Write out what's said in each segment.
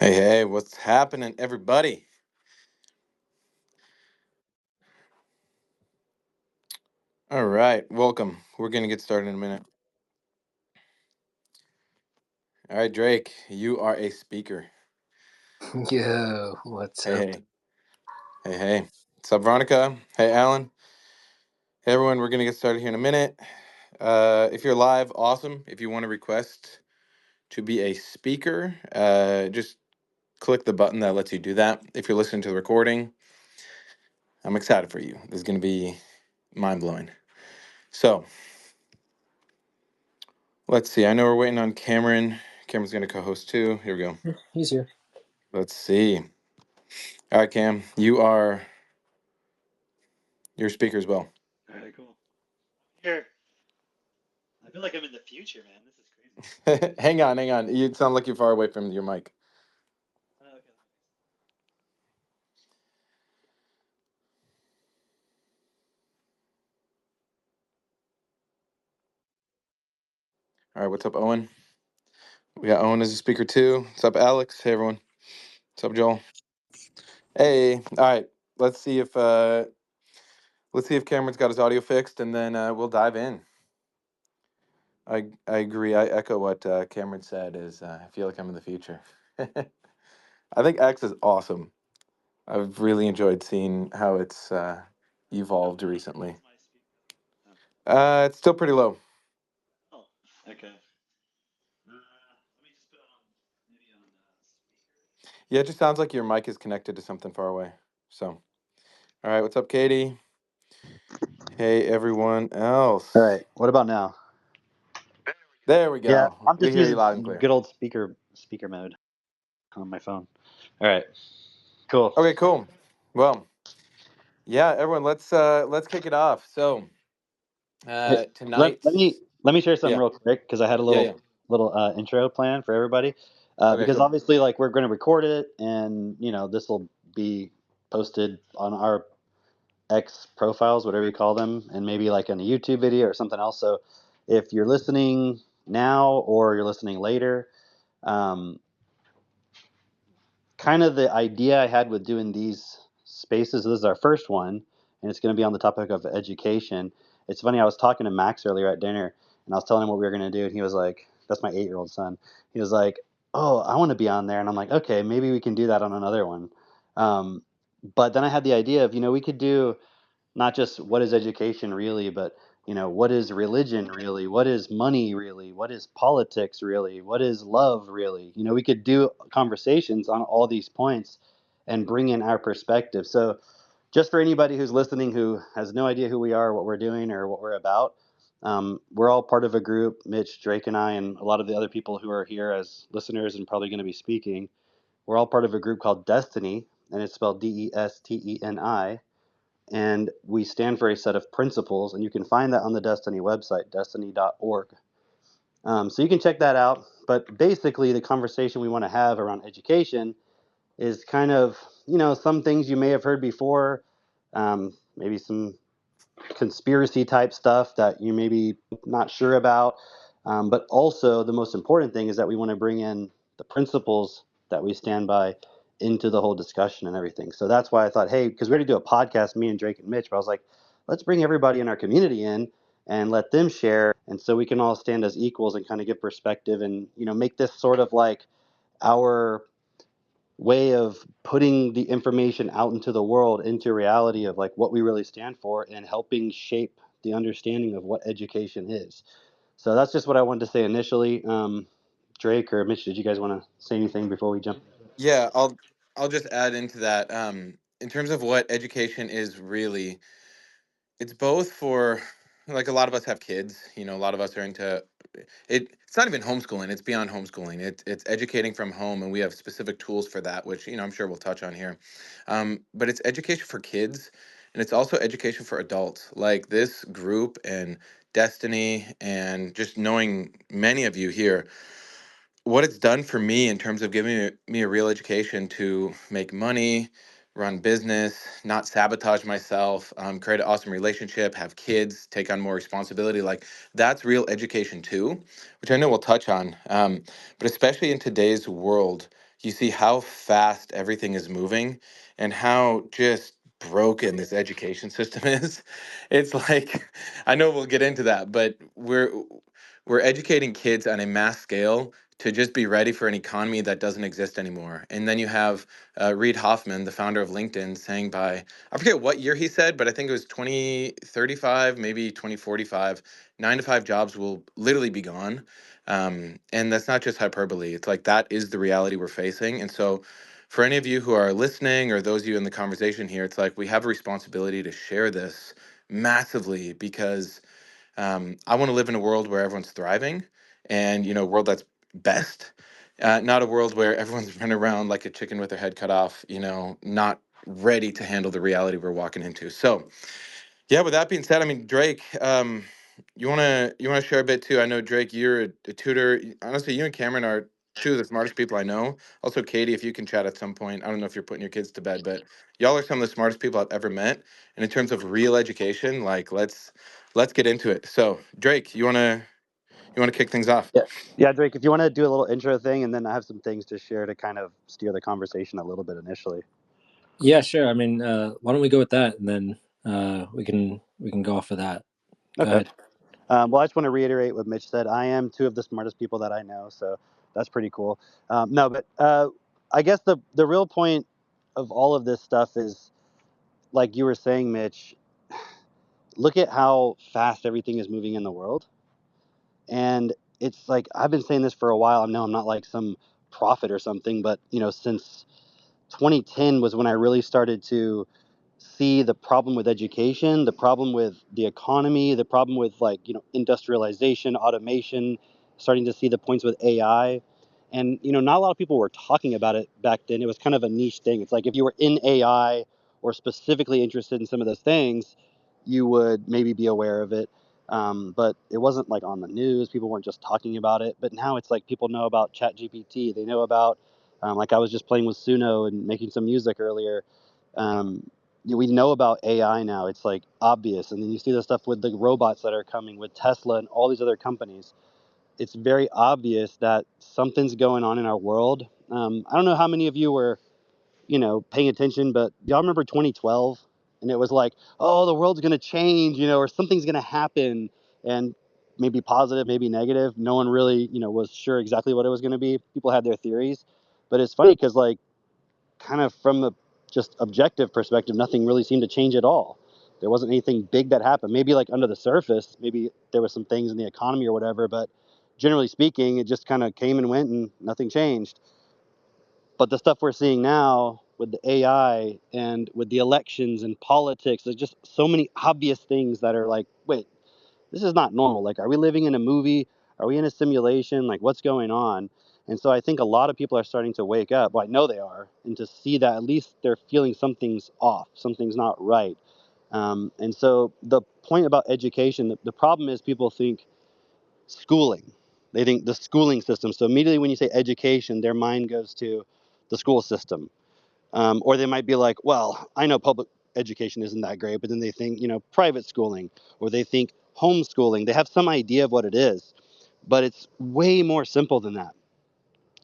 Hey, what's happening, everybody? All right, welcome. We're going to get started in a minute. All right, Drake, you are a speaker. Yo, what's Hey, up? hey, hey. What's up, Veronica? Hey, Alan. Hey, everyone, we're going to get started here in a minute. If you're live, awesome. If you want to request to be a speaker, just click the button that lets you do that. If you're listening to the recording, I'm excited for you. This is going to be mind blowing. So, let's see. I know we're waiting on Cameron. Cameron's going to co host too. Here we go. He's here. Let's see. All right, Cam, you're a speaker as well. All right, cool. Here, I feel like I'm in the future, man. This is crazy. hang on. You sound like you're far away from your mic. Oh, okay. All right, what's up, Owen? We got Owen as a speaker too. What's up, Alex? Hey, everyone. What's up, Joel? Hey. All right. Let's see if uh, let's see if Cameron's got his audio fixed, and then we'll dive in. I agree. I echo what Cameron said. I feel like I'm in the future. I think X is awesome. I've really enjoyed seeing how it's evolved recently. What's my speaker? It's still pretty low. Oh, okay. Let me just put it on maybe on speaker. Yeah, it just sounds like your mic is connected to something far away. So, all right, what's up, Katie? Hey, everyone else. All right. What about now? There we Yeah, go. I'm We just hear you using loud and clear. good old speaker mode on my phone. All right. Cool. Okay, cool. Well, yeah, everyone, let's kick it off. So, Hey, let me tonight's let me share something yeah, real quick because I had a yeah, yeah. little intro plan for everybody. Okay, Because cool. obviously, like, we're going to record it, and this will be posted on our X profiles, whatever you call them, and maybe like in a YouTube video or something else. So if you're listening now or you're listening later, um, kind of the idea I had with doing these spaces. This is our first one, and it's going to be on the topic of education. It's funny. I was talking to Max earlier at dinner, and I was telling him what we were going to do, and he was like, "That's my 8-year-old son." He was like, "Oh, I want to be on there," and I'm like, "Okay, maybe we can do that on another one." Um, but then I had the idea of, we could do not just what is education really, but what is religion really, what is money really, what is politics really, what is love really. We could do conversations on all these points and bring in our perspective. So just for anybody who's listening who has no idea who we are, what we're doing, or what we're about, we're all part of a group. Mitch, Drake, and I, and a lot of the other people who are here as listeners and probably going to be speaking, we're all part of a group called Destiny, and it's spelled Desteni, and we stand for a set of principles, and you can find that on the Destiny website, destiny.org. So you can check that out. But basically, the conversation we want to have around education is kind of, some things you may have heard before, maybe some conspiracy type stuff that you may be not sure about. But also, the most important thing is that we want to bring in the principles that we stand by into the whole discussion and everything. So that's why I thought, hey, because we already do a podcast, me and Drake and Mitch, but I was like, let's bring everybody in our community in and let them share. And so we can all stand as equals and kind of give perspective and, make this sort of like our way of putting the information out into the world, into reality of like what we really stand for and helping shape the understanding of what education is. So that's just what I wanted to say initially. Drake or Mitch, did you guys want to say anything before we jump? Yeah, I'll just add into that. In terms of what education is really, it's both for like a lot of us have kids. A lot of us are into it. It's not even homeschooling, it's beyond homeschooling. It's educating from home, and we have specific tools for that, which I'm sure we'll touch on here. But it's education for kids, and it's also education for adults, like this group and Destiny, and just knowing many of you here, what it's done for me in terms of giving me a real education to make money, run business, not sabotage myself, create an awesome relationship, have kids, take on more responsibility. Like that's real education too, which I know we'll touch on. But especially in today's world, you see how fast everything is moving and how just broken this education system is. It's like, I know we'll get into that, but we're educating kids on a mass scale to just be ready for an economy that doesn't exist anymore. And then you have Reid Hoffman, the founder of LinkedIn, saying by, I forget what year he said, but I think it was 2035, maybe 2045, 9 to 5 jobs will literally be gone. And that's not just hyperbole. It's like that is the reality we're facing. And so, for any of you who are listening or those of you in the conversation here, it's like we have a responsibility to share this massively because I want to live in a world where everyone's thriving and, a world that's best, not a world where everyone's running around like a chicken with their head cut off, not ready to handle the reality we're walking into. So, yeah, with that being said, I mean, Drake, you wanna share a bit too? I know Drake, you're a tutor. Honestly, you and Cameron are two of the smartest people I know. Also, Katie, if you can chat at some point. I don't know if you're putting your kids to bed, but y'all are some of the smartest people I've ever met. And in terms of real education, like let's get into it. So, Drake, you wanna kick things off? Yeah, yeah, Drake. If you want to do a little intro thing, and then I have some things to share to kind of steer the conversation a little bit initially. Yeah, sure. I mean, why don't we go with that, and then we can go off of that. Go Okay. ahead. Well, I just want to reiterate what Mitch said. I am two of the smartest people that I know, so that's pretty cool. No, but I guess the real point of all of this stuff is, like you were saying, Mitch. Look at how fast everything is moving in the world, and it's like I've been saying this for a while. I know I'm not like some prophet or something, but since 2010 was when I really started to see the problem with education, the problem with the economy, the problem with industrialization, automation, starting to see the points with AI. And not a lot of people were talking about it back then. It was kind of a niche thing. It's like if you were in AI or specifically interested in some of those things, you would maybe be aware of it. But it wasn't like on the news. People weren't just talking about it. But now it's like people know about ChatGPT. They know about, like I was just playing with Suno and making some music earlier. Um, we know about AI now. It's like obvious. And then you see the stuff with the robots that are coming with Tesla and all these other companies. It's very obvious that something's going on in our world. I don't know how many of you were, paying attention, but y'all remember 2012? And it was like, oh, the world's going to change, or something's going to happen. And maybe positive, maybe negative. No one really, was sure exactly what it was going to be. People had their theories. But it's funny because, like, kind of from the just objective perspective, nothing really seemed to change at all. There wasn't anything big that happened. Maybe like under the surface, maybe there were some things in the economy or whatever, but generally speaking, it just kind of came and went and nothing changed. But the stuff we're seeing now with the AI and with the elections and politics, there's just so many obvious things that are like, wait, this is not normal. Like, are we living in a movie? Are we in a simulation? Like, what's going on? And so I think a lot of people are starting to wake up. Well, I know they are, and to see that at least they're feeling something's off, something's not right. And so the point about education, the problem is people think schooling. They think the schooling system. So immediately when you say education, their mind goes to the school system. Or they might be like, well, I know public education isn't that great, but then they think, private schooling, or they think homeschooling. They have some idea of what it is, but it's way more simple than that.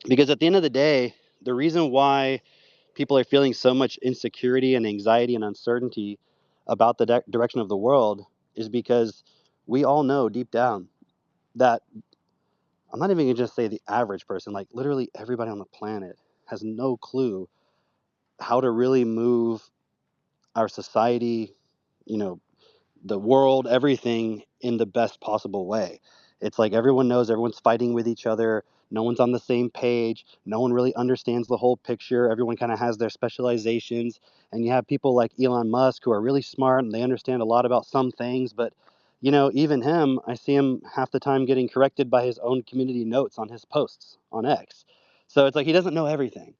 Because at the end of the day, the reason why people are feeling so much insecurity and anxiety and uncertainty about the direction of the world is because we all know deep down that I'm not even going to just say the average person, like literally everybody on the planet has no clue how to really move our society, you know, the world, everything in the best possible way. It's like everyone knows everyone's fighting with each other. No one's on the same page. No one really understands the whole picture. Everyone kind of has their specializations. And you have people like Elon Musk who are really smart and they understand a lot about some things. But, even him, I see him half the time getting corrected by his own community notes on his posts on X. So it's like he doesn't know everything.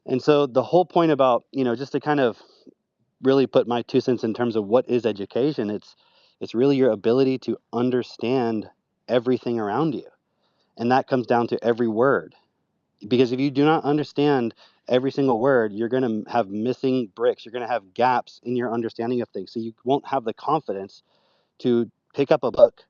And so the whole point about, just to kind of really put my 2 cents in terms of what is education, it's really your ability to understand everything around you. And that comes down to every word. Because if you do not understand every single word, you're going to have missing bricks. You're going to have gaps in your understanding of things. So you won't have the confidence to pick up a book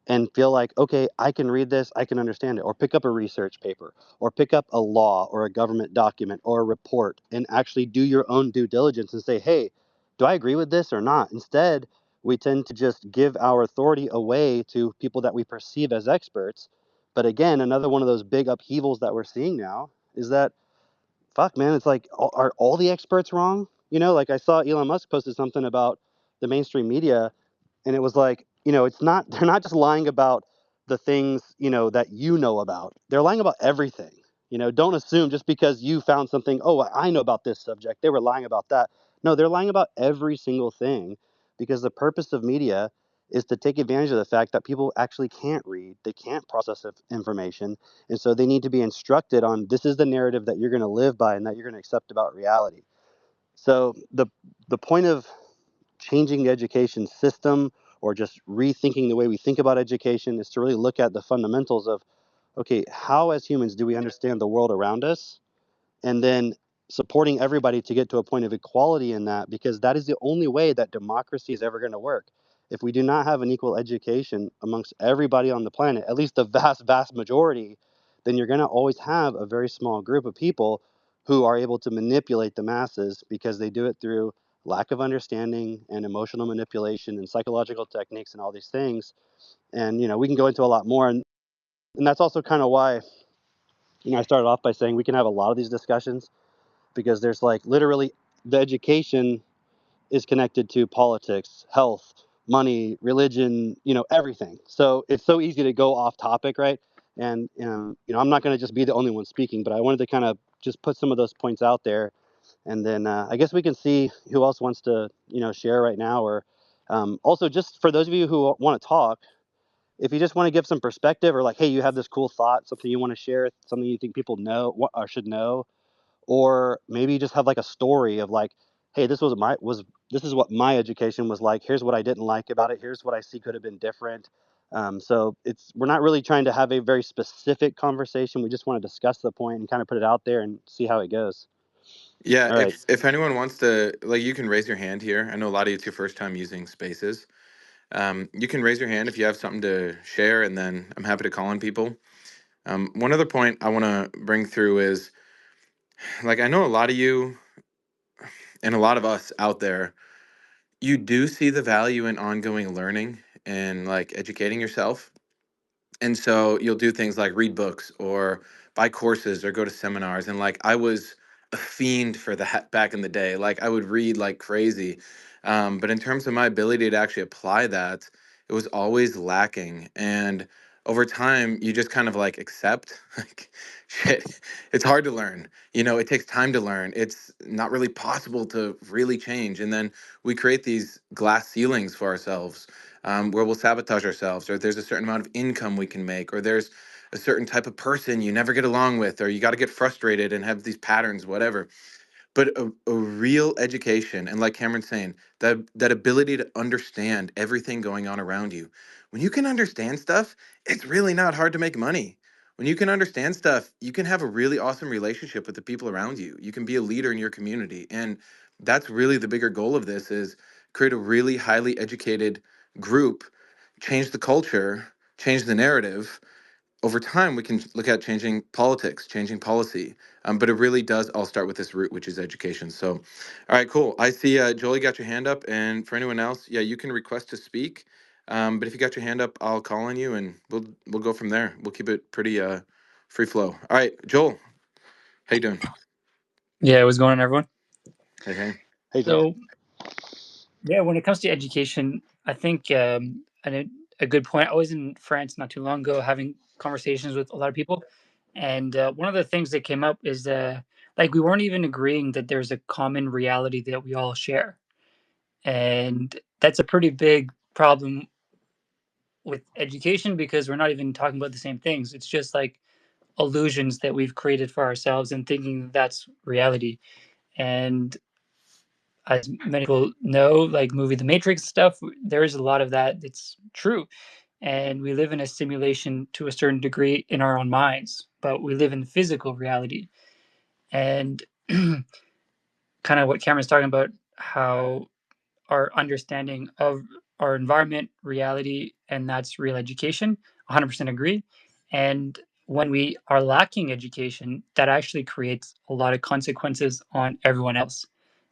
and feel like, okay, I can read this, I can understand it, or pick up a research paper, or pick up a law or a government document or a report and actually do your own due diligence and say, hey, do I agree with this or not? Instead, we tend to just give our authority away to people that we perceive as experts. But again, another one of those big upheavals that we're seeing now is that, fuck, man, it's like, are all the experts wrong? You know, like I saw Elon Musk posted something about the mainstream media, and it was like, it's not, they're not just lying about the things, that about. They're lying about everything. Don't assume just because you found something, oh, I know about this subject, they were lying about that. No, they're lying about every single thing, because the purpose of media is to take advantage of the fact that people actually can't read, they can't process information, and so they need to be instructed on, this is the narrative that you're going to live by and that you're going to accept about reality. So the point of changing the education system, or just rethinking the way we think about education, is to really look at the fundamentals of, okay, how as humans do we understand the world around us, and then supporting everybody to get to a point of equality in that, because that is the only way that democracy is ever going to work. If we do not have an equal education amongst everybody on the planet, at least the vast majority, then you're going to always have a very small group of people who are able to manipulate the masses, because they do it through lack of understanding and emotional manipulation and psychological techniques and all these things. And we can go into a lot more, and that's also kind of why I started off by saying we can have a lot of these discussions, because there's like literally, the education is connected to politics, health, money, religion, everything. So it's so easy to go off topic, right? And I'm not going to just be the only one speaking, but I wanted to kind of just put some of those points out there, and then I guess we can see who else wants to share right now, or also, just for those of you who want to talk, if you just want to give some perspective, or like, hey, you have this cool thought, something you want to share, something you think people know or should know, or maybe you just have like a story of like, hey, this is what my education was like, here's what I didn't like about it, here's what I see could have been different. So we're not really trying to have a very specific conversation, we just want to discuss the point and kind of put it out there and see how it goes. Yeah, All right. if anyone wants to, like, you can raise your hand here. I know a lot of you, it's your first time using spaces. You can raise your hand if you have something to share, and then I'm happy to call on people. One other point I want to bring through is, like, I know a lot of you and a lot of us out there, you do see the value in ongoing learning and like educating yourself. And so you'll do things like read books or buy courses or go to seminars. And like I was a fiend for that back in the day. Like I would read like crazy. But in terms of my ability to actually apply that, it was always lacking. And over time, you just kind of like accept, like, shit, it's hard to learn. It takes time to learn. It's not really possible to really change. And then we create these glass ceilings for ourselves, where we'll sabotage ourselves, or there's a certain amount of income we can make, or there's a certain type of person you never get along with, or you got to get frustrated and have these patterns, whatever. But a real education, and like Cameron's saying, that ability to understand everything going on around you. When you can understand stuff, it's really not hard to make money. When you can understand stuff, you can have a really awesome relationship with the people around you. You can be a leader in your community. And that's really the bigger goal of this, is create a really highly educated group, change the culture, change the narrative. Over time, we can look at changing politics, changing policy. But it really does all start with this root, which is education. So, all right, cool. I see, Joel, you got your hand up. And for anyone else, yeah, you can request to speak. But if you got your hand up, I'll call on you, and we'll go from there. We'll keep it pretty free flow. All right, Joel, how you doing? Yeah, what's going on, everyone? Hey, hey. Hey, Joel. So, yeah, when it comes to education, I think a good point. I was in France not too long ago having conversations with a lot of people. And one of the things that came up is like we weren't even agreeing that there's a common reality that we all share. And that's a pretty big problem with education, because we're not even talking about the same things. It's just like illusions that we've created for ourselves and thinking that's reality. And as many people know, like movie The Matrix stuff, there is a lot of that that's true. And we live in a simulation to a certain degree in our own minds, but we live in physical reality. And kind of what Cameron's talking about, how our understanding of our environment, reality, and that's real education. 100% agree. And when we are lacking education, that actually creates a lot of consequences on everyone else.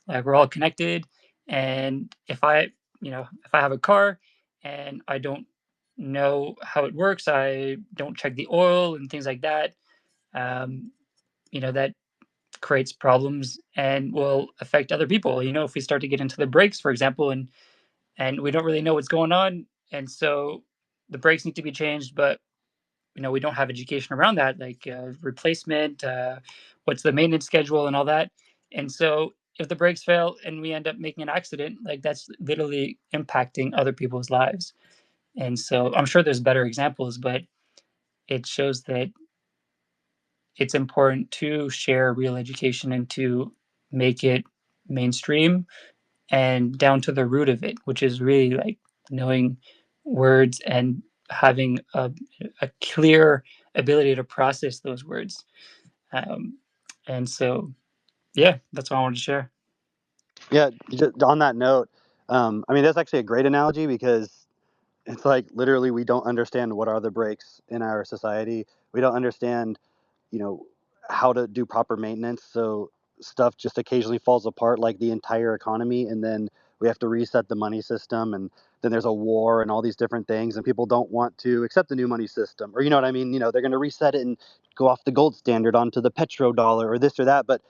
Like we're all connected, and if I have a car and I don't know how it works, I don't check the oil and things like that. Um, that creates problems and will affect other people. If we start to get into the brakes, for example, and we don't really know what's going on, and so the brakes need to be changed, but we don't have education around that, like replacement, what's the maintenance schedule, and all that. And so if the brakes fail and we end up making an accident, like that's literally impacting other people's lives. And so I'm sure there's better examples, but it shows that it's important to share real education and to make it mainstream and down to the root of it, which is really like knowing words and having a clear ability to process those words. Um, and so, yeah, that's what I wanted to share. Yeah, just on that note, I mean, that's actually a great analogy because it's like literally we don't understand what are the breaks in our society. We don't understand, you know, how to do proper maintenance. So stuff just occasionally falls apart, like the entire economy, and then we have to reset the money system, and then there's a war and all these different things, and people don't want to accept the new money system, or you know what I mean? They're going to reset it and go off the gold standard onto the petrodollar or this or that, but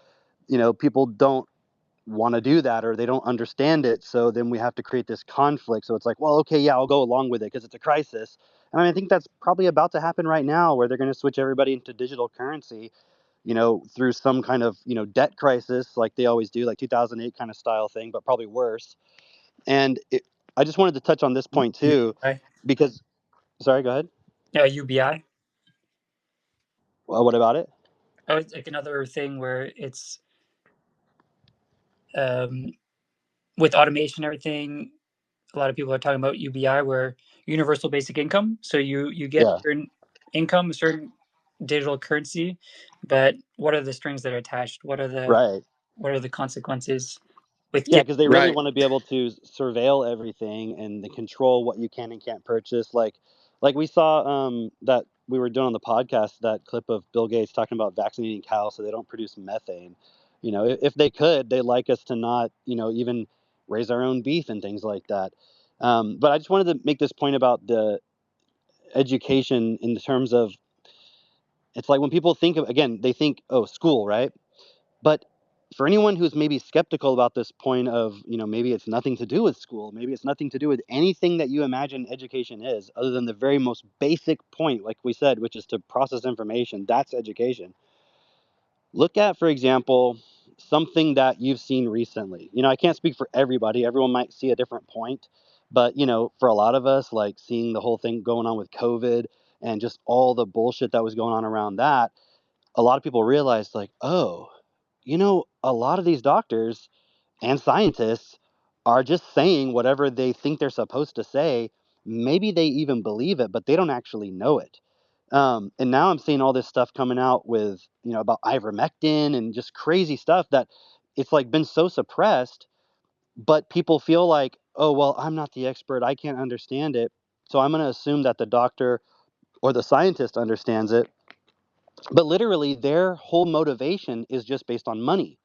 people don't want to do that or they don't understand it. So then we have to create this conflict. So it's like, well, okay, yeah, I'll go along with it because it's a crisis. And I think that's probably about to happen right now where they're going to switch everybody into digital currency, through some kind of, debt crisis like they always do, like 2008 kind of style thing, but probably worse. I just wanted to touch on this point too, UBI. because, sorry, go ahead. Yeah, UBI. Well, what about it? Oh, it's like another thing where it's um, with automation and everything. A lot of people are talking about UBI, where universal basic income. So you get Yeah, a certain income, a certain digital currency, but what are the strings that are attached? right. What are the consequences with Yeah, getting because they really Right. want to be able to surveil everything and they control what you can and can't purchase. Like we saw that we were doing on the podcast that clip of Bill Gates talking about vaccinating cows so they don't produce methane. If they could, they'd like us to not, even raise our own beef and things like that. But I just wanted to make this point about the education in terms of it's like when people think of again, they think, oh, school, right? But for anyone who's maybe skeptical about this point of, maybe it's nothing to do with school, maybe it's nothing to do with anything that you imagine education is, other than the very most basic point, like we said, which is to process information, that's education. Look at, for example, something that you've seen recently. I can't speak for everybody, everyone might see a different point, but, for a lot of us, like seeing the whole thing going on with COVID and just all the bullshit that was going on around that, a lot of people realized, like, oh, a lot of these doctors and scientists are just saying whatever they think they're supposed to say. Maybe they even believe it, but they don't actually know it. And now I'm seeing all this stuff coming out with, about ivermectin and just crazy stuff that it's like been so suppressed, but people feel like, oh, well, I'm not the expert. I can't understand it. So I'm going to assume that the doctor or the scientist understands it. But literally, their whole motivation is just based on money.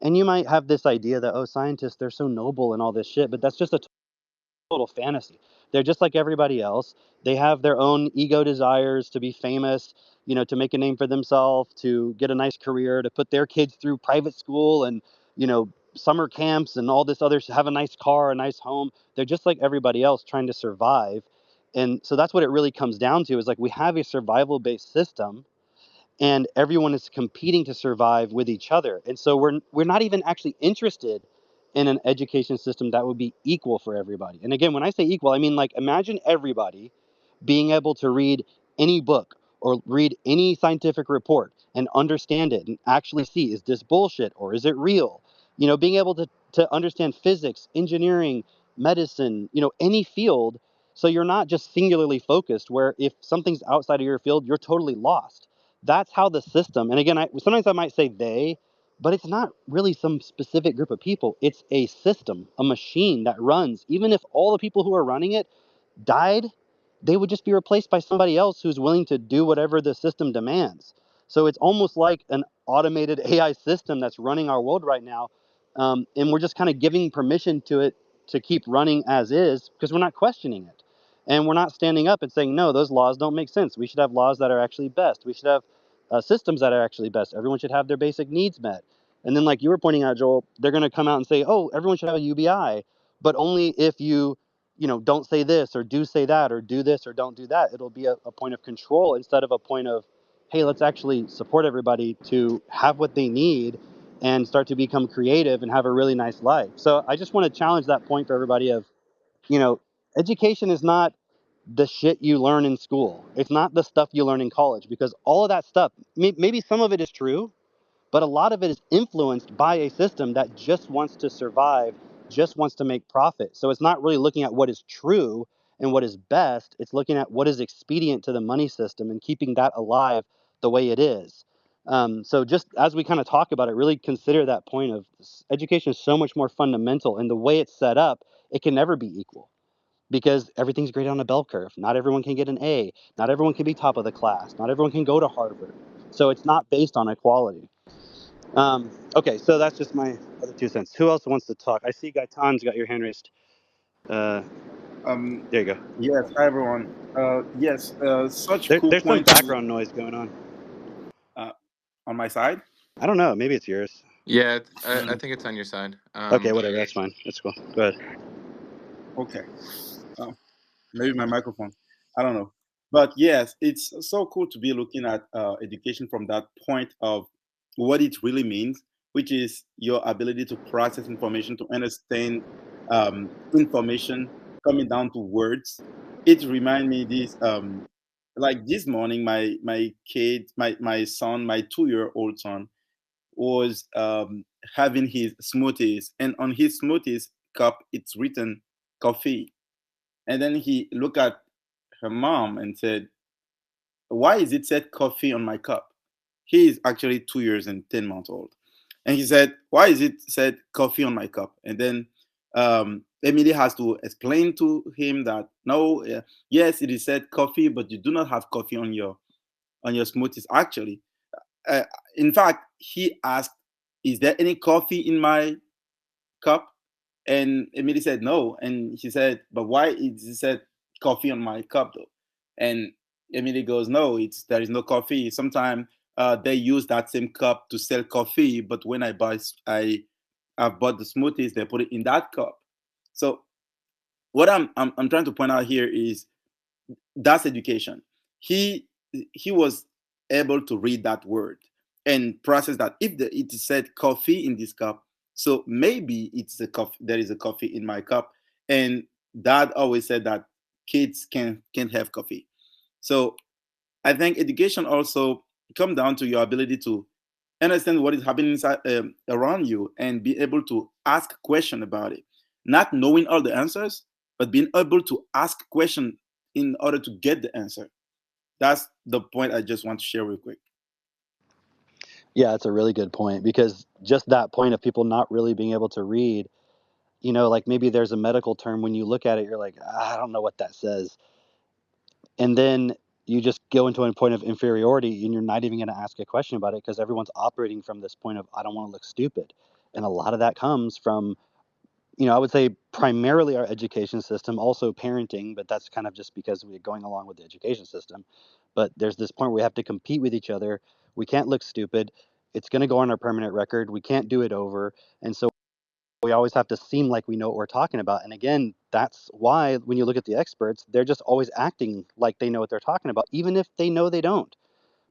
And you might have this idea that, oh, scientists, they're so noble and all this shit, but that's just a total fantasy. They're just like everybody else. They have their own ego desires to be famous, to make a name for themselves, to get a nice career, to put their kids through private school and, summer camps and all this other, have a nice car, a nice home. They're just like everybody else trying to survive. And so that's what it really comes down to is like we have a survival based system and everyone is competing to survive with each other. And so we're not even actually interested in an education system that would be equal for everybody. And again, when I say equal, I mean like imagine everybody being able to read any book or read any scientific report and understand it and actually see, is this bullshit or is it real? Being able to understand physics, engineering, medicine, any field. So you're not just singularly focused where if something's outside of your field, you're totally lost. That's how the system, and again, sometimes I might say they, but it's not really some specific group of people. It's a system, a machine that runs. Even if all the people who are running it died, they would just be replaced by somebody else who's willing to do whatever the system demands. So it's almost like an automated AI system that's running our world right now. And we're just kind of giving permission to it to keep running as is because we're not questioning it. And we're not standing up and saying, no, those laws don't make sense. We should have laws that are actually best. We should have systems that are actually best. Everyone should have their basic needs met. And then, like you were pointing out, Joel, they're going to come out and say, oh, everyone should have a UBI, but only if you don't say this or do say that or do this or don't do that. It'll be a point of control instead of a point of, hey, let's actually support everybody to have what they need and start to become creative and have a really nice life. So I just want to challenge that point for everybody of, you know, education is not the shit you learn in school. It's not the stuff you learn in college because all of that stuff, maybe some of it is true, but a lot of it is influenced by a system that just wants to survive, just wants to make profit. So it's not really looking at what is true and what is best. It's looking at what is expedient to the money system and keeping that alive the way it is. So just as we kind of talk about it, really consider that point of education is so much more fundamental, and the way it's set up, it can never be equal because everything's graded on a bell curve. Not everyone can get an A. Not everyone can be top of the class. Not everyone can go to Harvard. So it's not based on equality. Okay, so that's just my other 2 cents. Who else wants to talk? I see Gaitan's got your hand raised. There you go. Yes, hi everyone. Yes, such cool There's some points background noise going on. on my side. I don't know. Maybe it's yours. Yeah, I think it's on your side. Okay, whatever. That's fine. That's cool. Go ahead. Okay, maybe my microphone. I don't know, but yes, it's so cool to be looking at education from that point of what it really means, which is your ability to process information, to understand information coming down to words. It reminds me this like this morning, my kid, my son, my 2-year-old son was having his smoothies, and on his smoothies cup it's written coffee. And then he looked at her mom and said, why is it said coffee on my cup? He is actually 2 years and 10 months old. And he said, why is it said coffee on my cup? And then Emily has to explain to him that no, yes, it is said coffee, but you do not have coffee on your smoothies actually. uh, in fact, he asked, is there any coffee in my cup? And Emily said no. And he said, but why is it said coffee on my cup though? And Emily goes, no, there is no coffee. Sometimes they use that same cup to sell coffee, but when I bought the smoothies, they put it in that cup. So what I'm trying to point out here is that's education. He was able to read that word and process that. If it said coffee in this cup, so maybe it's a coffee. There is a coffee in my cup. And Dad always said that kids can't have coffee. So I think education also come down to your ability to understand what is happening inside, around you, and be able to ask question about it, not knowing all the answers, but being able to ask question in order to get the answer. That's the point I just want to share real quick. Yeah, it's a really good point because just that point of people not really being able to read, like maybe there's a medical term when you look at it, you're like, I don't know what that says. And then you just go into a point of inferiority and you're not even going to ask a question about it because everyone's operating from this point of, I don't want to look stupid. And a lot of that comes from, I would say primarily our education system, also parenting, but that's kind of just because we're going along with the education system. But there's this point where we have to compete with each other. We can't look stupid. It's going to go on our permanent record. We can't do it over. And so we always have to seem like we know what we're talking about. And again, that's why when you look at the experts, they're just always acting like they know what they're talking about, even if they know they don't,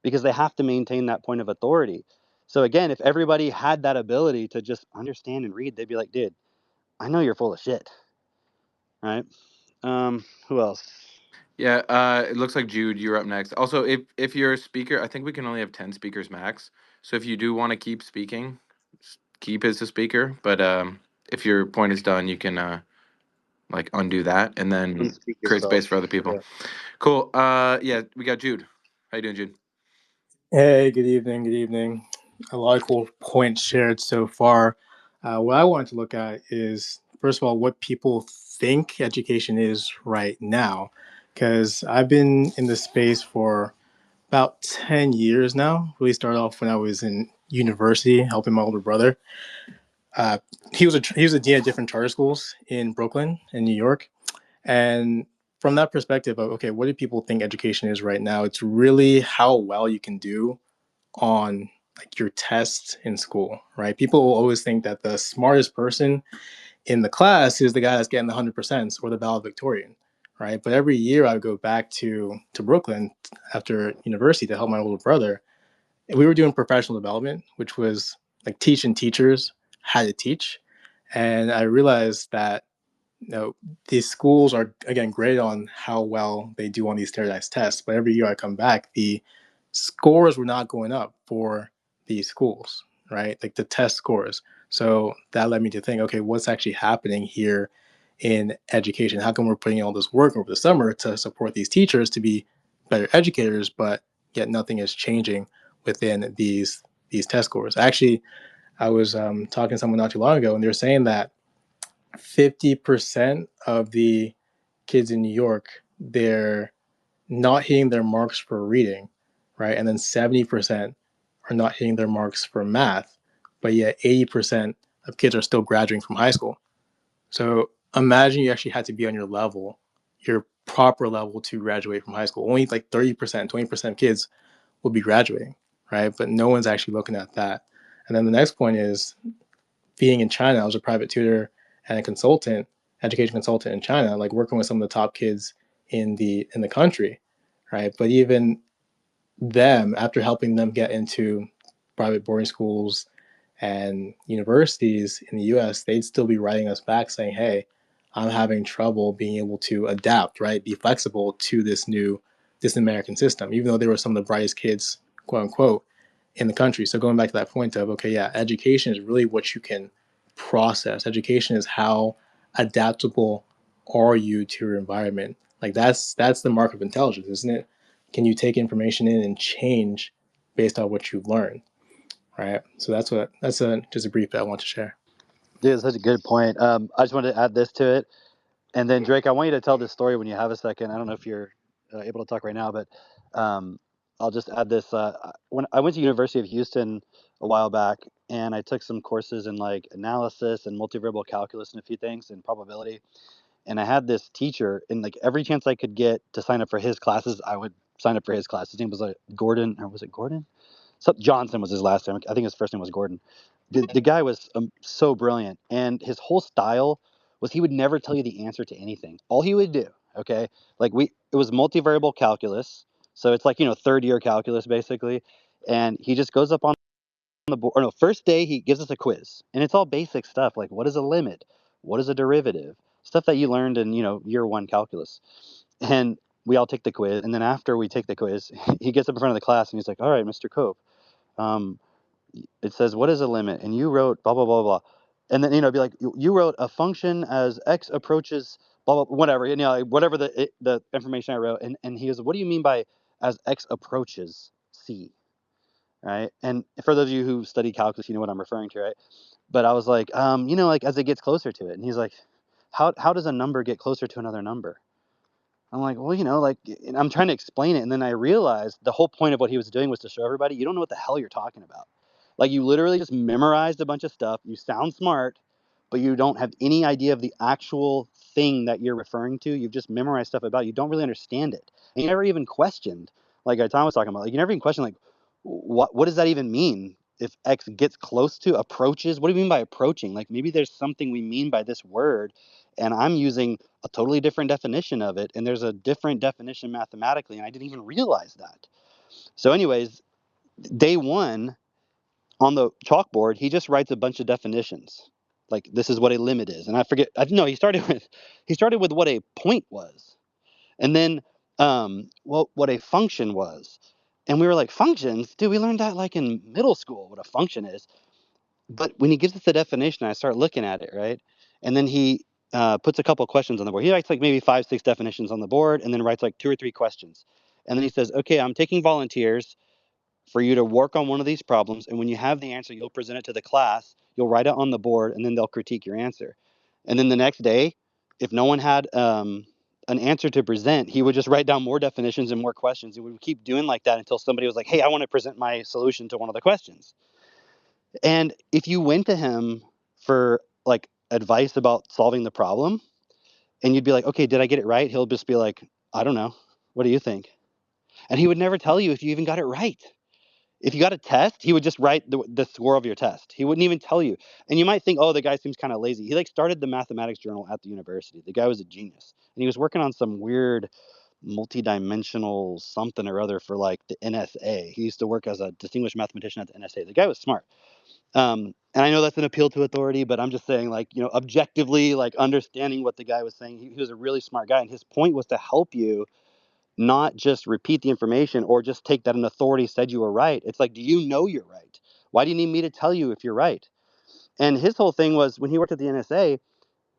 because they have to maintain that point of authority. So again, if everybody had that ability to just understand and read, they'd be like, dude, I know you're full of shit. Right? Who else? Yeah, it looks like Jude, you're up next. Also, if you're a speaker, I think we can only have 10 speakers max. So if you do want to keep speaking, keep as a speaker. But if your point is done, you can like undo that and then Unspeak create yourself. space for other people. Yeah. Cool. Yeah, we got Jude. How you doing, Jude? Hey, good evening. Good evening. a lot of cool points shared so far. What I wanted to look at is, first of all, what people think education is right now. Because I've been in this space for about 10 years now. Really started off when I was in university helping my older brother. Uh, he was a dean at different charter schools in Brooklyn and New York. And from that perspective of, okay, what do people think education is right now? It's really how well you can do on like your tests in school, right? People will always think that the smartest person in the class is the guy that's getting the 100% or the valedictorian, right? But every year I go back to Brooklyn after university to help my older brother. And we were doing professional development, which was like teaching teachers how to teach. And I realized that these schools are again graded on how well they do on these standardized tests. But every year I come back, the scores were not going up for these schools, right? Like the test scores. So that led me to think, okay, what's actually happening here in education? How come we're putting in all this work over the summer to support these teachers to be better educators, but yet nothing is changing within these test scores? Actually, I was talking to someone not too long ago, and they're saying that 50% of the kids in New York, they're not hitting their marks for reading, right? And then 70% are not hitting their marks for math, but yet 80% of kids are still graduating from high school. So imagine you actually had to be on your level, your proper level to graduate from high school. Only like 30%, 20% of kids will be graduating, right? But no one's actually looking at that. And then the next point is being in China. I was a private tutor and a consultant, education consultant in China, like working with some of the top kids in the country, right? But even them, after helping them get into private boarding schools and universities in the US, they'd still be writing us back saying, hey, I'm having trouble being able to adapt, right? Be flexible to this American system, even though they were some of the brightest kids, quote unquote, in the country. So going back to that point of, okay, yeah, education is really what you can process. Education is how adaptable are you to your environment. Like that's the mark of intelligence, isn't it? Can you take information in and change based on what you learn, right? So that's a just a brief that I want to share. Dude, that's such a good point. I just wanted to add this to it. And then, Drake, I want you to tell this story when you have a second. I don't know if you're able to talk right now, but um, I'll just add this. When I went to University of Houston a while back, and I took some courses in like analysis and multivariable calculus and a few things in probability. And I had this teacher, and like every chance I could get to sign up for his classes, I would sign up for his class. His name was like Gordon, or was it Gordon? Johnson was his last name. I think his first name was Gordon. The guy was so brilliant, and his whole style was he would never tell you the answer to anything. All he would do, okay, like it was multivariable calculus, so it's like third year calculus basically, and he just goes up on the board. Or no, first day he gives us a quiz, and it's all basic stuff like what is a limit, what is a derivative, stuff that you learned in year one calculus, and we all take the quiz, and then after we take the quiz, he gets up in front of the class and he's like, "All right, Mr. Cope, um, it says what is a limit, and you wrote blah blah blah blah," and then be like, "You wrote a function as x approaches blah blah whatever, like, whatever the information I wrote," and he goes, "What do you mean by as x approaches c?" Right? And for those of you who study calculus, you know what I'm referring to, right? But I was like, like as it gets closer to it, and he's like, "How does a number get closer to another number?" I'm like, well, like, and I'm trying to explain it. And then I realized the whole point of what he was doing was to show everybody, you don't know what the hell you're talking about. Like, you literally just memorized a bunch of stuff. You sound smart, but you don't have any idea of the actual thing that you're referring to. You've just memorized stuff about it. You don't really understand it. And you never even questioned, like Tom was talking about, like, you never even questioned, like, what does that even mean? If X gets close to, approaches, what do you mean by approaching? Like, maybe there's something we mean by this word, and I'm using a totally different definition of it, and there's a different definition mathematically, and I didn't even realize that. So anyways, day one on the chalkboard, he just writes a bunch of definitions, like this is what a limit is, and I forget. No, he started with what a point was, and then what a function was, and we were like, functions, dude, we learned that like in middle school what a function is. But when he gives us the definition, I start looking at it, right? And then he puts a couple of questions on the board. He writes like maybe 5, 6 definitions on the board, and then writes like 2 or 3 questions. And then he says, "Okay, I'm taking volunteers. for you to work on one of these problems, and when you have the answer, you'll present it to the class, you'll write it on the board, and then they'll critique your answer. And then the next day, if no one had an answer to present, he would just write down more definitions and more questions. And we would keep doing like that until somebody was like, hey, I want to present my solution to one of the questions. And if you went to him for like advice about solving the problem, and you'd be like, okay, did I get it right? He'll just be like, I don't know. What do you think? And he would never tell you if you even got it right. If you got a test, he would just write the score of your test. He wouldn't even tell you. And you might think, oh, the guy seems kind of lazy. He like started the mathematics journal at the university. The guy was a genius. And he was working on some weird multi-dimensional something or other for like the NSA. He used to work as a distinguished mathematician at the NSA. The guy was smart. And I know that's an appeal to authority, but I'm just saying, like, objectively, like understanding what the guy was saying, he was a really smart guy. And his point was to help you not just repeat the information or just take that an authority said you were right. It's like, do you know you're right? Why do you need me to tell you if you're right? And his whole thing was when he worked at the NSA,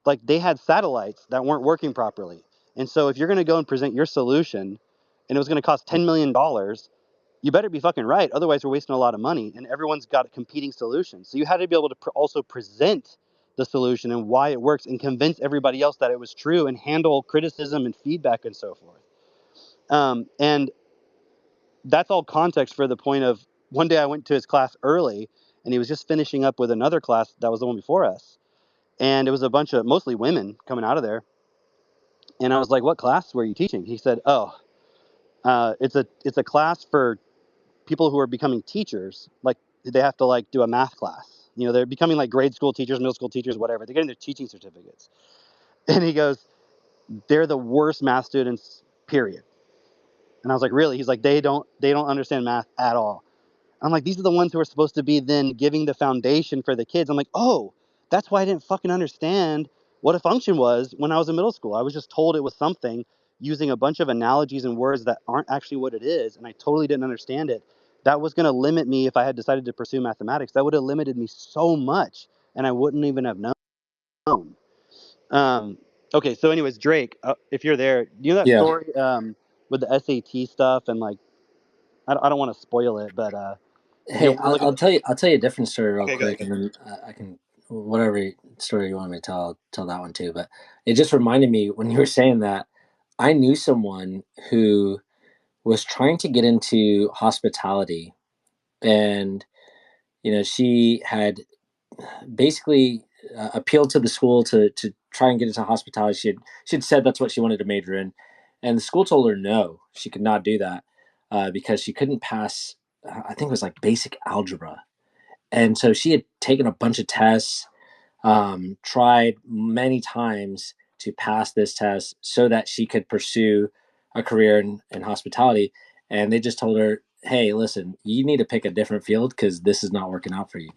like they had satellites that weren't working properly. And so if you're going to go and present your solution and it was going to cost $10 million, you better be fucking right. Otherwise, we're wasting a lot of money and everyone's got competing solutions. So you had to be able to also present the solution and why it works and convince everybody else that it was true and handle criticism and feedback and so forth. And that's all context for the point of one day I went to his class early and he was just finishing up with another class that was the one before us. And it was a bunch of mostly women coming out of there. And I was like, what class were you teaching? He said, it's a class for people who are becoming teachers. Like they have to like do a math class. They're becoming like grade school teachers, middle school teachers, whatever. They're getting their teaching certificates. And he goes, they're the worst math students, period. And I was like, really? He's like, they don't understand math at all. I'm like, these are the ones who are supposed to be then giving the foundation for the kids. I'm like, oh, that's why I didn't fucking understand what a function was when I was in middle school. I was just told it was something using a bunch of analogies and words that aren't actually what it is. And I totally didn't understand it. That was going to limit me if I had decided to pursue mathematics. That would have limited me so much and I wouldn't even have known. Okay, so anyways, Drake, if you're there, do you know that Yeah. story with the SAT stuff? And like, I don't want to spoil it, but Hey, we're looking I'll at. tell you a different story real Okay, go quick, ahead. and then I can whatever story you want me to tell, I'll tell that one too. But it just reminded me when you were saying that I knew someone who was trying to get into hospitality, and she had basically appealed to the school to try and get into hospitality. She had said that's what she wanted to major in, and the school told her no, she could not do that because she couldn't pass. I think it was like basic algebra, and so she had taken a bunch of tests, tried many times to pass this test so that she could pursue a career in hospitality. And they just told her, hey, listen, you need to pick a different field because this is not working out for you.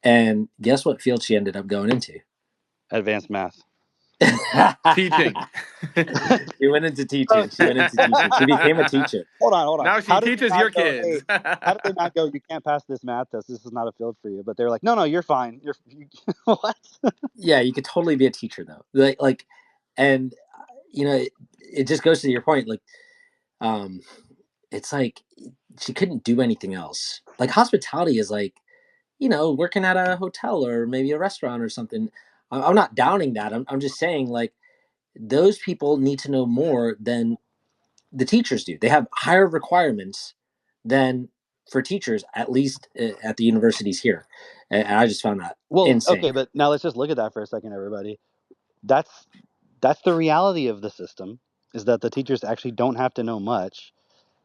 And guess what field she ended up going into? Advanced math. Teaching. She went into teaching. She went into teaching. She became a teacher. Hold on. Now she How did they teaches not your go, hey, kids. how did they not go, you can't pass this math test, this is not a field for you? But they're like, no, you're fine. What? Yeah, you could totally be a teacher though. Like, and it just goes to your point. Like, um, it's like she couldn't do anything else. Like hospitality is like, working at a hotel or maybe a restaurant or something. I'm not downing that. I'm just saying like those people need to know more than the teachers do. They have higher requirements than for teachers, at least at the universities here. And I just found that Well, okay, insane. but now let's just look at that for a second, everybody. That's the reality of the system, is that the teachers actually don't have to know much.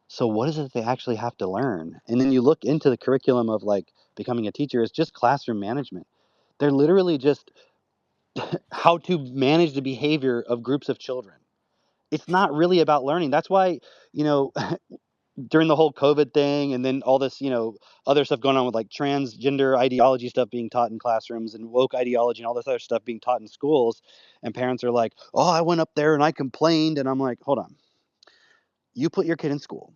So what is it they actually have to learn? And then you look into the curriculum of like becoming a teacher, it's just classroom management. They're literally just how to manage the behavior of groups of children. It's not really about learning. That's why, you know, during the whole COVID thing and then all this, other stuff going on with like transgender ideology stuff being taught in classrooms and woke ideology and all this other stuff being taught in schools. And parents are like, oh, I went up there and I complained. And I'm like, hold on. You put your kid in school,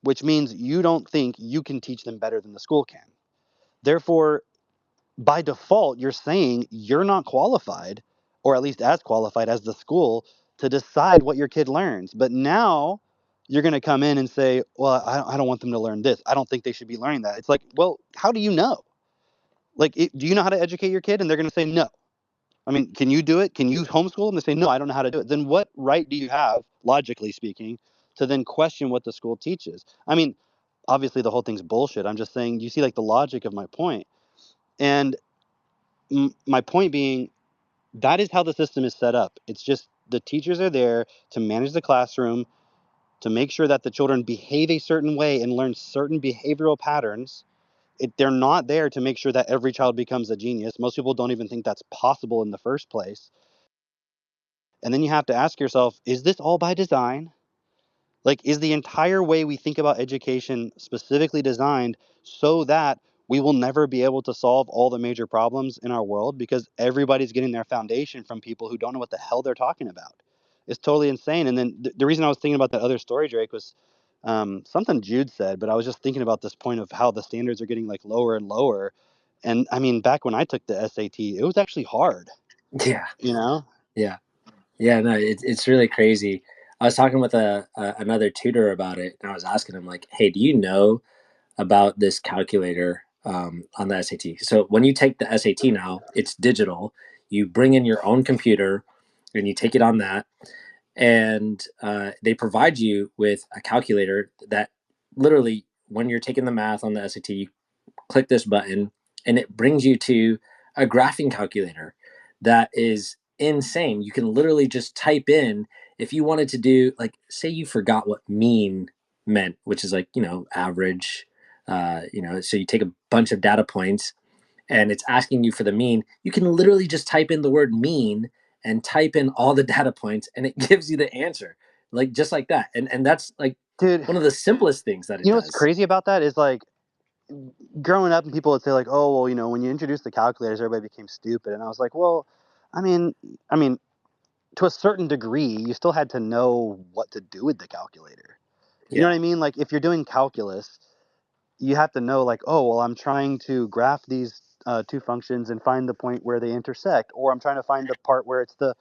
which means you don't think you can teach them better than the school can. Therefore, by default, you're saying you're not qualified, or at least as qualified as the school, to decide what your kid learns. But now you're going to come in and say, well, I don't want them to learn this. I don't think they should be learning that. It's like, well, how do you know? Like, do you know how to educate your kid? And they're going to say no. I mean, can you do it? Can you homeschool them? They say, no, I don't know how to do it. Then what right do you have, logically speaking, to then question what the school teaches? I mean, obviously the whole thing's bullshit. I'm just saying, you see like the logic of my point. And my point being, that is how the system is set up. It's just the teachers are there to manage the classroom, to make sure that the children behave a certain way and learn certain behavioral patterns. They're not there to make sure that every child becomes a genius. Most people don't even think that's possible in the first place. And then you have to ask yourself, is this all by design? Like, is the entire way we think about education specifically designed so that we will never be able to solve all the major problems in our world because everybody's getting their foundation from people who don't know what the hell they're talking about? It's totally insane. And then the reason I was thinking about that other story, Drake, was something Jude said, but I was just thinking about this point of how the standards are getting like lower and lower. And I mean, back when I took the SAT, it was actually hard, Yeah. you know? Yeah. Yeah. No, it's really crazy. I was talking with another tutor about it, and I was asking him like, "Hey, do you know about this calculator on the SAT?" So when you take the SAT now, it's digital. You bring in your own computer, and you take it on that, and they provide you with a calculator that literally, when you're taking the math on the SAT, you click this button, and it brings you to a graphing calculator that is insane. You can literally just type in, if you wanted to do, like, say you forgot what mean meant, which is like, average, so you take a bunch of data points and it's asking you for the mean. You can literally just type in the word mean and type in all the data points, and it gives you the answer, like, just like that. And that's like Dude, one of the simplest things that it you know what's does. crazy about that is like, growing up and people would say like, oh, well, when you introduced the calculators, everybody became stupid. And I was like, well, I mean, I mean, to a certain degree, you still had to know what to do with the calculator. You know Yeah. what I mean? Like if you're doing calculus, you have to know like, oh, well, I'm trying to graph these two functions and find the point where they intersect, or I'm trying to find the part where it's the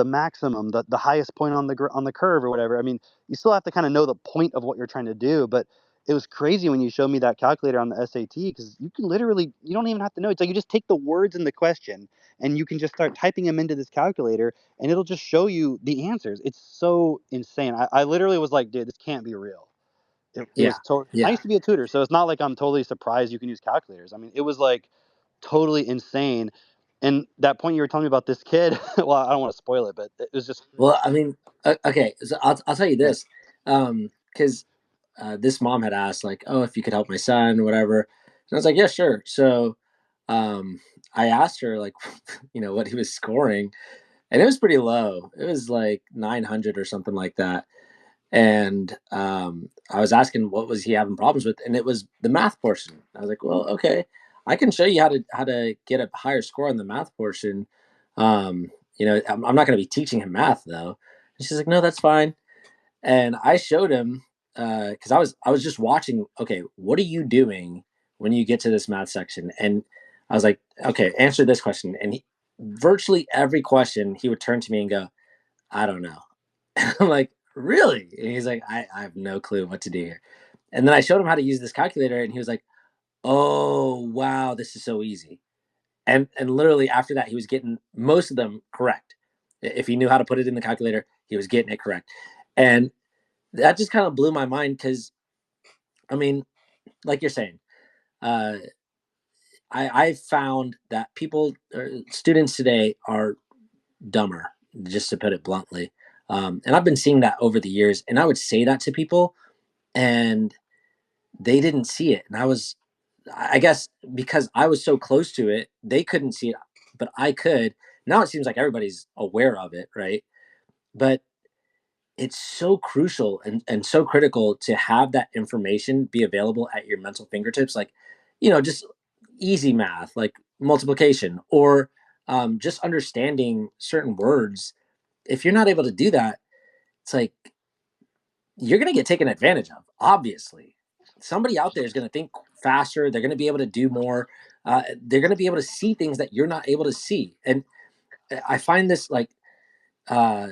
maximum, the highest point on the curve or whatever. I mean, you still have to kind of know the point of what you're trying to do. But it was crazy when you showed me that calculator on the SAT, because you don't even have to know. It's like you just take the words in the question and you can just start typing them into this calculator and it'll just show you the answers. It's so insane. I literally was like, dude, this can't be real. It Yeah. was total. I Yeah. used to be a tutor, so it's not like I'm totally surprised you can use calculators. I mean, it was like totally insane. And that point you were telling me about this kid, well, I don't want to spoil it, but it was just Well, I mean, okay, so I'll tell you yeah. this, because this mom had asked, like, oh, if you could help my son or whatever, and I was like, yeah, sure. So um, I asked her, like, what he was scoring, and it was pretty low. It was like 900 or something like that. And I was asking what was he having problems with, and it was the math portion. I was like, well, okay, I can show you how to get a higher score on the math portion. I'm not going to be teaching him math though. And she's like, no, that's fine. And I showed him because I was just watching. Okay, what are you doing when you get to this math section? And I was like, okay, answer this question. And virtually every question, he would turn to me and go, I don't know. I'm like, really? And he's like, I have no clue what to do here. And then I showed him how to use this calculator, and he was like, oh wow, this is so easy. And literally after that, he was getting most of them correct. If he knew how to put it in the calculator, he was getting it correct. And that just kind of blew my mind because, I mean, like you're saying, uh, I found that people, students today, are dumber, just to put it bluntly. And I've been seeing that over the years. And I would say that to people, and they didn't see it. And I guess because I was so close to it, they couldn't see it, but I could. Now it seems like everybody's aware of it, right? But it's so crucial and so critical to have that information be available at your mental fingertips, like, just easy math, like multiplication, or just understanding certain words. If you're not able to do that, it's like you're going to get taken advantage of. Obviously, somebody out there is going to think faster. They're going to be able to do more. They're going to be able to see things that you're not able to see. And I find this like, uh,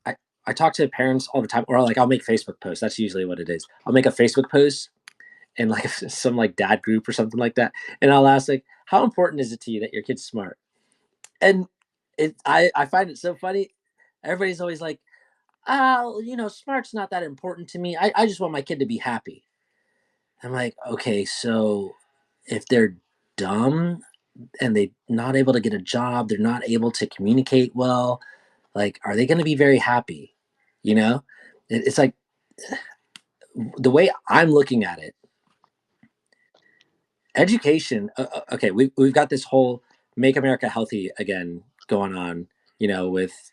I I talk to parents all the time, or like I'll make Facebook posts. That's usually what it is. I'll make a Facebook post and like some like dad group or something like that, and I'll ask like, how important is it to you that your kid's smart? And I find it so funny. Everybody's always like, oh, smart's not that important to me. I just want my kid to be happy. I'm like, okay, so if they're dumb and they're not able to get a job, they're not able to communicate well, like, are they going to be very happy? You know, it's like the way I'm looking at it, education. Okay, we've got this whole "Make America Healthy Again" going on, with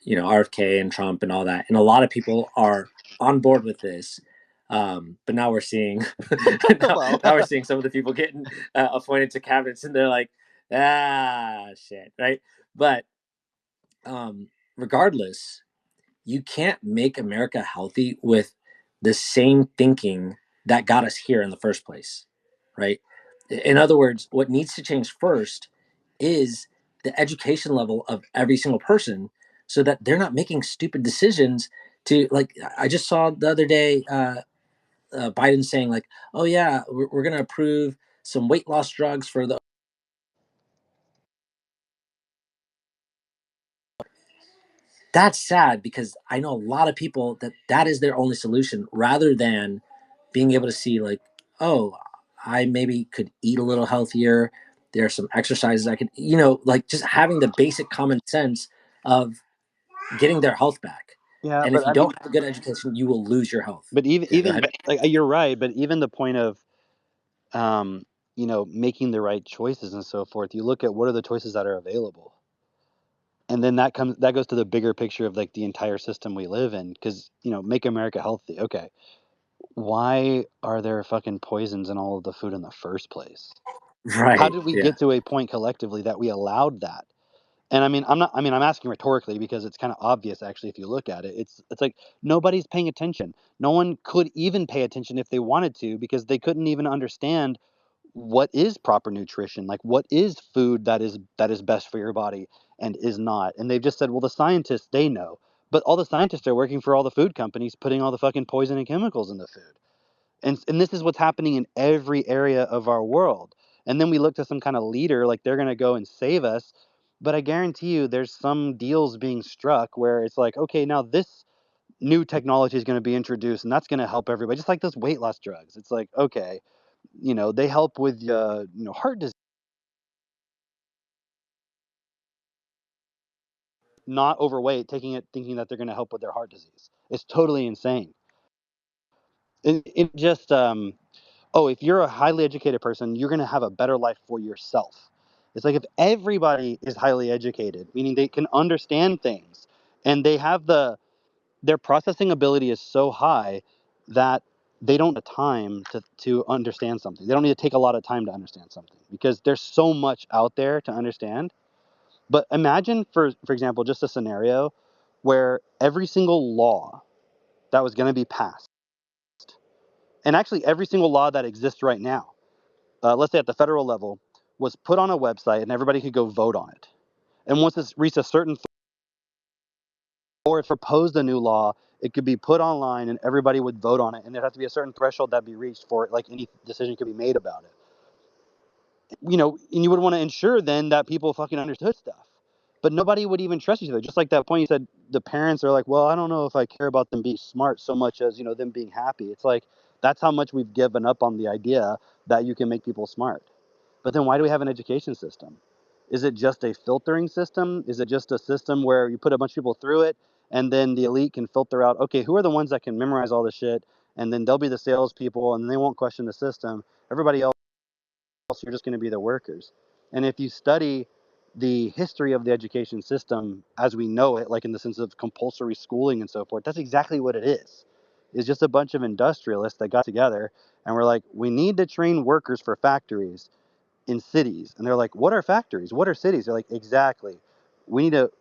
RFK and Trump and all that, and a lot of people are on board with this. But now we're seeing Well, now we're seeing some of the people getting appointed to cabinets, and they're like, shit, right? But regardless, you can't make America healthy with the same thinking that got us here in the first place, right? In other words, what needs to change first is the education level of every single person so that they're not making stupid decisions to like I just saw the other day Biden saying like, oh yeah, we're going to approve some weight loss drugs for the that's sad because I know a lot of people that is their only solution rather than being able to see like, oh, I maybe could eat a little healthier. There are some exercises I could, like just having the basic common sense of getting their health back. yeah, And but if you I mean, don't have a good education, you will lose your health. but even Yeah, go ahead. like you're right, but even the point of um, making the right choices and so forth. You look at what are the choices that are available, and then that goes to the bigger picture of like the entire system we live in. Because make America healthy. Okay, why are there fucking poisons in all of the food in the first place? How Right. did we Yeah. get to a point collectively that we allowed that? And I mean, I'm asking rhetorically because it's kind of obvious actually if you look at it. It's like nobody's paying attention. No one could even pay attention if they wanted to because they couldn't even understand what is proper nutrition, like what is food that is best for your body and is not. And they've just said, well, the scientists, they know. But all the scientists are working for all the food companies putting all the fucking poison and chemicals in the food. And this is what's happening in every area of our world. And then we look to some kind of leader like they're going to go and save us, but I guarantee you there's some deals being struck where it's like, okay, now this new technology is going to be introduced and that's going to help everybody, just like those weight loss drugs. It's like, okay, they help with heart disease, not overweight, taking it thinking that they're going to help with their heart disease. It's totally insane. It just oh, if you're a highly educated person, you're going to have a better life for yourself. It's like if everybody is highly educated, meaning they can understand things and their processing ability is so high that they don't have time to understand something. They don't need to take a lot of time to understand something because there's so much out there to understand. But imagine, for example, just a scenario where every single law that was going to be passed, and actually every single law that exists right now, let's say at the federal level, was put on a website and everybody could go vote on it. And once it's reached a certain, or if proposed a new law, it could be put online and everybody would vote on it, and there has to be a certain threshold that be reached for it, like any decision could be made about it. And you would want to ensure then that people fucking understood stuff. But nobody would even trust each other. Just like that point you said, the parents are like, well, I don't know if I care about them being smart so much as, them being happy. It's like, that's how much we've given up on the idea that you can make people smart. But then why do we have an education system? Is it just a filtering system? Is it just a system where you put a bunch of people through it and then the elite can filter out, okay, who are the ones that can memorize all this shit? And then they'll be the salespeople and they won't question the system. Everybody else, you're just going to be the workers. And if you study the history of the education system as we know it, like in the sense of compulsory schooling and so forth, that's exactly what it is. It's just a bunch of industrialists that got together and were like, we need to train workers for factories in cities. And they're like, what are factories? What are cities? They're like, exactly. We need to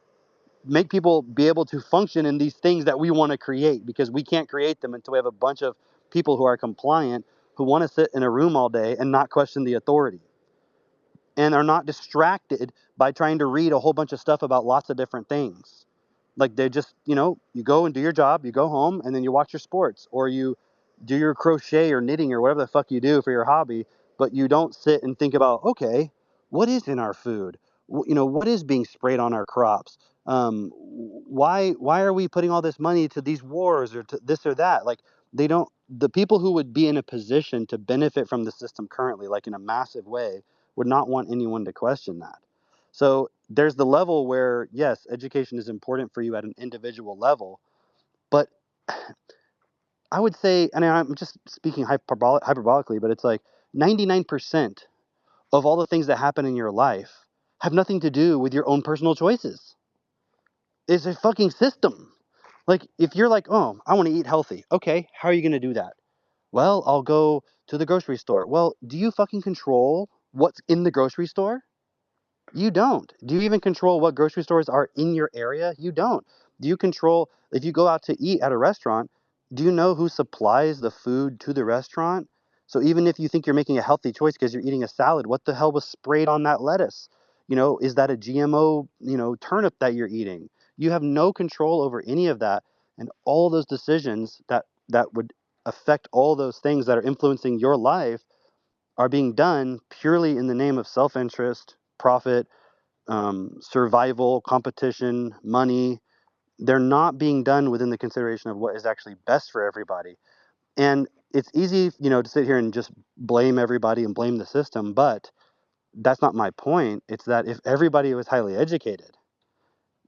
make people be able to function in these things that we want to create because we can't create them until we have a bunch of people who are compliant, who want to sit in a room all day and not question the authority and are not distracted by trying to read a whole bunch of stuff about lots of different things. Like they just, you go and do your job, you go home, and then you watch your sports, or you do your crochet or knitting or whatever the fuck you do for your hobby. But you don't sit and think about, okay, what is in our food? What is being sprayed on our crops? Why are we putting all this money to these wars or to this or that? Like they don't. The people who would be in a position to benefit from the system currently, like in a massive way, would not want anyone to question that. So there's the level where, yes, education is important for you at an individual level, but I would say, and I'm just speaking hyperbolically, but it's like 99% of all the things that happen in your life have nothing to do with your own personal choices. It's a fucking system. Like, if you're like, oh, I want to eat healthy. Okay, how are you going to do that? Well, I'll go to the grocery store. Well, do you fucking control what's in the grocery store? You don't. Do you even control what grocery stores are in your area? You don't. Do you control, if you go out to eat at a restaurant, do you know who supplies the food to the restaurant? So even if you think you're making a healthy choice because you're eating a salad, what the hell was sprayed on that lettuce? Is that a GMO, turnip that you're eating? You have no control over any of that. And all those decisions that would affect all those things that are influencing your life are being done purely in the name of self-interest, profit, survival, competition, money. They're not being done within the consideration of what is actually best for everybody. And it's easy, to sit here and just blame everybody and blame the system, but that's not my point. It's that if everybody was highly educated,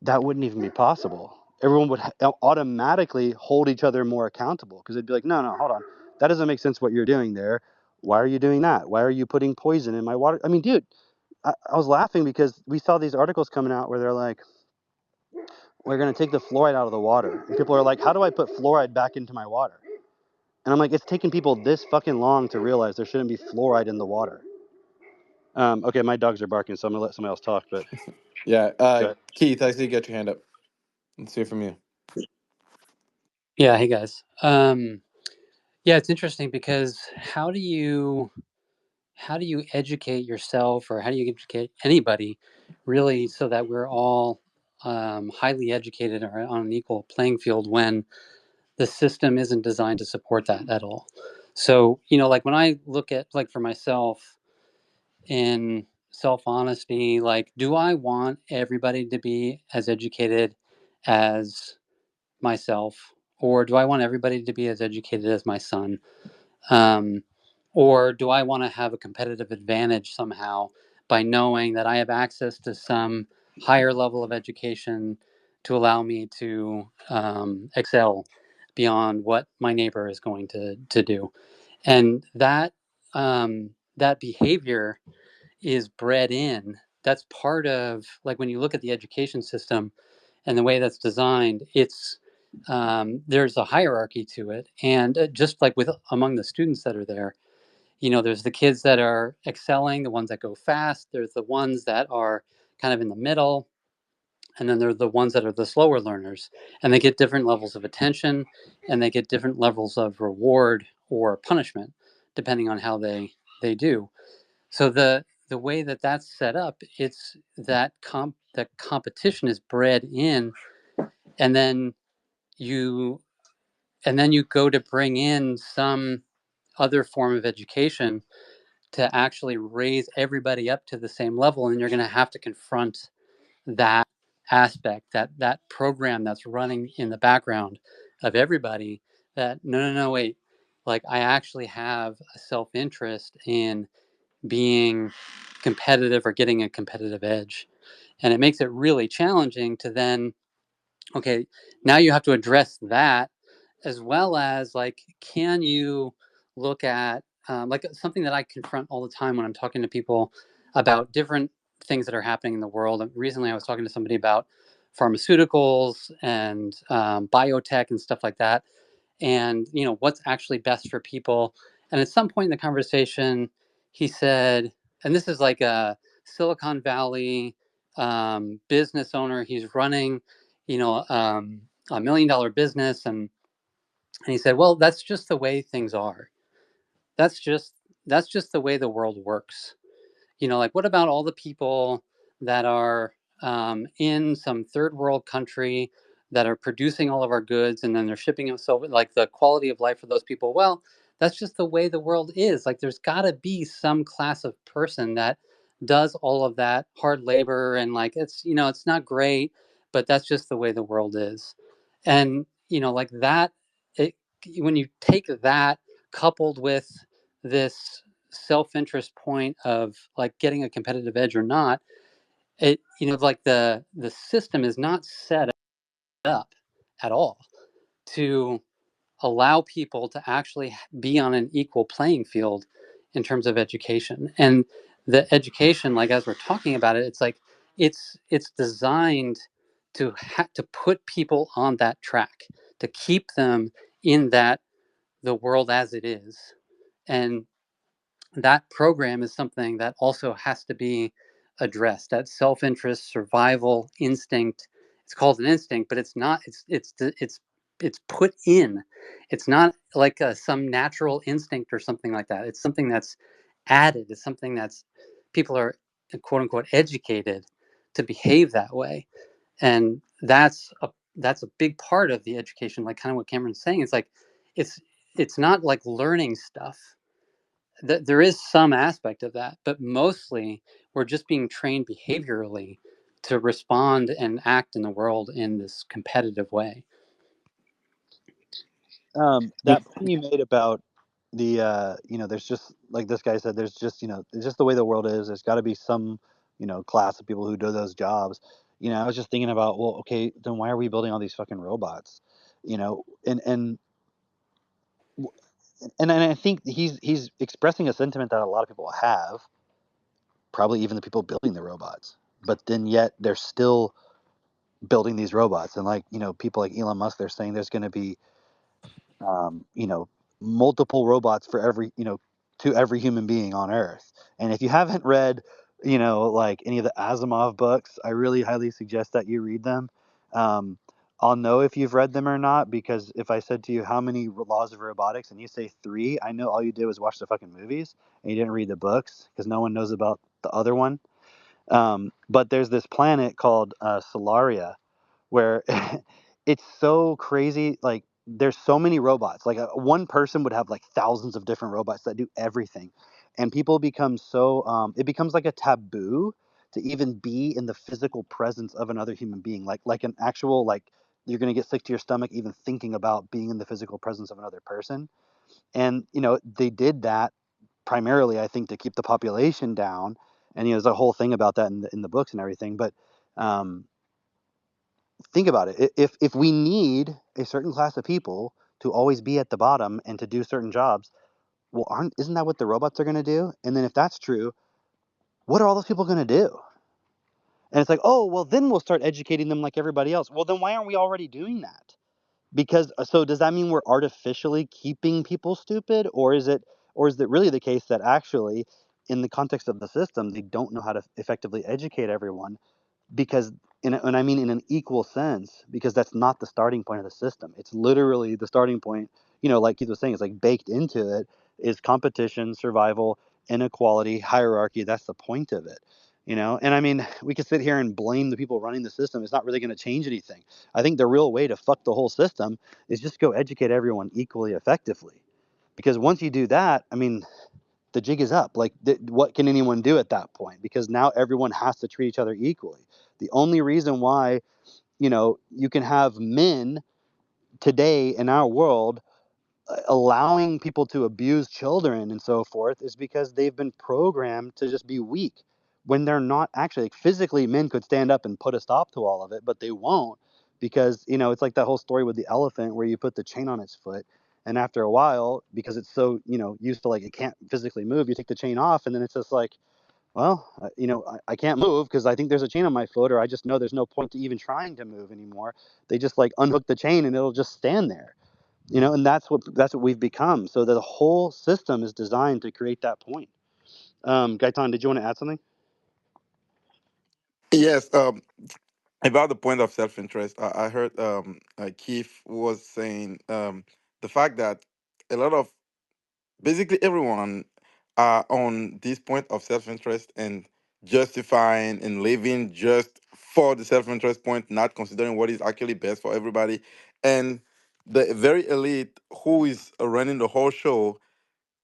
that wouldn't even be possible. Everyone would automatically hold each other more accountable because they'd be like, no, hold on. That doesn't make sense what you're doing there. Why are you doing that? Why are you putting poison in my water? I mean, dude, I was laughing because we saw these articles coming out where they're like, we're going to take the fluoride out of the water. And people are like, how do I put fluoride back into my water? And I'm like, it's taken people this fucking long to realize there shouldn't be fluoride in the water. Okay, my dogs are barking, so I'm going to let somebody else talk, but Yeah, go ahead. Keith, I see you got your hand up. Let's hear from you. Yeah, hey guys. Yeah, it's interesting because how do you educate yourself, or how do you educate anybody, really, so that we're all highly educated or on an equal playing field when the system isn't designed to support that at all? So, like when I look at, like, for myself, in self honesty, like, do I want everybody to be as educated as myself, or do I want everybody to be as educated as my son? Um, or do I want to have a competitive advantage somehow by knowing that I have access to some higher level of education to allow me to excel beyond what my neighbor is going to do? And that behavior is bred in. That's part of, like, when you look at the education system and the way that's designed, it's there's a hierarchy to it, and just like with among the students that are there, there's the kids that are excelling, the ones that go fast. There's the ones that are kind of in the middle, and then there's the ones that are the slower learners, and they get different levels of attention, and they get different levels of reward or punishment depending on how they do. So the way that that's set up, it's that that competition is bred in, and then you you go to bring in some other form of education to actually raise everybody up to the same level, and you're going to have to confront that aspect, that program that's running in the background of everybody, that no, wait, like, I actually have a self-interest in being competitive or getting a competitive edge. And it makes it really challenging to then, okay, now you have to address that, as well as, like, can you look at, like, something that I confront all the time when I'm talking to people about different things that are happening in the world. Recently I was talking to somebody about pharmaceuticals and biotech and stuff like that, and what's actually best for people. And at some point in the conversation, he said, and this is like a Silicon Valley business owner. He's running, $1 million business, and he said, well, that's just the way things are. That's just the way the world works. Like, what about all the people that are in some third world country that are producing all of our goods, and then they're shipping them. So like the quality of life for those people, well, that's just the way the world is. Like there's got to be some class of person that does all of that hard labor, and like it's, you know, it's not great, but that's just the way the world is. And you know, like that, it, when you take that coupled with this self-interest point of like getting a competitive edge or not, it, you know, like the system is not set up at all to allow people to actually be on an equal playing field in terms of education. And the education, like as we're talking about it, it's like it's designed to to put people on that track, to keep them in that, the world as it is. And that program is something that also has to be addressed. That self-interest, survival instinct, it's called an instinct, but it's not. It's put in. It's not like some natural instinct or something like that. It's something that's added. It's something that's, people are quote unquote educated to behave that way. And that's a big part of the education, like kind of what Cameron's saying. It's like it's it's not like learning stuff. There is some aspect of that, but mostly we're just being trained behaviorally to respond and act in the world in this competitive way. That point you made about the you know, there's just like this guy said, there's just, you know, it's just the way the world is. There's got to be some, you know, class of people who do those jobs. You know, I was just thinking about, well, okay, then why are we building all these fucking robots? You know, and I think he's expressing a sentiment that a lot of people have, probably even the people building the robots. But then yet they're still building these robots, and like, you know, people like Elon Musk, they're saying there's going to be you know, multiple robots for every, you know, to every human being on Earth. And if you haven't read, you know, like any of the Asimov books, I really highly suggest that you read them. Um, I'll know if you've read them or not, because if I said to you how many laws of robotics and you say three, I know all you did was watch the fucking movies and you didn't read the books, because no one knows about the other one. But there's this planet called Solaria, where it's so crazy. Like there's so many robots. Like one person would have like thousands of different robots that do everything, and people become so it becomes like a taboo to even be in the physical presence of another human being. Like an actual, like, you're gonna get sick to your stomach even thinking about being in the physical presence of another person. And you know, they did that primarily, I think, to keep the population down. And you know, there's a whole thing about that in the books and everything. But um, think about it. If we need a certain class of people to always be at the bottom and to do certain jobs, well, aren't isn't that what the robots are going to do? And then if that's true, what are all those people going to do? And it's like, oh, well, then we'll start educating them like everybody else. Well, then why aren't we already doing that? Because so does that mean we're artificially keeping people stupid, or is it really the case that actually, in the context of the system, they don't know how to effectively educate everyone? Because and I mean in an equal sense, because that's not the starting point of the system. It's literally the starting point. You know, like Keith was saying, it's like baked into it is competition, survival, inequality, hierarchy. That's the point of it. You know, and I mean, we could sit here and blame the people running the system. It's not really going to change anything. I think the real way to fuck the whole system is just go educate everyone equally effectively. Because once you do that, I mean, the jig is up. Like, what can anyone do at that point? Because now everyone has to treat each other equally. The only reason why, you know, you can have men today in our world allowing people to abuse children and so forth is because they've been programmed to just be weak, when they're not actually. Like, physically, men could stand up and put a stop to all of it, but they won't, because, you know, it's like that whole story with the elephant where you put the chain on its foot, and after a while, because it's so, you know, used to, like, it can't physically move, you take the chain off, and then it's just like, well, you know, I can't move because I think there's a chain on my foot, or I just know there's no point to even trying to move anymore. They just like unhook the chain and it'll just stand there, you know, and that's what we've become. So the whole system is designed to create that point. Gaitan, did you want to add something? Yes, about the point of self-interest, I heard Keith was saying the fact that a lot of, basically everyone are on this point of self-interest and justifying and living just for the self-interest point, not considering what is actually best for everybody. And the very elite who is running the whole show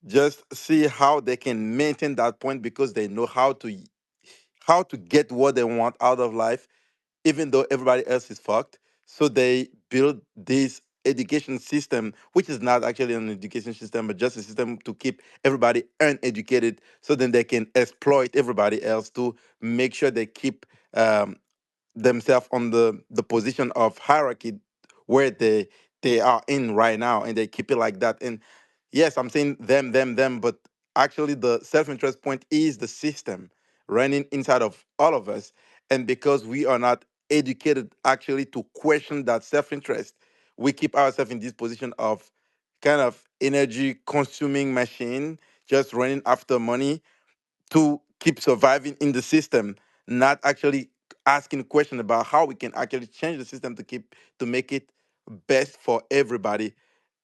just see how they can maintain that point because they know how to get what they want out of life, even though everybody else is fucked. So they build this education system, which is not actually an education system, but just a system to keep everybody uneducated, so then they can exploit everybody else to make sure they keep um, themselves on the position of hierarchy where they are in right now, and they keep it like that. And yes, I'm saying them, but actually the self-interest point is the system running inside of all of us. And because we are not educated actually to question that self-interest, we keep ourselves in this position of kind of energy consuming machine, just running after money to keep surviving in the system, not actually asking question about how we can actually change the system to make it best for everybody.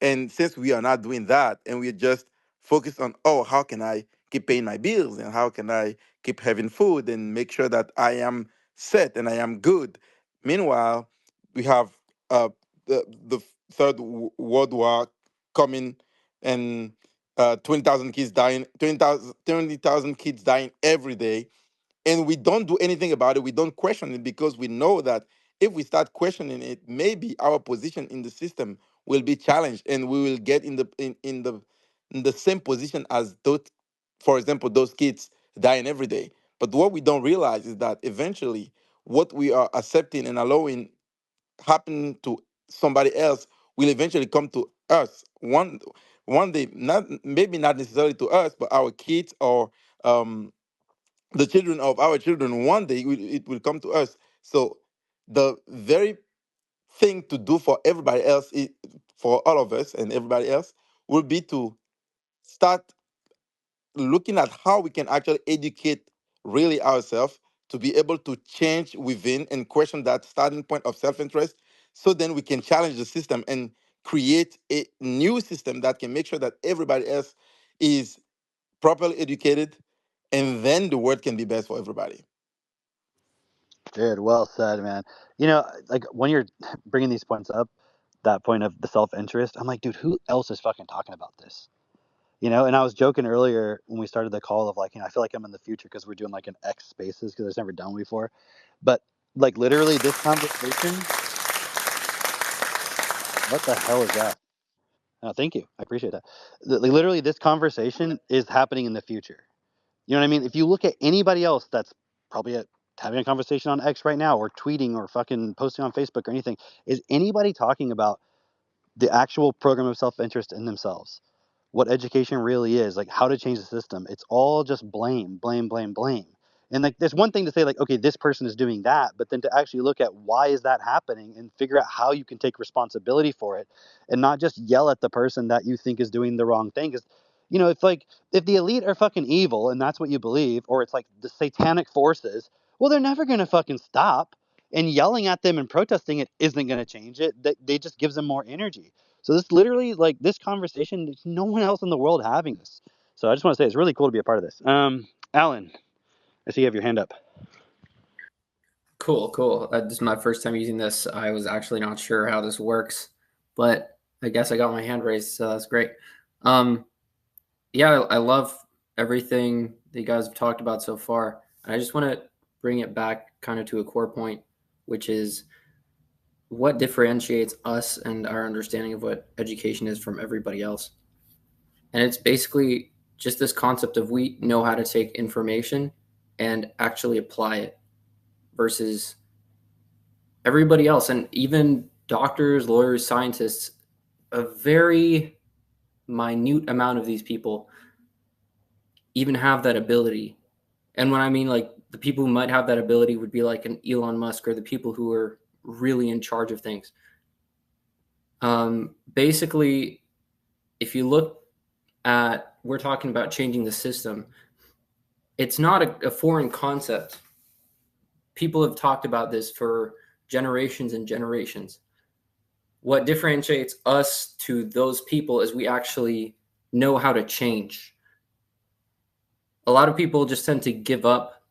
And since we are not doing that, and we're just focused on, oh, how can I keep paying my bills, and how can I keep having food and make sure that I am set and I am good. Meanwhile, we have the third world war coming, and 20,000 kids dying, 20,000 kids dying every day. And we don't do anything about it. We don't question it because we know that if we start questioning it, maybe our position in the system will be challenged, and we will get in the same position as those, for example, those kids dying every day. But what we don't realize is that eventually what we are accepting and allowing happen to somebody else will eventually come to us one day, not maybe not necessarily to us, but our kids, or um the children of our children. One day it will come to us. So the very thing to do for everybody else, for all of us and everybody else, will be to start looking at how we can actually educate really ourselves to be able to change within and question that starting point of self-interest, so then we can challenge the system and create a new system that can make sure that everybody else is properly educated, and then the world can be best for everybody. Dude, well said, man. You know, like when you're bringing these points up, that point of the self interest, I'm like, dude, who else is fucking talking about this? You know, and I was joking earlier when we started the call of like, I feel like I'm in the future because we're doing like an X spaces because it's never done before. But like literally this conversation, what the hell is that? Oh, thank you. I appreciate that. Like, literally this conversation is happening in the future. You know what I mean? If you look at anybody else that's probably having a conversation on X right now or tweeting or fucking posting on Facebook or anything, is anybody talking about the actual program of self interest in themselves? What education really is, like how to change the system. It's all just blame, blame, blame, blame. And like there's one thing to say like, okay, this person is doing that, but then to actually look at why is that happening and figure out how you can take responsibility for it and not just yell at the person that you think is doing the wrong thing. Because if like if the elite are fucking evil and that's what you believe, or it's like the satanic forces, well, they're never gonna fucking stop. And yelling at them and protesting it isn't gonna change it. They just gives them more energy. So this literally, like this conversation, there's no one else in the world having this. So I just want to say it's really cool to be a part of this. Alan, I see you have your hand up. Cool, cool. This is my first time using this. I was actually not sure how this works, but I guess I got my hand raised, so that's great. Yeah, I love everything that you guys have talked about so far. And I just want to bring it back kind of to a core point, which is what differentiates us and our understanding of what education is from everybody else. And it's basically just this concept of we know how to take information and actually apply it versus everybody else. And even doctors, lawyers, scientists, a very minute amount of these people even have that ability. And when I mean like the people who might have that ability would be like an Elon Musk or the people who are really in charge of things. Basically, if you look at, we're talking about changing the system. It's not a foreign concept. People have talked about this for generations and generations. What differentiates us to those people is we actually know how to change. A lot of people just tend to give up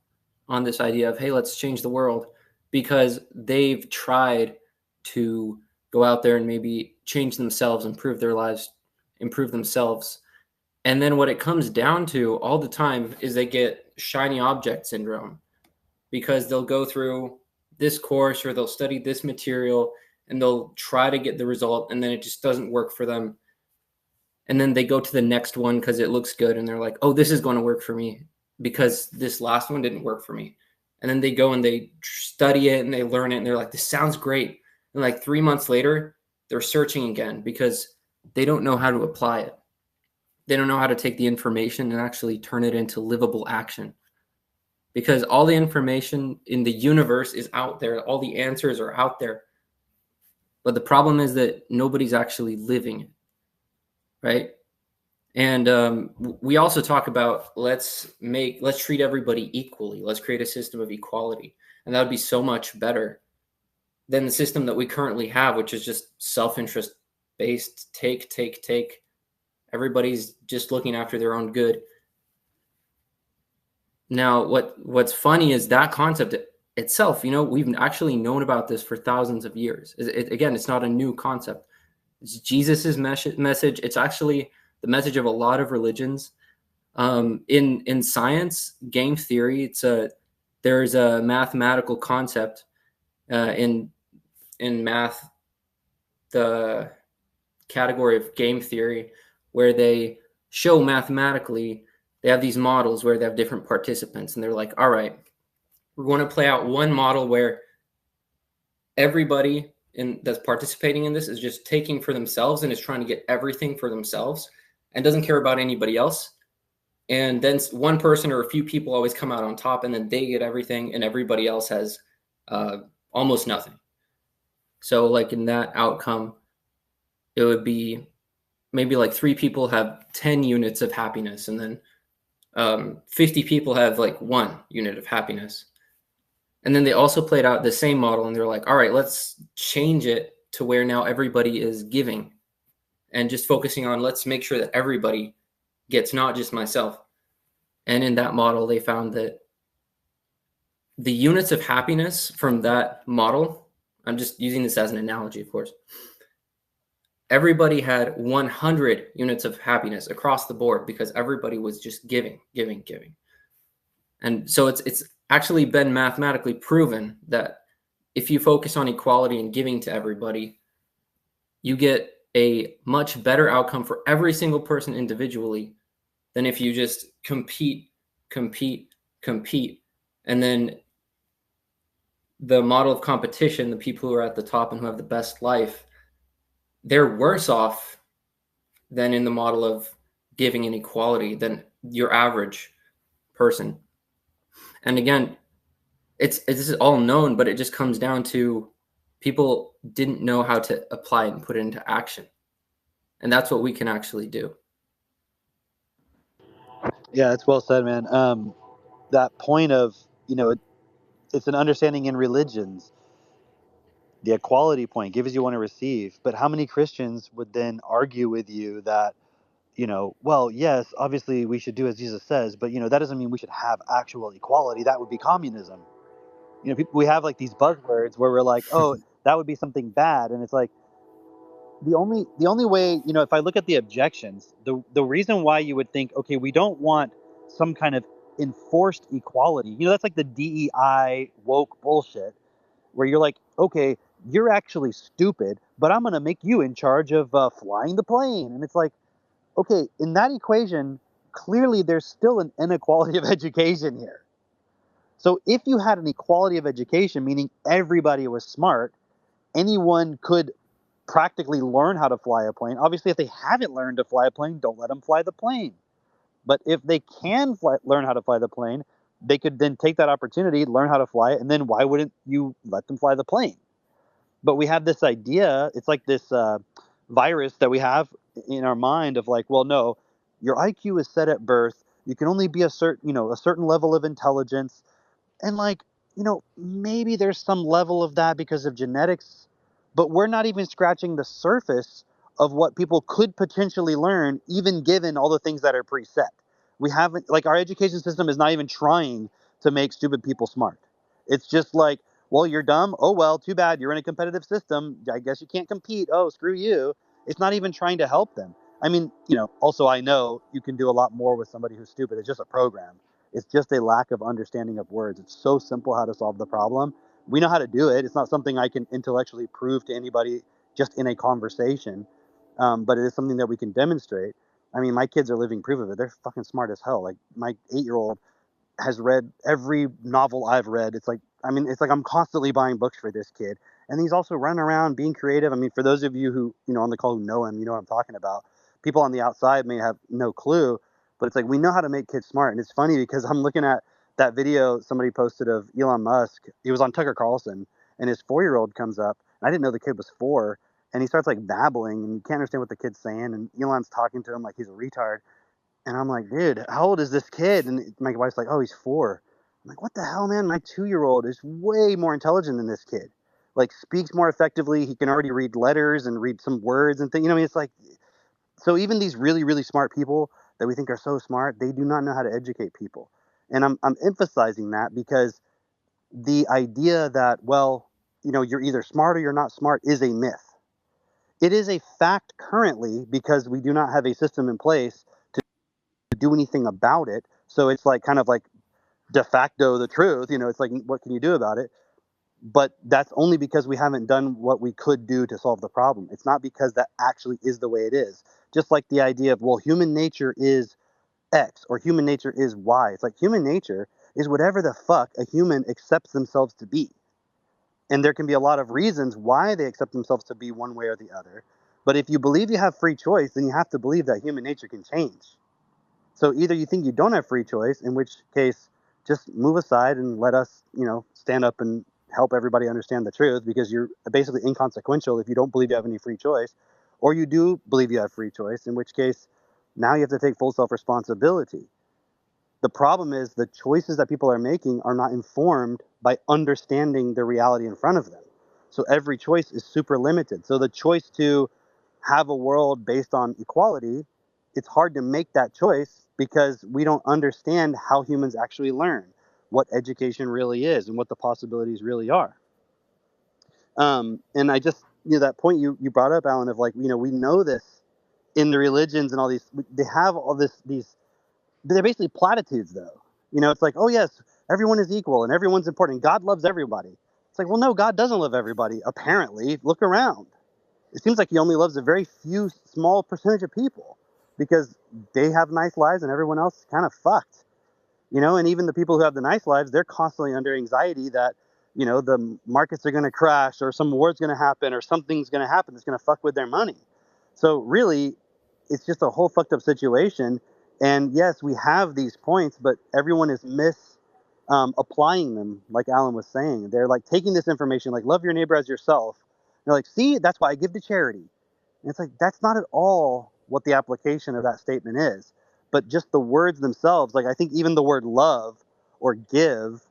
on this idea of, hey, let's change the world. because they've tried to go out there and maybe change themselves, improve their lives, improve themselves. And then what it comes down to all the time is they get shiny object syndrome, because they'll go through this course or they'll study this material and they'll try to get the result, and then it just doesn't work for them. And then they go to the next one because it looks good, and they're like, oh, this is going to work for me because this last one didn't work for me. And then they go and they study it and they learn it, and they're like, this sounds great. And like 3 months later, they're searching again because they don't know how to apply it. They don't know how to take the information and actually turn it into livable action. Because all the information in the universe is out there. All the answers are out there. But the problem is that nobody's actually living it, right? And we also talk about let's treat everybody equally. Let's create a system of equality. And that would be so much better than the system that we currently have, which is just self-interest based, take. Everybody's just looking after their own good. Now, what's funny is that concept itself, we've actually known about this for thousands of years. Again, it's not a new concept. It's Jesus's message. It's actually the message of a lot of religions. In science, game theory, there's a mathematical concept in math, the category of game theory, where they show mathematically, they have these models where they have different participants, and they're like, all right, we're going to play out one model where everybody that's participating in this is just taking for themselves and is trying to get everything for themselves and doesn't care about anybody else. And then one person or a few people always come out on top, and then they get everything and everybody else has almost nothing. So like in that outcome, it would be maybe like 3 people have 10 units of happiness, and then 50 people have like 1 unit of happiness. And then they also played out the same model, and they're like, all right, let's change it to where now everybody is giving and just focusing on, let's make sure that everybody gets, not just myself. And in that model, they found that the units of happiness from that model, I'm just using this as an analogy, of course, everybody had 100 units of happiness across the board because everybody was just giving. And so it's actually been mathematically proven that if you focus on equality and giving to everybody, you get a much better outcome for every single person individually than if you just compete. And then the model of competition, the people who are at the top and who have the best life, they're worse off than in the model of giving and equality than your average person. And again, this is all known, but it just comes down to people didn't know how to apply it and put it into action. And that's what we can actually do. Yeah, that's well said, man. That point of, it's an understanding in religions. The equality point, give as you want to receive. But how many Christians would then argue with you that, well, yes, obviously we should do as Jesus says, but, that doesn't mean we should have actual equality. That would be communism. We have like these buzzwords where we're like, oh, that would be something bad. And it's like, the only way, if I look at the objections, the reason why you would think, okay, we don't want some kind of enforced equality, that's like the DEI woke bullshit, where you're like, okay, you're actually stupid, but I'm going to make you in charge of flying the plane. And it's like, okay, in that equation, clearly there's still an inequality of education here. So if you had an equality of education, meaning everybody was smart, anyone could practically learn how to fly a plane. Obviously, if they haven't learned to fly a plane, don't let them fly the plane. But if they can learn how to fly the plane, they could then take that opportunity, learn how to fly it, and then why wouldn't you let them fly the plane? But we have this idea, it's like this virus that we have in our mind of like, well, no, your IQ is set at birth. You can only be a certain level of intelligence. And like, maybe there's some level of that because of genetics, but we're not even scratching the surface of what people could potentially learn, even given all the things that are preset. We haven't, like, our education system is not even trying to make stupid people smart. It's just like, well, you're dumb. Oh, well, too bad. You're in a competitive system. I guess you can't compete. Oh, screw you. It's not even trying to help them. I mean, also I know you can do a lot more with somebody who's stupid. It's just a program. It's just a lack of understanding of words. It's so simple how to solve the problem. We know how to do it. It's not something I can intellectually prove to anybody just in a conversation, but it is something that we can demonstrate. I mean, my kids are living proof of it. They're fucking smart as hell. Like my 8-year-old has read every novel I've read. It's like I'm constantly buying books for this kid. And he's also running around being creative. I mean, for those of you who, on the call who know him, you know what I'm talking about. People on the outside may have no clue, but it's like we know how to make kids smart. And it's funny because I'm looking at that video somebody posted of Elon Musk. He was on Tucker Carlson, and his 4-year-old comes up. And I didn't know the kid was 4. And he starts like babbling, and you can't understand what the kid's saying. And Elon's talking to him like he's a retard. And I'm like, dude, how old is this kid? And my wife's like, oh, he's 4. I'm like, what the hell, man? My 2-year-old is way more intelligent than this kid. Like, speaks more effectively. He can already read letters and read some words and things. I mean, it's like, so even these really, really smart people that we think are so smart, they do not know how to educate people. And I'm emphasizing that because the idea that, well, you're either smart or you're not smart is a myth. It is a fact currently because we do not have a system in place do anything about it. So it's like kind of like de facto the truth. It's like, what can you do about it? But that's only because we haven't done what we could do to solve the problem. It's not because that actually is the way it is. Just like the idea of, well, human nature is X or human nature is Y. It's like human nature is whatever the fuck a human accepts themselves to be. And there can be a lot of reasons why they accept themselves to be one way or the other. But if you believe you have free choice, then you have to believe that human nature can change. So either you think you don't have free choice, in which case just move aside and let us, stand up and help everybody understand the truth because you're basically inconsequential if you don't believe you have any free choice, or you do believe you have free choice, in which case now you have to take full self-responsibility. The problem is the choices that people are making are not informed by understanding the reality in front of them. So every choice is super limited. So the choice to have a world based on equality, it's hard to make that choice because we don't understand how humans actually learn, what education really is, and what the possibilities really are. And I just, that point you brought up, Alan, of like, we know this in the religions and all these, they have all these, they're basically platitudes though. It's like, oh yes, everyone is equal and everyone's important. God loves everybody. It's like, well, no, God doesn't love everybody. Apparently, look around. It seems like he only loves a very few small percentage of people because they have nice lives and everyone else is kind of fucked. And even the people who have the nice lives, they're constantly under anxiety that, the markets are going to crash or some war's going to happen or something's going to happen that's going to fuck with their money. So really, it's just a whole fucked up situation. And yes, we have these points, but everyone is applying them, like Alan was saying. They're like taking this information, like love your neighbor as yourself. They're like, see, that's why I give to charity. And it's like, that's not at all what the application of that statement is. But just the words themselves, like I think even the word love or give,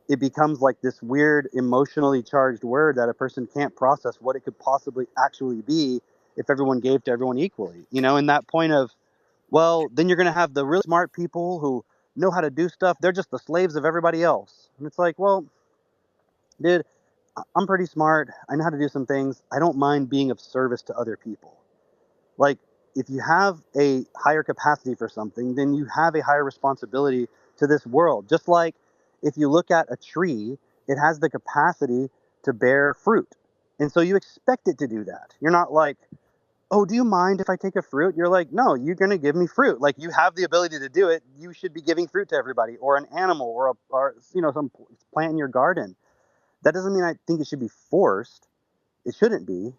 it becomes like this weird emotionally charged word that a person can't process what it could possibly actually be if everyone gave to everyone equally. And that point of, well, then you're going to have the really smart people who know how to do stuff. They're just the slaves of everybody else. And it's like, well, dude, I'm pretty smart. I know how to do some things. I don't mind being of service to other people. Like, if you have a higher capacity for something, then you have a higher responsibility to this world. Just like if you look at a tree, it has the capacity to bear fruit. And so you expect it to do that. You're not like, oh, do you mind if I take a fruit? You're like, no, you're going to give me fruit. Like, you have the ability to do it. You should be giving fruit to everybody, or an animal, or some plant in your garden. That doesn't mean I think it should be forced. It shouldn't be.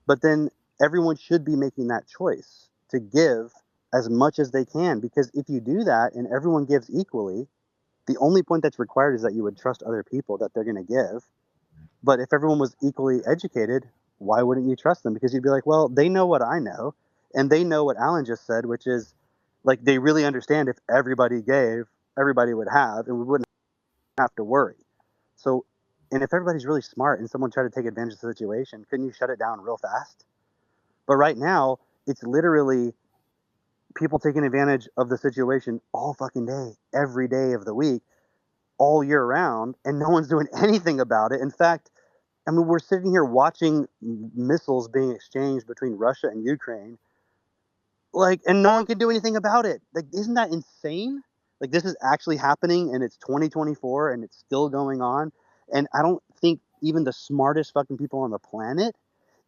But then everyone should be making that choice to give as much as they can. Because if you do that and everyone gives equally, the only point that's required is that you would trust other people that they're going to give. But if everyone was equally educated, why wouldn't you trust them? Because you'd be like, well, they know what I know. And they know what Alan just said, which is like they really understand if everybody gave, everybody would have, and we wouldn't have to worry. So, and if everybody's really smart and someone tried to take advantage of the situation, couldn't you shut it down real fast? But right now, it's literally people taking advantage of the situation all fucking day, every day of the week, all year round, and no one's doing anything about it. In fact, I mean, we're sitting here watching missiles being exchanged between Russia and Ukraine, like, and no one can do anything about it. Like, isn't that insane? Like, this is actually happening, and it's 2024, and it's still going on. And I don't think even the smartest fucking people on the planet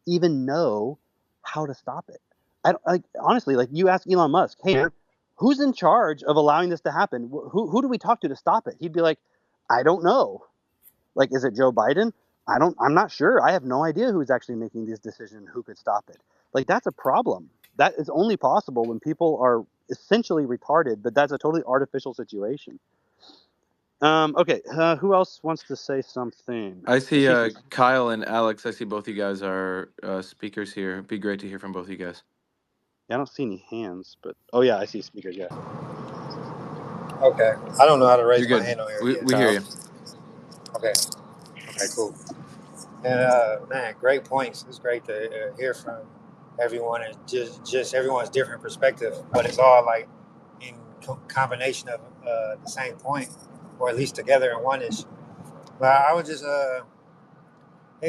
even know how to stop it. I don't, like, honestly, like, you ask Elon Musk, hey man, who's in charge of allowing this to happen? Who do we talk to stop it? He'd be like, I don't know. Like, is it Joe Biden? I'm not sure. I have no idea who's actually making this decision, who could stop it. Like, that's a problem. That is only possible when people are essentially retarded, but that's a totally artificial situation. Okay, who else wants to say something? I I see see some. Kyle and Alex. I see both you guys are speakers here. It'd be great to hear from both you guys. I don't see any hands, but oh yeah, I see speakers. Yeah. Okay. I don't know how to You're raise my good. hand on here We yet. we hear Kyle. you. Okay. Okay, cool. And man, great points. It's great to hear from everyone and just everyone's different perspective, but it's all like in combination of the same point, or at least together in oneness. But I was just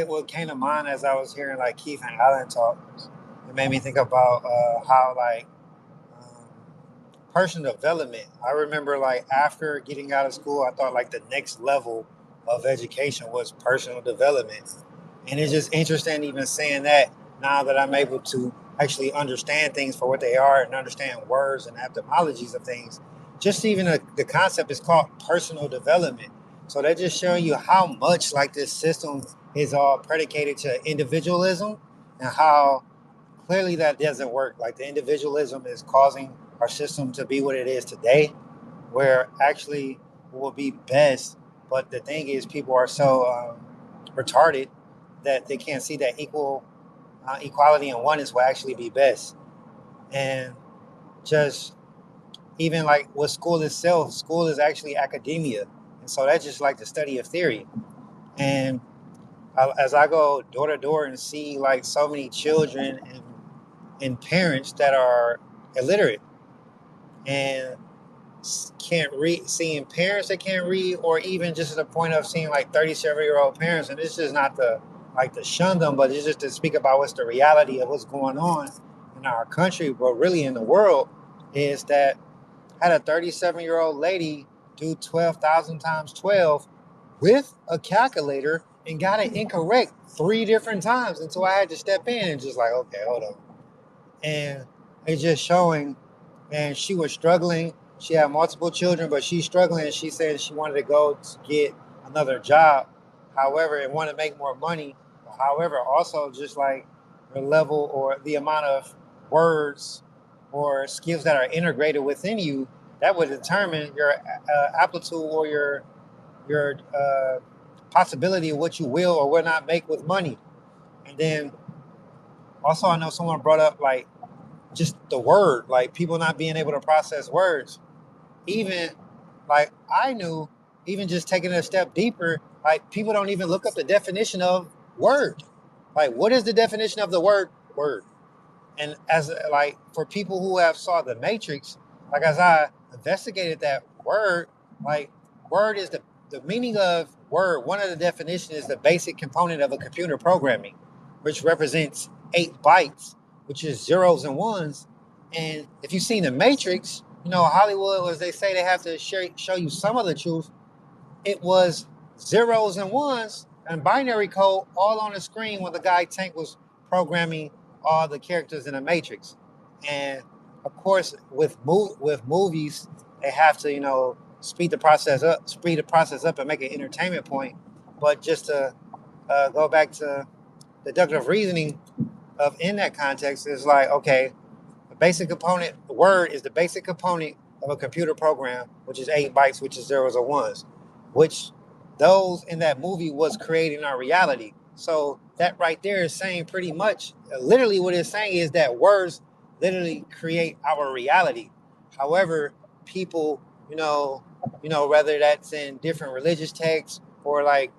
what came to mind as I was hearing like Keith and Alan talk. It made me think about how like um, personal development. I remember like after getting out of school, I thought like the next level of education was personal development. And it's just interesting even saying that now that I'm able to actually understand things for what they are and understand words and etymologies of things. Just even the concept is called personal development. So that just showing you how much like this system is all predicated to individualism and how clearly that doesn't work. Like the individualism is causing our system to be what it is today, where actually it will be best. But the thing is, people are so retarded that they can't see that equality and oneness will actually be best. And just even like with school itself, school is actually academia, and so that's just like the study of theory. And as I go door to door and see like so many children and parents that are illiterate and can't read, seeing parents that can't read, or even just to the point of seeing like 37-year-old parents, and this is not the like to shun them, but it's just to speak about what's the reality of what's going on in our country, but really in the world, is that had a 37-year-old lady do 12,000 times 12 with a calculator and got it incorrect 3 different times until I had to step in and just like, okay, hold on. And it's just showing, and she was struggling. She had multiple children, but she's struggling. She said she wanted to go to get another job, however, and want to make more money. However, also just like the level or the amount of words or skills that are integrated within you, that would determine your aptitude or your possibility of what you will or will not make with money. And then also, I know someone brought up like just the word, like people not being able to process words. Even like I knew, even just taking it a step deeper, like people don't even look up the definition of word. Like, what is the definition of the word word? And as like for people who have saw the Matrix, like as I investigated that word, like word is the meaning of word. One of the definitions is the basic component of a computer programming, which represents 8 bytes, which is zeros and ones. And if you've seen the Matrix, you know Hollywood, as they say, they have to show you some of the truth. It was zeros and ones and binary code all on the screen when the guy Tank was programming all the characters in the Matrix. And of course, with movies, they have to speed the process up, and make an entertainment point. But just to go back to deductive reasoning of in that context is like, okay, the basic component, the word is the basic component of a computer program, which is 8 bytes, which is zeros or ones, which those in that movie was creating our reality. So that right there is saying pretty much, literally what it's saying is that words literally create our reality. However, people, whether that's in different religious texts or like,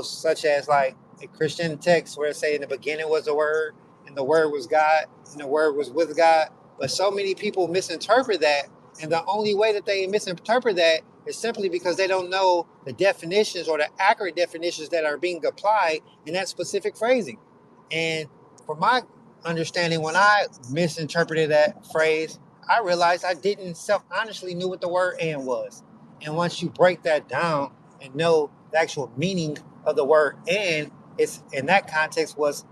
such as like a Christian text where it say in the beginning was the word and the word was God and the word was with God. But so many people misinterpret that. And the only way that they misinterpret that is simply because they don't know the definitions or the accurate definitions that are being applied in that specific phrasing. And from my understanding, when I misinterpreted that phrase, I realized I didn't self honestly knew what the word and was. And once you break that down and know the actual meaning of the word and, it's in that context was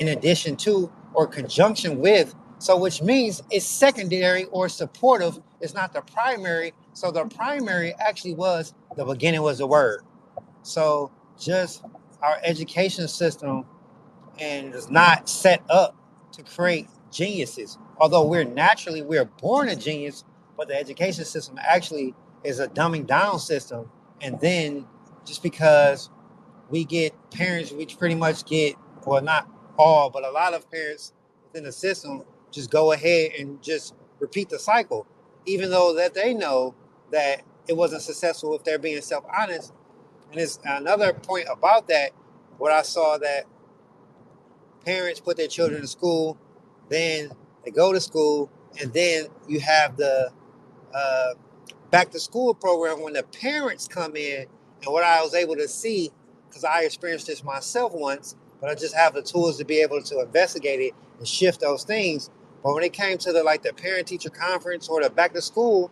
in addition to or conjunction with, so which means it's secondary or supportive. It's not the primary. So the primary actually was the beginning was the word. So just our education system and is not set up to create geniuses. Although we're born a genius, but the education system actually is a dumbing down system. And then just because we get parents, we pretty much get, well, not all, but a lot of parents within the system just go ahead and just repeat the cycle, even though that they know that it wasn't successful if they're being self-honest. And it's another point about that, what I saw that parents put their children in school, then they go to school, and then you have the uh, back to school program when the parents come in. And what I was able to see, because I experienced this myself once, but I just have the tools to be able to investigate it and shift those things. But when it came to the parent teacher conference or the back to school,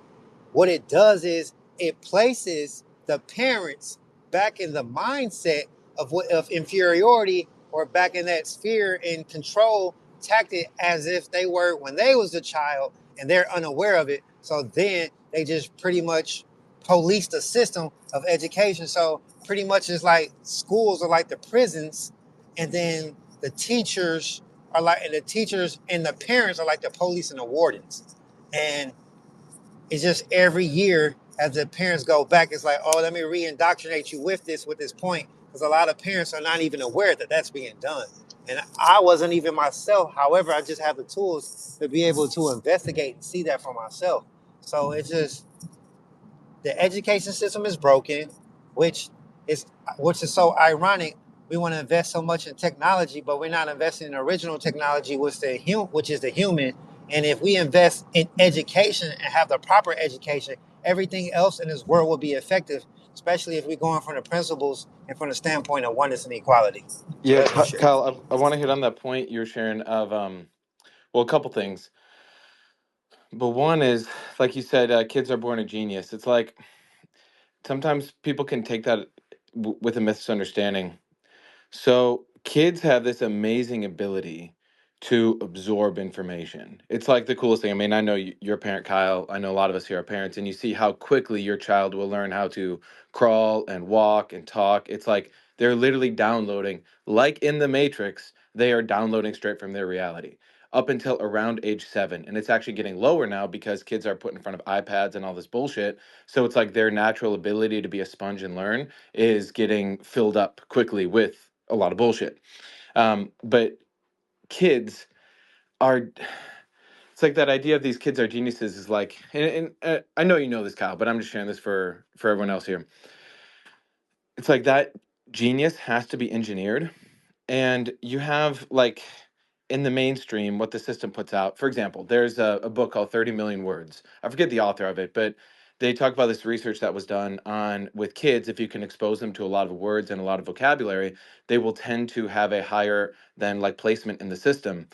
what it does is it places the parents back in the mindset of inferiority, or back in that sphere and control tactic, as if they were when they was a child and they're unaware of it. So then they just pretty much police the system of education. So pretty much it's like schools are like the prisons, and then the teachers and the parents are like the police and the wardens. And it's just every year as the parents go back, it's like, oh, let me re-indoctrinate you with this point, because a lot of parents are not even aware that that's being done. And I wasn't even myself. However, I just have the tools to be able to investigate and see that for myself. So it's just the education system is broken, which is which is so ironic. We want to invest so much in technology, but we're not investing in original technology, which is the human. And if we invest in education and have the proper education, everything else in this world will be effective, especially if we're going from the principles and from the standpoint of oneness and equality. So Yeah, that's my share. Kyle, I want to hit on that point you're sharing of well, a couple things. But one is, like you said, kids are born a genius. It's like sometimes people can take that with a misunderstanding. So kids have this amazing ability to absorb information. It's like the coolest thing. I mean, I know you're a parent, Kyle. I know a lot of us here are parents, and you see how quickly your child will learn how to crawl and walk and talk. It's like they're literally downloading, like in the Matrix, they are downloading straight from their reality up until around age 7. And it's actually getting lower now because kids are put in front of iPads and all this bullshit. So it's like their natural ability to be a sponge and learn is getting filled up quickly with a lot of bullshit. But kids are, it's like that idea of these kids are geniuses is like, and I know you know this, Kyle, but I'm just sharing this for everyone else here. It's like that genius has to be engineered, and you have like in the mainstream what the system puts out. For example, there's a book called 30 Million Words. I forget the author of it, but they talk about this research that was done on with kids. If you can expose them to a lot of words and a lot of vocabulary, they will tend to have a higher than like placement in the system.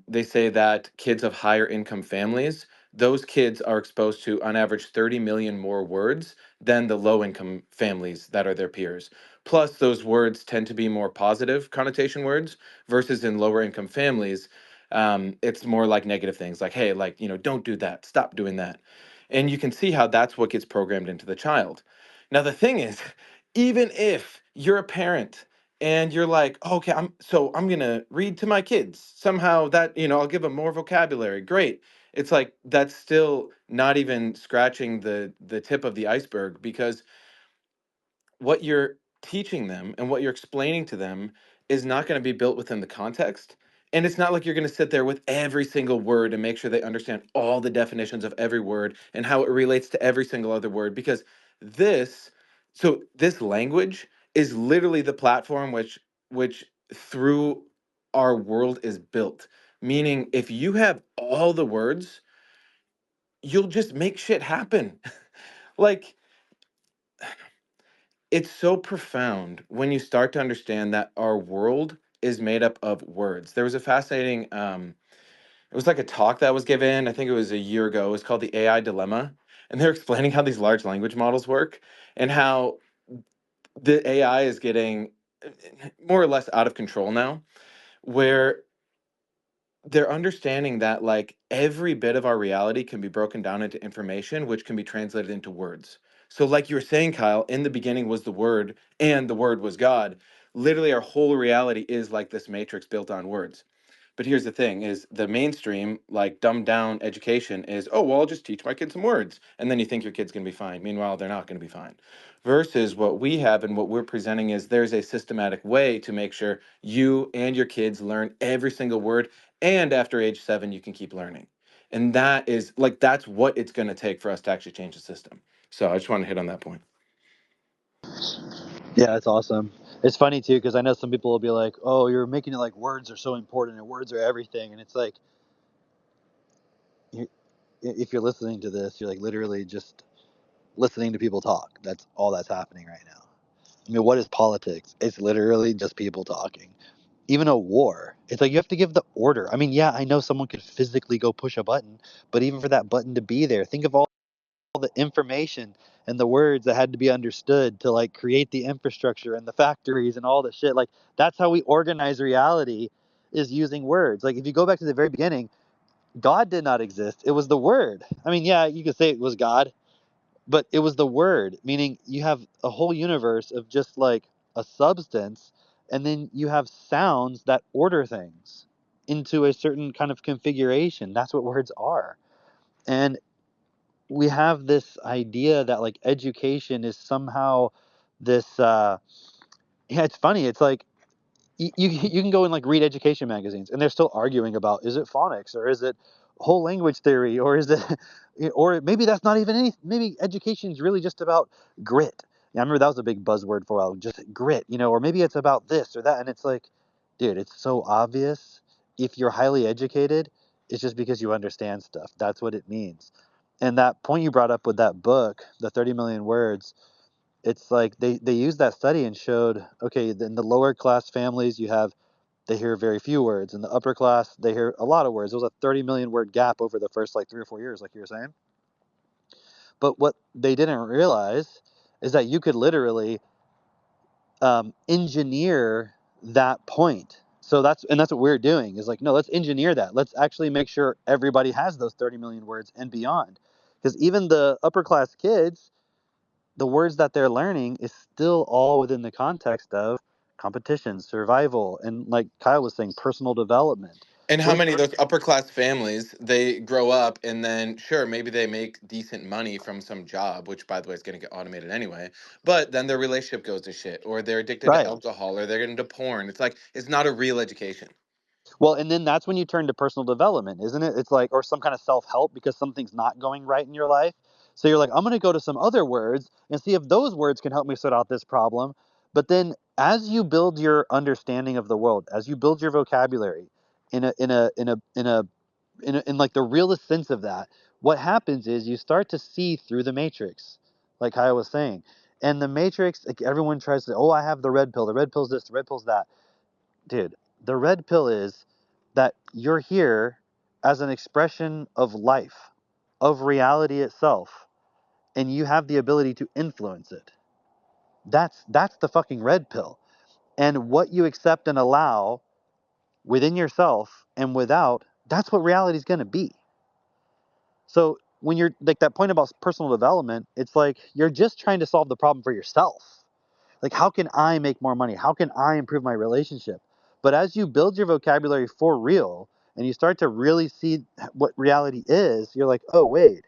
They say that kids of higher income families, those kids are exposed to on average 30 million more words than the low income families that are their peers. Plus, those words tend to be more positive connotation words versus in lower income families. It's more like negative things like, hey, like, don't do that, stop doing that. And you can see how that's what gets programmed into the child. Now, the thing is, even if you're a parent and you're like, "Oh, okay, I'm gonna read to my kids somehow that, I'll give them more vocabulary. Great. It's like that's still not even scratching the tip of the iceberg because what you're teaching them and what you're explaining to them is not going to be built within the context. And it's not like you're going to sit there with every single word and make sure they understand all the definitions of every word and how it relates to every single other word. Because this, this language is literally the platform which through our world is built. Meaning, if you have all the words, you'll just make shit happen. Like, it's so profound when you start to understand that our world is made up of words. There was a fascinating it was like a talk that was given, I think it was a year ago. It was called the AI dilemma, and they're explaining how these large language models work and how the AI is getting more or less out of control now, where they're understanding that like every bit of our reality can be broken down into information which can be translated into words. So like you were saying, Kyle, in the beginning was the word and the word was God. Literally our whole reality is like this matrix built on words. But here's the thing is the mainstream, like dumbed down education is, oh, well, I'll just teach my kids some words. And then you think your kid's going to be fine. Meanwhile, they're not going to be fine. Versus what we have and what we're presenting is there's a systematic way to make sure you and your kids learn every single word. And after age 7, you can keep learning. And that is like, that's what it's going to take for us to actually change the system. So I just want to hit on that point. Yeah, that's awesome. It's funny too because I know some people will be like, "Oh, you're making it like words are so important and words are everything," and it's like, you, if you're listening to this, you're like literally just listening to people talk. That's all that's happening right now. I mean, what is politics? It's literally just people talking. Even a war, it's like you have to give the order. I mean, yeah, I know someone could physically go push a button, but even for that button to be there, think of all the information and the words that had to be understood to like create the infrastructure and the factories and all the shit. Like that's how we organize reality is using words. Like if you go back to the very beginning, God did not exist. It was the word. I mean, yeah, you could say it was God, but it was the word, meaning you have a whole universe of just like a substance, and then you have sounds that order things into a certain kind of configuration. That's what words are. And we have this idea that like education is somehow this yeah, it's funny. It's like you can go and like read education magazines and they're still arguing about is it phonics or is it whole language theory or is it or maybe that's not even any, maybe education is really just about grit. Yeah, I remember that was a big buzzword for a while, just grit, or maybe it's about this or that, and it's like, dude, it's so obvious. If you're highly educated, it's just because you understand stuff. That's what it means. And that point you brought up with that book, the 30 million words, it's like they used that study and showed, okay, in the lower class families you have, they hear very few words. In the upper class they hear a lot of words. There was a 30 million word gap over the first like 3 or 4 years, like you were saying. But what they didn't realize is that you could literally engineer that point. So that's what we're doing is like, no, let's engineer that. Let's actually make sure everybody has those 30 million words and beyond, because even the upper class kids, the words that they're learning is still all within the context of competition, survival, and like Kyle was saying, personal development. And how We're many of those upper class families, they grow up and then sure, maybe they make decent money from some job, which by the way is going to get automated anyway, but then their relationship goes to shit or they're addicted to right. alcohol or they're into porn. It's like it's not a real education. Well, and then that's when you turn to personal development, isn't it? It's like, or some kind of self help because something's not going right in your life. So you're like, I'm going to go to some other words and see if those words can help me sort out this problem. But then as you build your understanding of the world, as you build your vocabulary in like the realest sense of that, what happens is you start to see through the matrix, like Kyle was saying. And the matrix, like everyone tries to, oh, I have the red pill. The red pill's this, the red pill's that. Dude, the red pill is that you're here as an expression of life, of reality itself, and you have the ability to influence it. That's the fucking red pill. And what you accept and allow within yourself and without, that's what reality is going to be. So when you're like that point about personal development, it's like you're just trying to solve the problem for yourself. Like, how can I make more money? How can I improve my relationship? But as you build your vocabulary for real and you start to really see what reality is, you're like, oh, wait,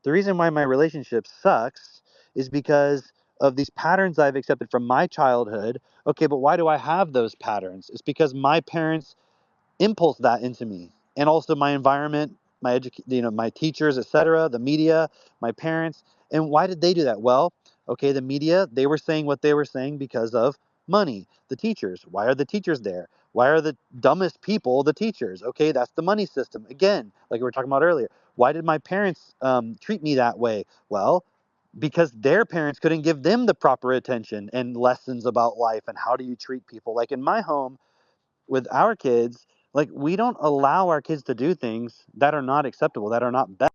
the reason why my relationship sucks is because of these patterns I've accepted from my childhood. Okay, but why do I have those patterns? It's because my parents impulse that into me, and also my environment, my teachers, etc., the media, my parents. And why did they do that? Well, okay, the media, they were saying what they were saying because of money. The teachers, why are the teachers there? Why are the dumbest people the teachers? Okay, that's the money system again, like we were talking about earlier. Why did my parents treat me that way? Well, because their parents couldn't give them the proper attention and lessons about life and how do you treat people. Like in my home with our kids, like we don't allow our kids to do things that are not acceptable, that are not best.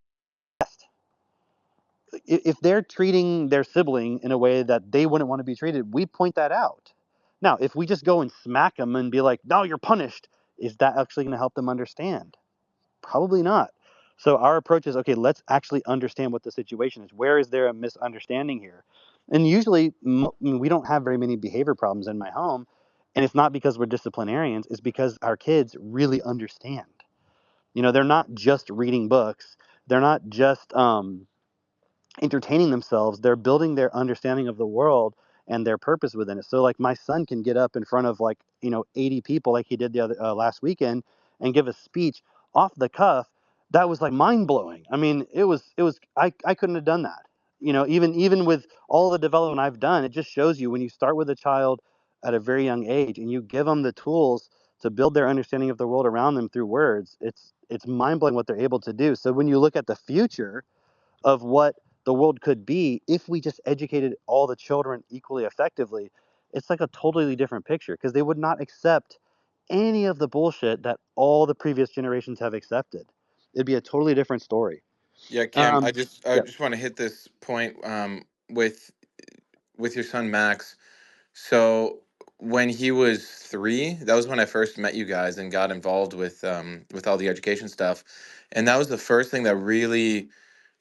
If they're treating their sibling in a way that they wouldn't want to be treated, we point that out. Now, if we just go and smack them and be like, no, you're punished, is that actually going to help them understand? Probably not. So our approach is, okay, let's actually understand what the situation is. Where is there a misunderstanding here? And usually we don't have very many behavior problems in my home. And it's not because we're disciplinarians, it's because our kids really understand. They're not just reading books. They're not just entertaining themselves. They're building their understanding of the world and their purpose within it. So like my son can get up in front of 80 people like he did the other last weekend and give a speech off the cuff that was like mind blowing. I mean, I couldn't have done that. Even with all the development I've done, it just shows you when you start with a child at a very young age and you give them the tools to build their understanding of the world around them through words, it's mind blowing what they're able to do. So when you look at the future of what the world could be if we just educated all the children equally effectively, it's like a totally different picture because they would not accept any of the bullshit that all the previous generations have accepted. It'd be a totally different story. Yeah, Cam, Um, I yeah. just want to hit this point with your son Max. So when he was 3, that was when I first met you guys and got involved with all the education stuff. And that was the first thing that really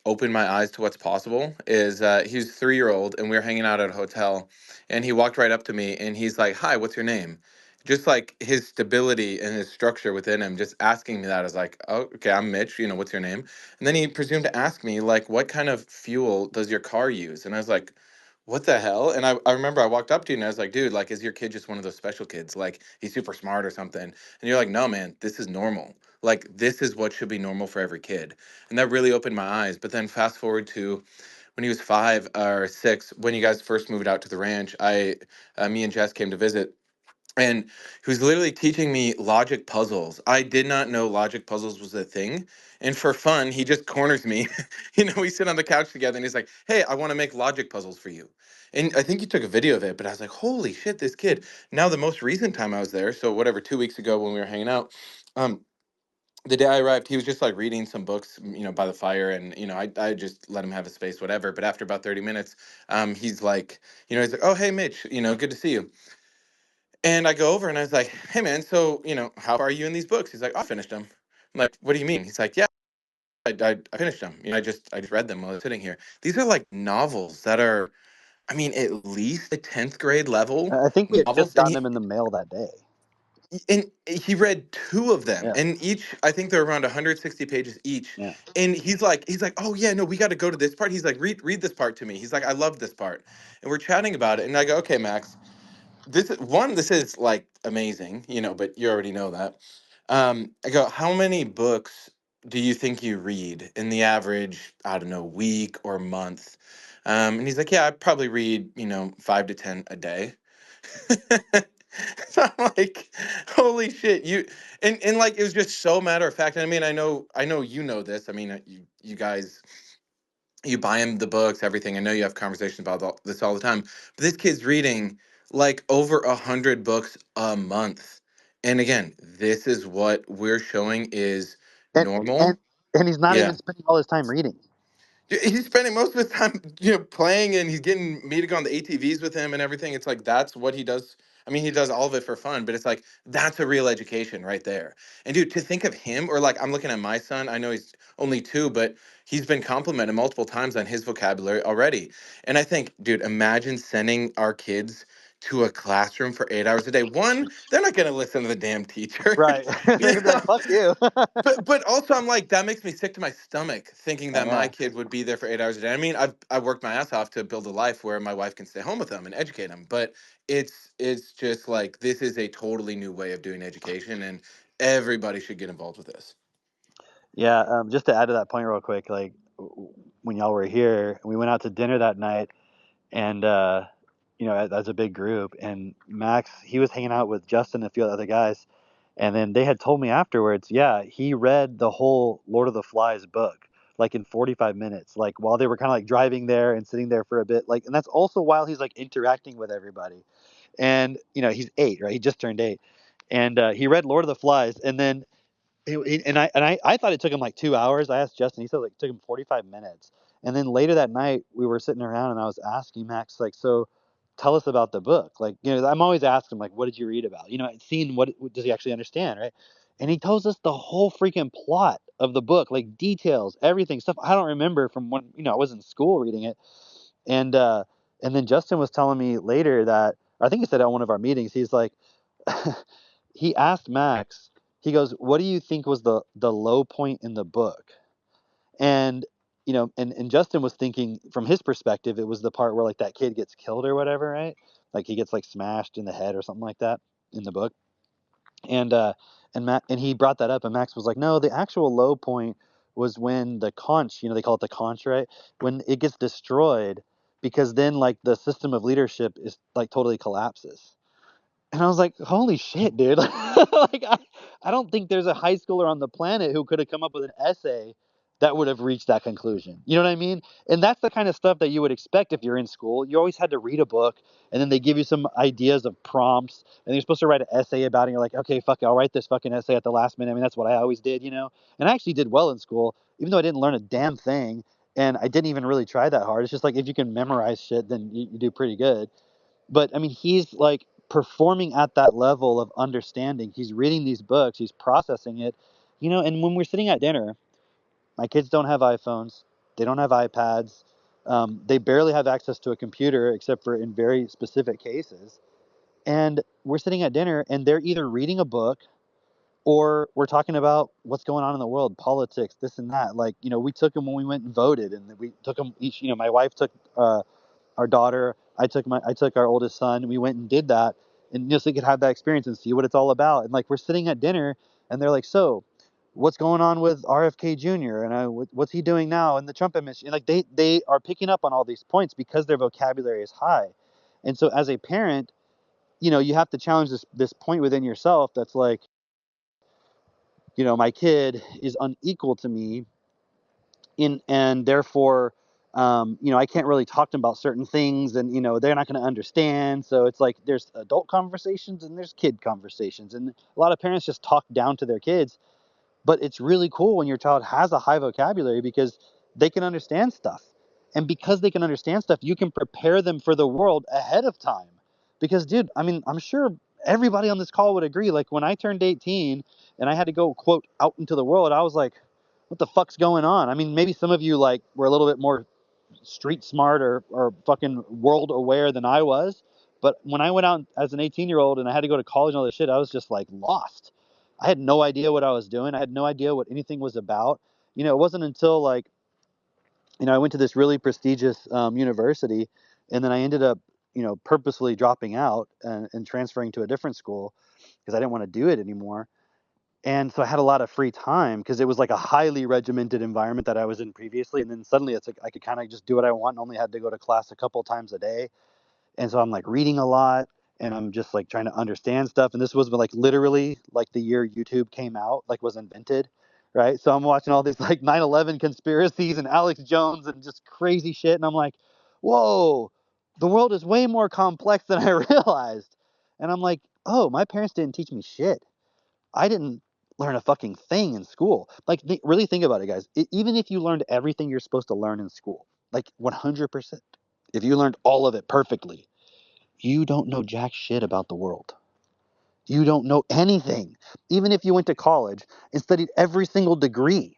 opened my eyes to what's possible. Is He's 3-year old and we were hanging out at a hotel, and he walked right up to me and he's like, "Hi, what's your name?" Just like his stability and his structure within him, just asking me that. I was like, "Oh, okay, I'm Mitch. What's your name?" And then he presumed to ask me like, "What kind of fuel does your car use?" And I was like, "What the hell?" And I remember I walked up to you and I was like, "Dude, like, is your kid just one of those special kids? Like, he's super smart or something?" And you're like, "No, man, this is normal. Like, this is what should be normal for every kid." And that really opened my eyes. But then fast forward to when he was 5 or 6, when you guys first moved out to the ranch, me and Jess came to visit, and he was literally teaching me logic puzzles. I did not know logic puzzles was a thing. And for fun, he just corners me. We sit on the couch together and he's like, "Hey, I want to make logic puzzles for you." And I think he took a video of it, but I was like, "Holy shit, this kid." Now, the most recent time I was there, so whatever, 2 weeks ago when we were hanging out, um, the day I arrived, he was just like reading some books, by the fire, and I just let him have his space, whatever. But after about 30 minutes, he's like, "Oh, hey, Mitch, good to see you." And I go over and I was like, "Hey, man, so how far are you in these books?" He's like, "Oh, I finished them." I'm like, "What do you mean?" He's like, "Yeah, I finished them. I just read them while I was sitting here." These are like novels that are, I mean, at least a 10th grade level I think we had just novels, and gotten he them in the mail that day. and he read 2 of them, Yeah. and each, I think they're around 160 pages each. Yeah. And he's like, "Oh yeah, no, we got to go to this part." He's like, read this part to me." He's like, "I love this part." And we're chatting about it, and I go, "Okay, Max, this is like amazing, but you already know that." I go, "How many books do you think you read in the average, I don't know, week or month?" And he's like, "Yeah, I probably read, 5 to 10 a day." So I'm like, "Holy shit, you," and like it was just so matter of fact. And I mean, I know this. I mean, you guys, you buy him the books, everything. I know you have conversations about this all the time. But this kid's reading like over 100 books a month. And again, this is what we're showing is And and normal. and he's not even Yeah. spending all his time reading. He's spending most of his time, playing, and he's getting me to go on the ATVs with him and everything. It's like that's what he does. I mean, he does all of it for fun, but it's like that's a real education right there. And dude, to think of him, or like I'm looking at my son. I know he's only 2, but he's been complimented multiple times on his vocabulary already. And I think, dude, imagine sending our kids to a classroom for 8 hours a day. One, they're not going to listen to the damn teacher. Right. They're you gonna be know? like, fuck you. But also I'm like, that makes me sick to my stomach thinking Oh that my yeah. kid would be there for 8 hours a day. I mean, I've worked my ass off to build a life where my wife can stay home with them and educate them. But it's just like this is a totally new way of doing education, and everybody should get involved with this. Yeah. Just to add to that point real quick, like when y'all were here, we went out to dinner that night, and as a big group, and Max, he was hanging out with Justin and a few other guys, and then they had told me afterwards, yeah, he read the whole Lord of the Flies book. like in 45 minutes, like while they were kind of like driving there and sitting there for a bit, like, and that's also while he's like interacting with everybody. And he's 8, right? He just turned 8, and he read Lord of the Flies, and then I thought it took him like 2 hours. I asked Justin, he said like it took him 45 minutes. And then later that night, we were sitting around, and I was asking Max, like, so tell us about the book. Like, I'm always asking him, like, what did you read about? Seeing what does he actually understand, right? And he tells us the whole freaking plot of the book, like details, everything, stuff I don't remember from when I was in school reading it. And and then Justin was telling me later that, I think he said at one of our meetings, he's like, he asked Max, he goes, "What do you think was the low point in the book?" And and Justin was thinking from his perspective, it was the part where like that kid gets killed or whatever, right? Like he gets like smashed in the head or something like that in the book. And and he brought that up, and Max was like, "No, the actual low point was when the conch, they call it the conch, right? When it gets destroyed, because then like the system of leadership is like totally collapses." And I was like, holy shit, dude. Like, I don't think there's a high schooler on the planet who could have come up with an essay that would have reached that conclusion. You know what I mean? And that's the kind of stuff that you would expect if you're in school. You always had to read a book, and then they give you some ideas of prompts, and you're supposed to write an essay about it. And you're like, okay, fuck it, I'll write this fucking essay at the last minute. I mean, that's what I always did. And I actually did well in school, even though I didn't learn a damn thing, and I didn't even really try that hard. It's just like if you can memorize shit, then you do pretty good. But I mean, he's like performing at that level of understanding. He's reading these books, he's processing it. And when we're sitting at dinner, my kids don't have iPhones, they don't have iPads, they barely have access to a computer except for in very specific cases. And we're sitting at dinner, and they're either reading a book, or we're talking about what's going on in the world, politics, this and that. Like, we took them when we went and voted, and we took them each. My wife took our daughter, I took our oldest son. We went and did that, and so they could have that experience and see what it's all about. And like we're sitting at dinner, and they're like, "So, what's going on with RFK Jr. and what's he doing now in the Trump administration?" Like they are picking up on all these points because their vocabulary is high. And so as a parent, you have to challenge this point within yourself that's like, my kid is unequal to me, and therefore I can't really talk to them about certain things, and they're not going to understand. So it's like there's adult conversations and there's kid conversations, and a lot of parents just talk down to their kids. But it's really cool when your child has a high vocabulary, because they can understand stuff, and because they can understand stuff, you can prepare them for the world ahead of time. Because, dude, I mean, I'm sure everybody on this call would agree, like when I turned 18 and I had to go, quote, out into the world, I was like, what the fuck's going on? I mean, maybe some of you like were a little bit more street smart or fucking world aware than I was. But when I went out as an 18-year-old and I had to go to college and all this shit, I was just like lost. I had no idea what I was doing. I had no idea what anything was about. It wasn't until like, I went to this really prestigious university, and then I ended up, purposefully dropping out and transferring to a different school because I didn't want to do it anymore. And so I had a lot of free time because it was like a highly regimented environment that I was in previously. And then suddenly it's like I could kind of just do what I want and only had to go to class a couple times a day. And so I'm like reading a lot, and I'm just like trying to understand stuff. And this was like literally like the year YouTube came out, like was invented, right? So I'm watching all these like 9/11 conspiracies and Alex Jones and just crazy shit. And I'm like, whoa, the world is way more complex than I realized. And I'm like, oh, my parents didn't teach me shit. I didn't learn a fucking thing in school. Like, really think about it, guys. Even if you learned everything you're supposed to learn in school, like 100%, if you learned all of it perfectly, you don't know jack shit about the world. You don't know anything. Even if you went to college and studied every single degree,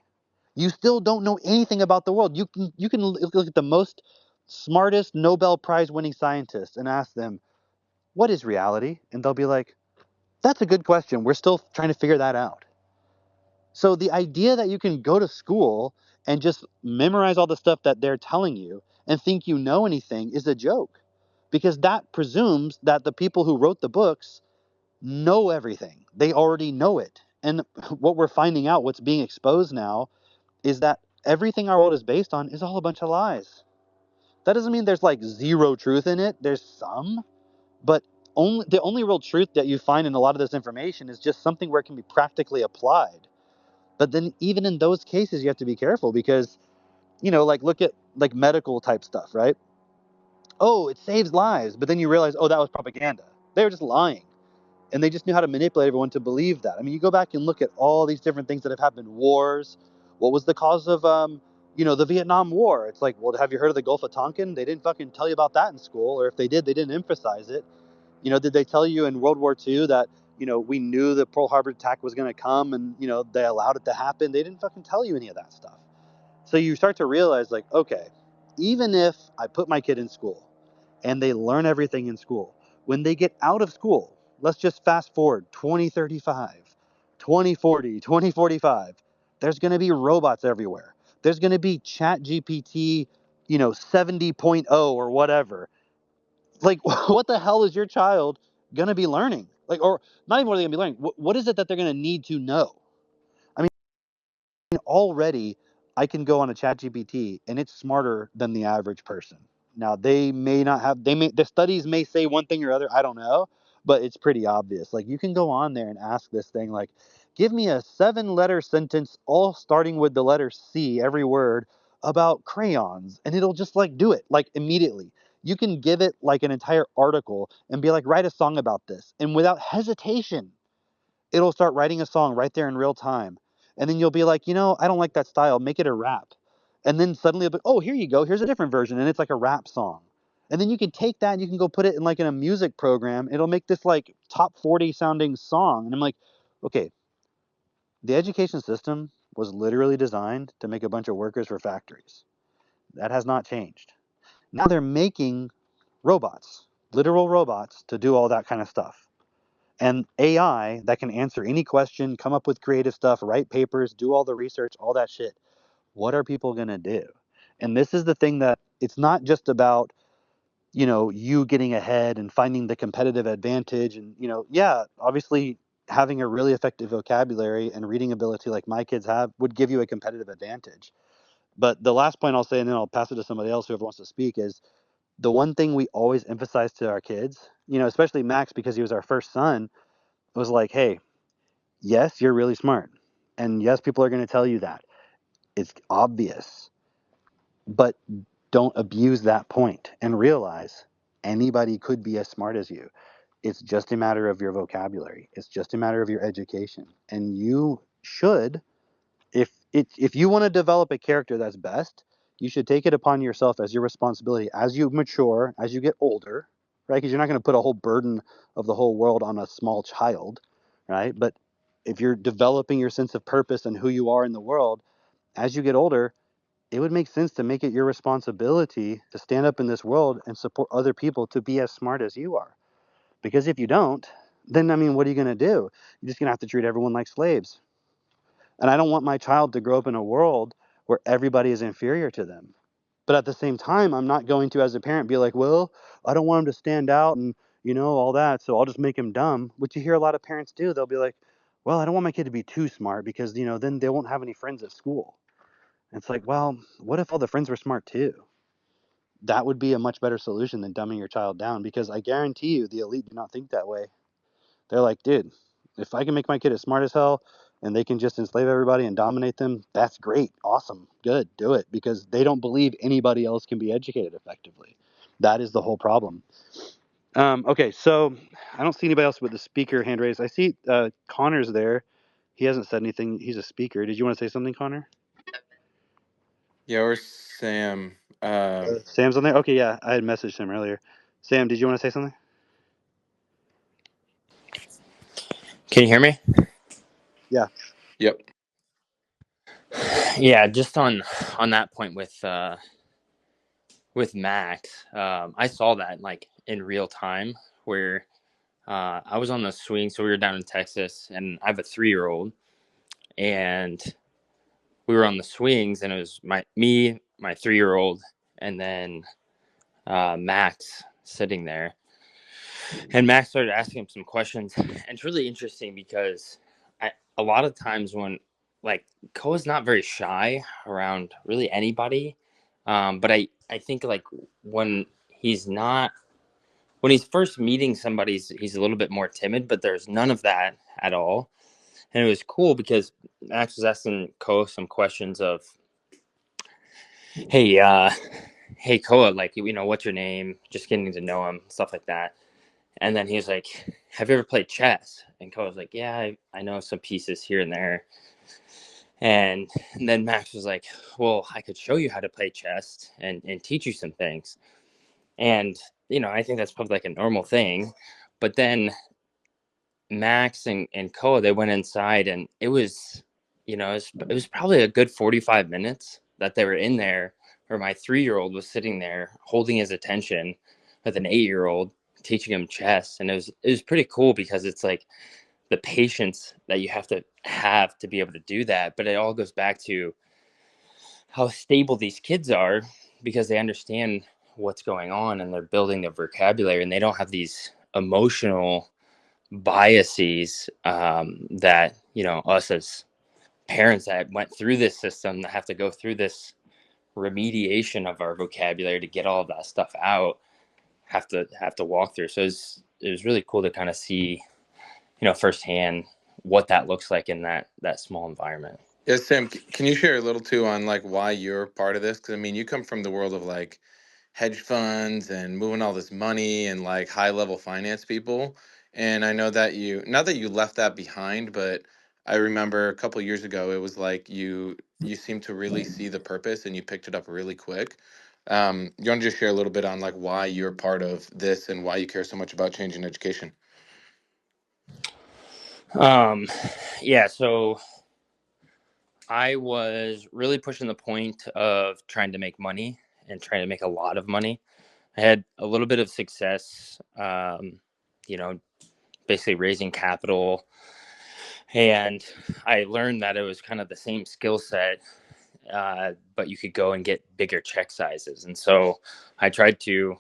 you still don't know anything about the world. You can look at the most smartest Nobel Prize winning scientists and ask them, what is reality? And they'll be like, that's a good question. We're still trying to figure that out. So the idea that you can go to school and just memorize all the stuff that they're telling you and think you know anything is a joke, because that presumes that the people who wrote the books know everything. They already know it. And what we're finding out, what's being exposed now, is that everything our world is based on is all a bunch of lies. That doesn't mean there's like zero truth in it. There's some, but the only real truth that you find in a lot of this information is just something where it can be practically applied. But then even in those cases, you have to be careful, because Like look at like medical type stuff, right? Oh, it saves lives, but then you realize, oh, that was propaganda. They were just lying, and they just knew how to manipulate everyone to believe that. I mean, you go back and look at all these different things that have happened, wars. What was the cause of the Vietnam War? It's like, well, have you heard of the Gulf of Tonkin? They didn't fucking tell you about that in school, or if they did, they didn't emphasize it. Did they tell you in World War II that we knew the Pearl Harbor attack was going to come, and they allowed it to happen? They didn't fucking tell you any of that stuff. So you start to realize, like, okay, even if I put my kid in school and they learn everything in school, when they get out of school, let's just fast forward 2035, 2040, 2045, there's going to be robots everywhere. There's going to be chat GPT, 70.0 or whatever. Like, what the hell is your child going to be learning? Like, or not even what are they going to be learning? What is it that they're going to need to know? I mean, already I can go on a chat GPT and it's smarter than the average person. Now they may not have, the studies may say one thing or other, I don't know, but it's pretty obvious. Like you can go on there and ask this thing, like, give me a 7-letter sentence, all starting with the letter C, every word, about crayons, and it'll just like do it like immediately. You can give it like an entire article and be like, write a song about this, and without hesitation it'll start writing a song right there in real time. And then you'll be like, I don't like that style. Make it a rap. And then suddenly it'll be, oh, here you go. Here's a different version. And it's like a rap song. And then you can take that and you can go put it in like in a music program. It'll make this like top 40 sounding song. And I'm like, okay, the education system was literally designed to make a bunch of workers for factories. That has not changed. Now they're making robots, literal robots, to do all that kind of stuff. And AI that can answer any question, come up with creative stuff, write papers, do all the research, all that shit. What are people going to do? And this is the thing, that it's not just about, you getting ahead and finding the competitive advantage. And, yeah, obviously having a really effective vocabulary and reading ability like my kids have would give you a competitive advantage. But the last point I'll say, and then I'll pass it to somebody else, whoever wants to speak, is the one thing we always emphasize to our kids, especially Max, because he was our first son, was like, hey, yes, you're really smart. And yes, people are going to tell you that. It's obvious. But don't abuse that point and realize anybody could be as smart as you. It's just a matter of your vocabulary. It's just a matter of your education. And you should, if you want to develop a character that's best, you should take it upon yourself as your responsibility as you mature, as you get older, right? Because you're not going to put a whole burden of the whole world on a small child, right? But if you're developing your sense of purpose and who you are in the world, as you get older, it would make sense to make it your responsibility to stand up in this world and support other people to be as smart as you are. Because if you don't, then, I mean, what are you going to do? You're just going to have to treat everyone like slaves. And I don't want my child to grow up in a world where everybody is inferior to them. But at the same time, I'm not going to, as a parent, be like, well, I don't want him to stand out and, all that, so I'll just make him dumb, which you hear a lot of parents do. They'll be like, well, I don't want my kid to be too smart because, then they won't have any friends at school. And it's like, well, what if all the friends were smart too? That would be a much better solution than dumbing your child down, because I guarantee you the elite do not think that way. They're like, dude, if I can make my kid as smart as hell and they can just enslave everybody and dominate them, that's great. Awesome. Good. Do it, because they don't believe anybody else can be educated effectively. That is the whole problem. Okay, so I don't see anybody else with the speaker hand raised. I see Connor's there. He hasn't said anything. He's a speaker. Did you want to say something, Connor? Yeah, or Sam. Sam's on there? Okay, yeah. I had messaged him earlier. Sam, did you want to say something? Can you hear me? Yeah. Yep. Yeah, just on that point with Max, I saw that like in real time where I was on the swing. So we were down in Texas, and I have a 3-year-old, and we were on the swings, and it was my 3-year-old, and then Max sitting there, and Max started asking him some questions, and it's really interesting because a lot of times when like Koa's not very shy around really anybody, but I think like when he's first meeting somebody, he's a little bit more timid, but there's none of that at all. And it was cool because Max was asking Koa some questions of, hey Koa, like, what's your name? Just getting to know him, stuff like that. And then he was like, have you ever played chess? And Koa was like, yeah, I know some pieces here and there. And then Max was like, well, I could show you how to play chess and teach you some things. And, I think that's probably like a normal thing. But then Max and Koa, they went inside, and it was probably a good 45 minutes that they were in there, where my 3-year-old was sitting there holding his attention with an 8-year-old, teaching him chess. And it was pretty cool, because it's like the patience that you have to be able to do that. But it all goes back to how stable these kids are, because they understand what's going on and they're building their vocabulary, and they don't have these emotional biases, that us as parents that went through this system, that have to go through this remediation of our vocabulary to get all of that stuff out, have to walk through. So it was really cool to kind of see, firsthand what that looks like in that small environment. Yes, Sam, can you share a little too on like why you're part of this? Because I mean, you come from the world of like hedge funds and moving all this money and like high level finance people. And I know that not that you left that behind, but I remember a couple years ago, it was like you seemed to really see the purpose and you picked it up really quick. You want to just share a little bit on like why you're part of this and why you care so much about changing education? um yeah, so I was really pushing the point of trying to make money, and trying to make a lot of money. I had a little bit of success, you know basically raising capital. And I learned that it was kind of the same skill set, but you could go and get bigger check sizes. And so I tried to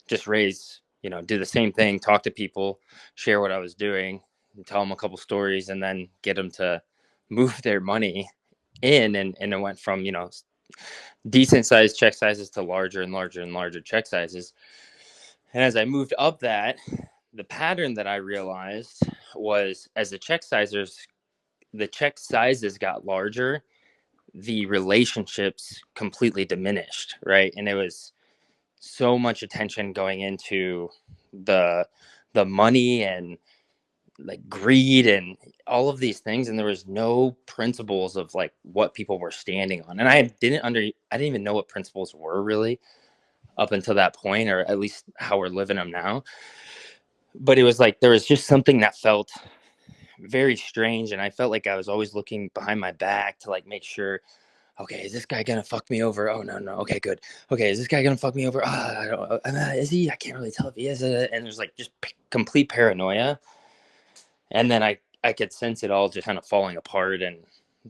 just do the same thing, talk to people, share what I was doing, and tell them a couple stories, and then get them to move their money in. And it went from, decent sized check sizes to larger and larger and larger check sizes. And as I moved up that, the pattern that I realized was, as the check sizes got larger, the relationships completely diminished, right? And it was so much attention going into the the money, and like greed and all of these things, and there was no principles of like what people were standing on. And I didn't even know what principles were really up until that point, or at least how we're living them now. But it was like there was just something that felt very strange, and I felt like I was always looking behind my back to like make sure, okay, is this guy gonna fuck me over? Oh, no, no, okay, good. Okay, is this guy gonna fuck me over? I don't, is he? I can't really tell if he is. And there's like just complete paranoia. And then I could sense it all just kind of falling apart, and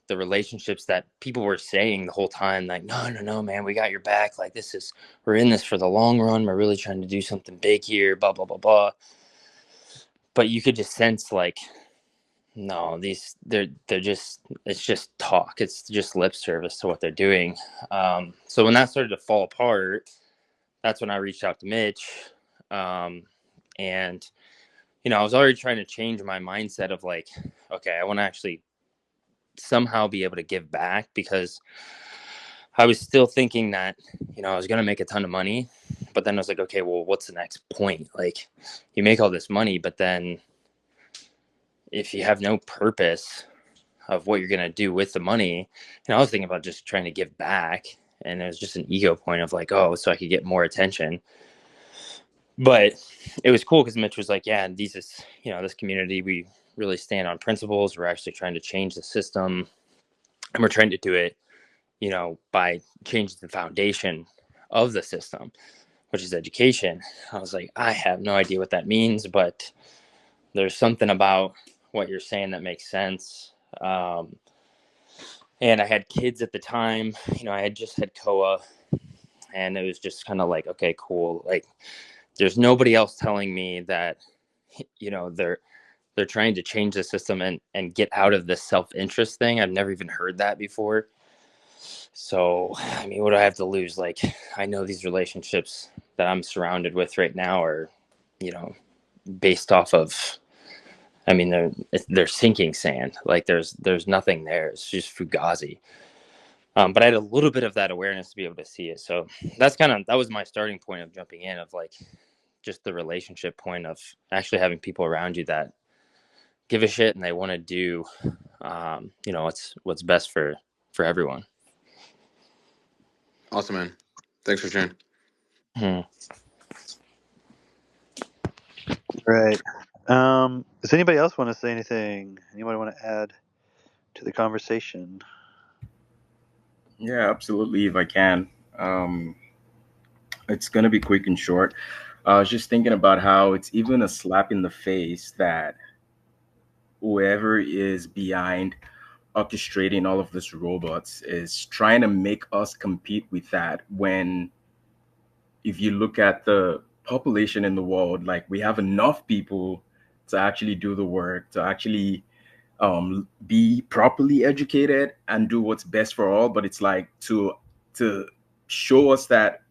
the relationships that people were saying the whole time, like, no, no, no, man, we got your back. Like, we're in this for the long run. We're really trying to do something big here, blah, blah, blah, blah. But you could just sense like, no, they're just, it's just talk. It's just lip service to what they're doing. So when that started to fall apart, that's when I reached out to Mitch. And I was already trying to change my mindset of like, okay, I want to actually somehow be able to give back, because I was still thinking that, I was going to make a ton of money. But then I was like, okay, well, what's the next point? Like, you make all this money, but then if you have no purpose of what you're going to do with the money, I was thinking about just trying to give back. And it was just an ego point of like, oh, so I could get more attention. But it was cool because Mitch was like, yeah, this community, we really stand on principles. We're actually trying to change the system, and we're trying to do it, by changing the foundation of the system, which is education. I was like, I have no idea what that means, but there's something about what you're saying that makes sense. And I had kids at the time, I had just had Koa, and it was just kind of like, okay, cool. Like, there's nobody else telling me that, they're trying to change the system and get out of this self-interest thing. I've never even heard that before. So, I mean, what do I have to lose? Like, I know these relationships that I'm surrounded with right now are, based off of, I mean, they're sinking sand. Like, there's nothing there. It's just fugazi. But I had a little bit of that awareness to be able to see it. So that was my starting point of jumping in, of like just the relationship point of actually having people around you that give a shit and they want to do, what's best for everyone. Awesome, man. Thanks for sharing. Right. Does anybody else want to say anything? Anybody want to add to the conversation? Yeah, absolutely. If I can, it's gonna be quick and short. I was just thinking about how it's even a slap in the face that whoever is behind orchestrating all of these robots is trying to make us compete with that, when if you look at the population in the world, like, we have enough people to actually do the work, to actually be properly educated and do what's best for all. But it's like to show us that,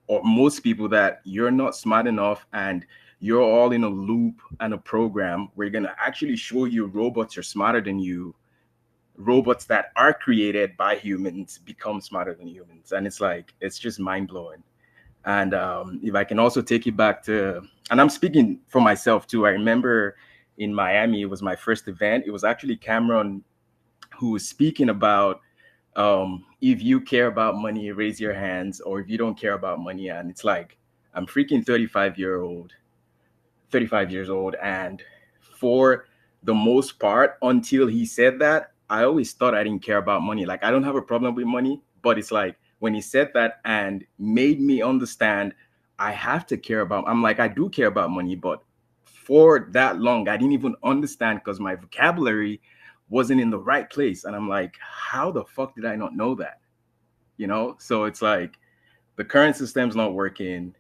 or most people, that you're not smart enough and you're all in a loop and a program. We're going to actually show you robots are smarter than you. Robots that are created by humans become smarter than humans. And it's like, it's just mind blowing. And if I can also take you back to, and I'm speaking for myself too. I remember in Miami, it was my first event. It was actually Cameron who was speaking about, if you care about money, raise your hands, or if you don't care about money. And it's like, I'm freaking 35 years old. And for the most part, until he said that, I always thought I didn't care about money. Like, I don't have a problem with money, but it's like when he said that and made me understand I have to care about, I'm like, I do care about money, but for that long, I didn't even understand because my vocabulary wasn't in the right place. And I'm like, how the fuck did I not know that? So it's like, the current system's not working.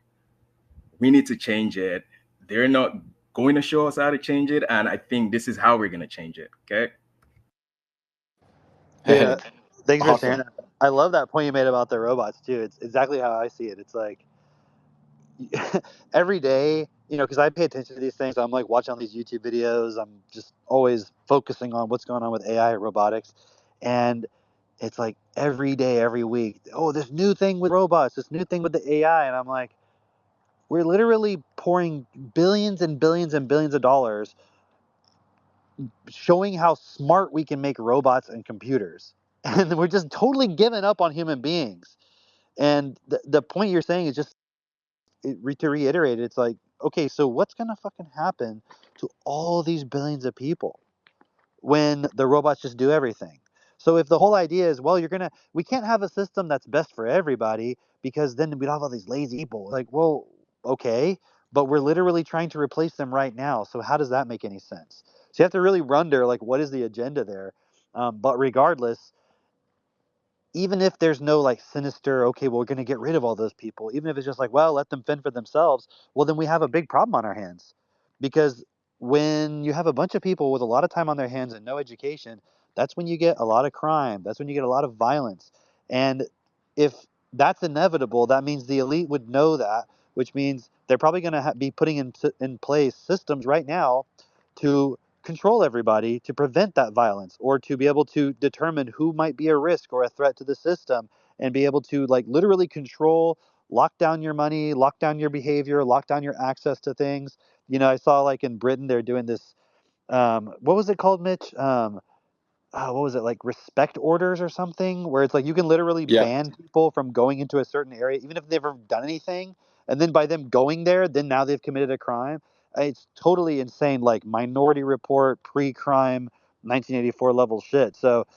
We need to change it. They're not going to show us how to change it, and I think this is how we're going to change it. Okay. Yeah. Thanks for sharing Awesome. that. I love that point you made about the robots too. It's exactly how I see it. It's like every day, because I pay attention to these things. I'm like watching all these YouTube videos. I'm just always focusing on what's going on with AI and robotics. And it's like every day, every week, oh, this new thing with robots, this new thing with the AI. And I'm like, we're literally pouring billions and billions and billions of dollars showing how smart we can make robots and computers. And we're just totally giving up on human beings. And the point you're saying is just to reiterate, it's like, okay, so what's going to fucking happen to all these billions of people when the robots just do everything? So if the whole idea is, well, we can't have a system that's best for everybody because then we'd have all these lazy people. Like, well, okay, but we're literally trying to replace them right now. So how does that make any sense? So you have to really wonder, like, what is the agenda there? But regardless, even if there's no like sinister, okay, well, we're going to get rid of all those people, even if it's just like, well, let them fend for themselves, well, then we have a big problem on our hands. Because when you have a bunch of people with a lot of time on their hands and no education, that's when you get a lot of crime. That's when you get a lot of violence. And if that's inevitable, that means the elite would know that, which means they're probably going to be putting in place systems right now to control everybody to prevent that violence, or to be able to determine who might be a risk or a threat to the system, and be able to like literally control, lock down your money, lock down your behavior, lock down your access to things. I saw like in Britain they're doing this, what was it called, Mitch? What was it, like respect orders or something, where it's like you can literally Yeah. ban people from going into a certain area even if they've never done anything, and then by them going there, then now they've committed a crime. It's totally insane, like Minority Report pre-crime 1984 level shit. So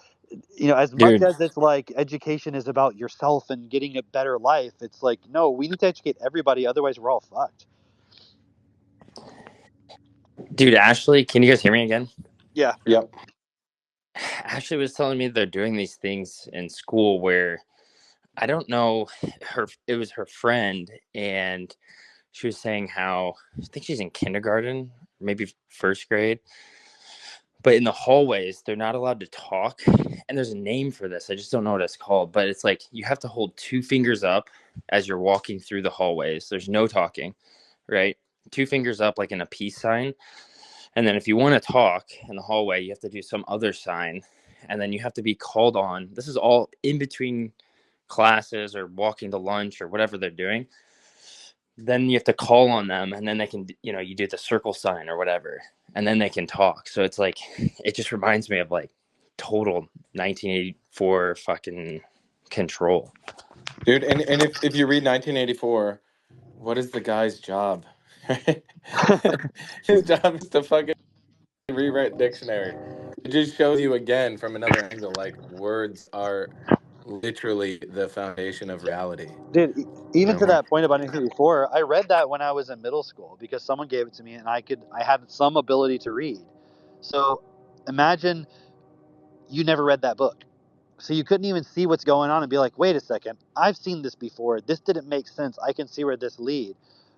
as much Dude, as it's like education is about yourself and getting a better life, it's like, no, we need to educate everybody, otherwise we're all fucked. Ashley, can you guys hear me again? Yeah. Yep. Ashley was telling me they're doing these things in school where I don't know, it was her friend, and she was saying how, I think she's in kindergarten, maybe first grade, but in the hallways they're not allowed to talk. And there's a name for this, I just don't know what it's called, but it's like you have to hold two fingers up as you're walking through the hallways. There's no talking, right? Two fingers up like in a peace sign. And then if you want to talk in the hallway, you have to do some other sign. and then you have to be called on. This is all in between classes or walking to lunch or whatever they're doing. Then you have to call on them, and then they can, you do the circle sign or whatever, and then they can talk. So it's like, it just reminds me of like total 1984 fucking control. Dude, and if you read 1984, what is the guy's job? His job is to fucking rewrite dictionary. It just shows you again from another angle, like words are literally the foundation of reality. Dude, even to We're that point about 1984, I read that when I was in middle school because someone gave it to me and I had some ability to read. So imagine you never read that book. So you couldn't even see what's going on and be like, wait a second, I've seen this before. This didn't make sense. I can see where this lead.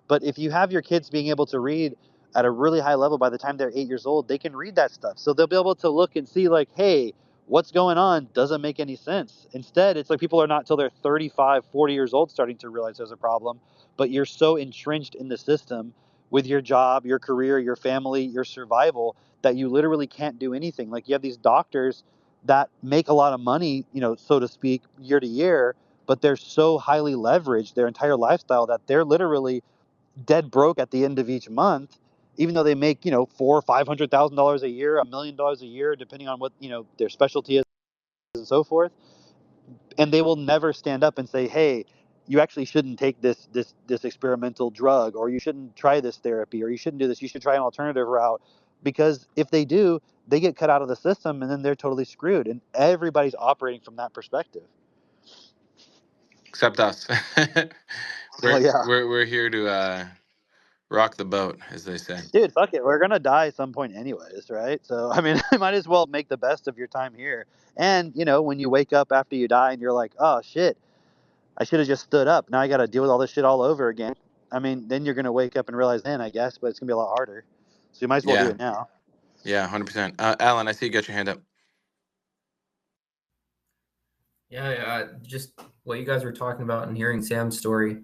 But if you have your kids being able to read at a really high level by the time they're 8 years old, they can read that stuff. So they'll be able to look and see like, hey, what's going on doesn't make any sense. Instead, it's like people are not till they're 35, 40 years old starting to realize there's a problem. But you're so entrenched in the system with your job, your career, your family, your survival that you literally can't do anything. Like you have these doctors that make a lot of money, so to speak, year to year, but they're so highly leveraged their entire lifestyle that they're literally dead broke at the end of each month, even though they make, four or $500,000 a year, $1 million a year, depending on what, their specialty is and so forth. And they will never stand up and say, hey, you actually shouldn't take this experimental drug, or you shouldn't try this therapy, or you shouldn't do this. You should try an alternative route. Because if they do, they get cut out of the system and then they're totally screwed. And everybody's operating from that perspective. except us. Oh, we're yeah. we're we're here to rock the boat, as they say. Dude, fuck it. We're going to die at some point anyways, right? So, I mean, you might as well make the best of your time here. And, when you wake up after you die and you're like, oh, shit, I should have just stood up. Now I got to deal with all this shit all over again. I mean, then you're going to wake up and realize then, I guess, but it's going to be a lot harder. So you might as well do Yeah, it now. yeah, 100%. Alan, I see you got your hand up. Yeah, just what you guys were talking about and hearing Sam's story.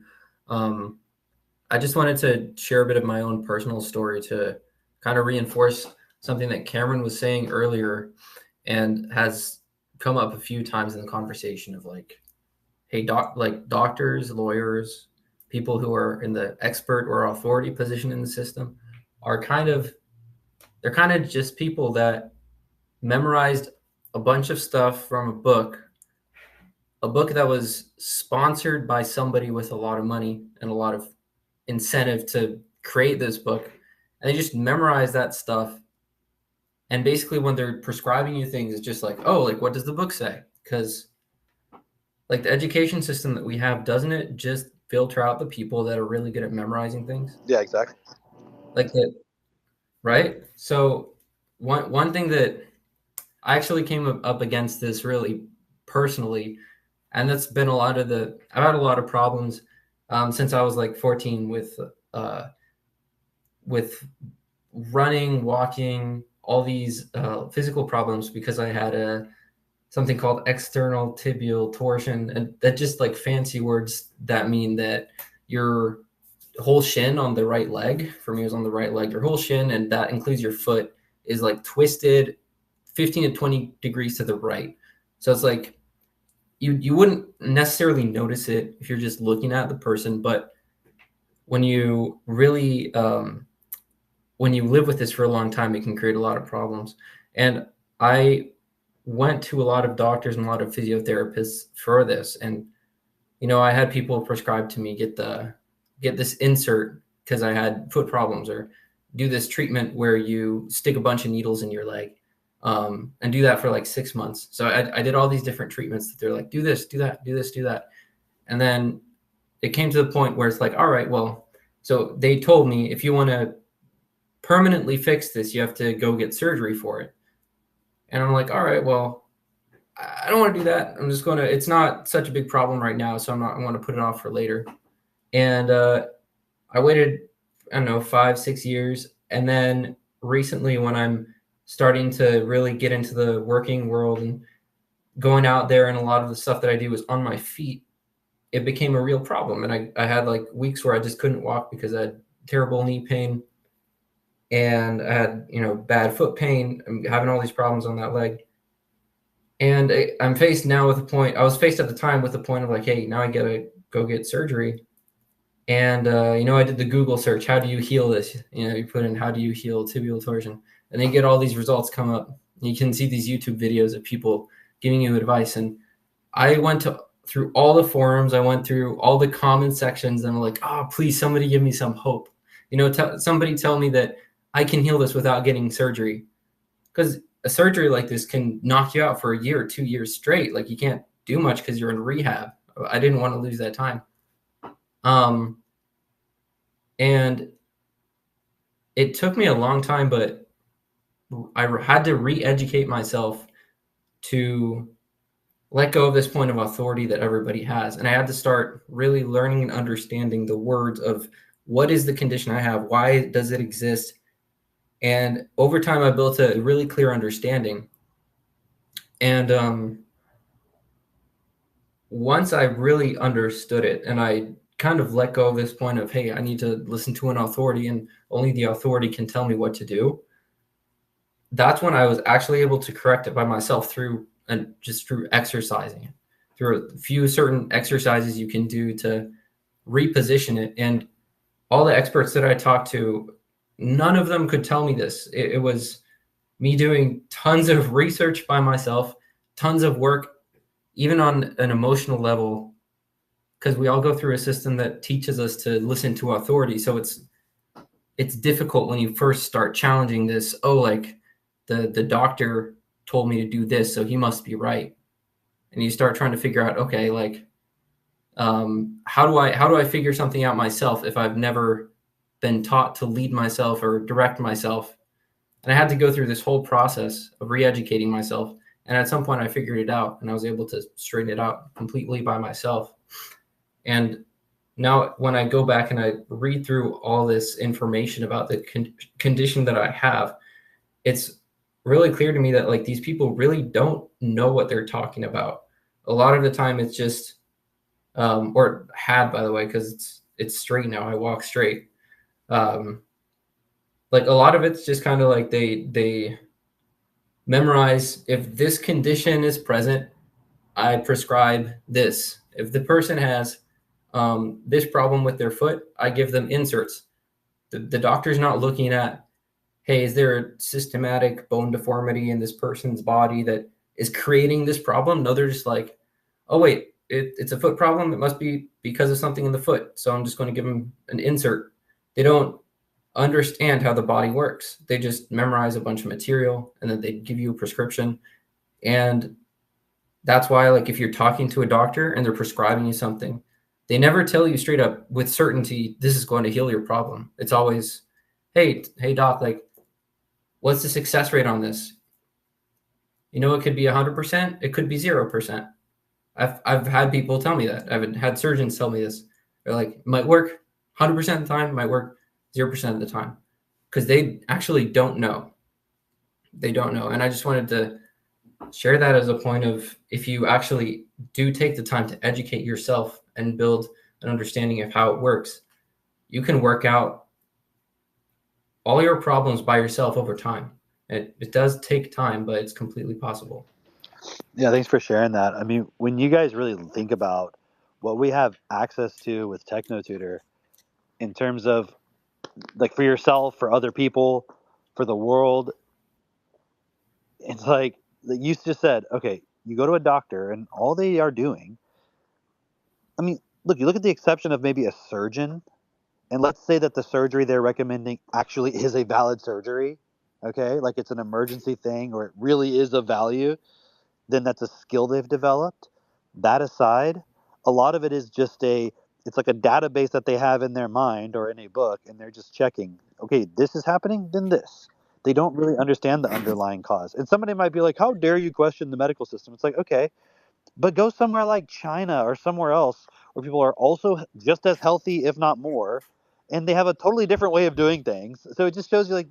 I just wanted to share a bit of my own personal story to kind of reinforce something that Cameron was saying earlier and has come up a few times in the conversation of like, hey, doctors, lawyers, people who are in the expert or authority position in the system are they're kind of just people that memorized a bunch of stuff from a book that was sponsored by somebody with a lot of money and a lot of incentive to create this book. And they just memorize that stuff. And basically when they're prescribing you things, it's just like, oh, like, what does the book say? Because like the education system that we have, doesn't it just filter out the people that are really good at memorizing things? Yeah, exactly. Like that, right? So one thing that I actually came up against this really personally, and that's been I've had a lot of problems since I was like 14 with running, walking, all these physical problems because I had something called external tibial torsion, and that just like fancy words that mean that your whole shin on the right leg, for me it was on the right leg, your whole shin, and that includes your foot, is like twisted 15 to 20 degrees to the right. So it's like you wouldn't necessarily notice it if you're just looking at the person, but when you really when you live with this for a long time, it can create a lot of problems. And I went to a lot of doctors and a lot of physiotherapists for this, and I had people prescribe to me get this insert because I had foot problems, or do this treatment where you stick a bunch of needles in your leg, and do that for like 6 months. So I did all these different treatments that they're like, do this, do that, do this, do that. And then it came to the point where it's like, all right, well, so they told me if you want to permanently fix this, you have to go get surgery for it. And I'm like, all right, well, I don't want to do that. I'm just it's not such a big problem right now, so I want to put it off for later. And I waited, I don't know, 5-6 years. And then recently when I'm starting to really get into the working world and going out there, and a lot of the stuff that I do is on my feet, it became a real problem. And I had like weeks where I just couldn't walk because I had terrible knee pain, and I had, bad foot pain. I'm having all these problems on that leg. And I'm faced now with a point. I was faced at the time with the point of like, hey, now I gotta go get surgery. And I did the Google search. How do you heal this? You put in how do you heal tibial torsion, and then you get all these results come up. You can see these YouTube videos of people giving you advice. And I went through all the forums. I went through all the comment sections, and I'm like, oh, please, somebody give me some hope. Somebody tell me that I can heal this without getting surgery, because a surgery like this can knock you out for a year or 2 years straight. Like you can't do much because you're in rehab. I didn't want to lose that time. And it took me a long time, but I had to re-educate myself to let go of this point of authority that everybody has. And I had to start really learning and understanding the words of what is the condition I have? Why does it exist? And over time, I built a really clear understanding. And once I really understood it, and I kind of let go of this point of, hey, I need to listen to an authority and only the authority can tell me what to do. That's when I was actually able to correct it by myself through exercising, through a few certain exercises you can do to reposition it. And all the experts that I talked to, none of them could tell me this. It was me doing tons of research by myself, tons of work, even on an emotional level, because we all go through a system that teaches us to listen to authority. So it's difficult when you first start challenging this. Oh, like the doctor told me to do this, so he must be right. And you start trying to figure out, okay, like how do I figure something out myself if I've never been taught to lead myself or direct myself? And I had to go through this whole process of re-educating myself. And at some point I figured it out, and I was able to straighten it out completely by myself. And now when I go back and I read through all this information about the condition that I have, it's really clear to me that like these people really don't know what they're talking about. A lot of the time it's just or had, by the way, because it's straight now. I walk straight. Like a lot of it's just kind of like they memorize, if this condition is present, I prescribe this. If the person has this problem with their foot, I give them inserts. The doctor's not looking at, hey, is there a systematic bone deformity in this person's body that is creating this problem? No, they're just like, oh, wait, it's a foot problem. It must be because of something in the foot. So I'm just going to give them an insert. They don't understand how the body works. They just memorize a bunch of material and then they give you a prescription. And that's why, like, if you're talking to a doctor and they're prescribing you something, they never tell you straight up with certainty, this is going to heal your problem. It's always, hey, doc, like, what's the success rate on this? It could be 100%. It could be 0%. I've had people tell me that. I've had surgeons tell me this. They're like, it might work 100% of the time, might work 0% of the time, because they actually don't know. They don't know. And I just wanted to share that as a point of, if you actually do take the time to educate yourself and build an understanding of how it works, you can work out all your problems by yourself over time. It does take time, but it's completely possible. Yeah, thanks for sharing that. I mean, when you guys really think about what we have access to with TechnoTutor in terms of like for yourself, for other people, for the world, it's like you just said, okay, you go to a doctor and all they are doing, I mean, you look at the exception of maybe a surgeon, and let's say that the surgery they're recommending actually is a valid surgery, okay? Like it's an emergency thing or it really is of value, then that's a skill they've developed. That aside, a lot of it is just it's like a database that they have in their mind or in a book, and they're just checking, okay, this is happening, then this. They don't really understand the underlying cause. And somebody might be like, how dare you question the medical system? It's like, okay, but go somewhere like China or somewhere else where people are also just as healthy, if not more, and they have a totally different way of doing things. So it just shows you, like,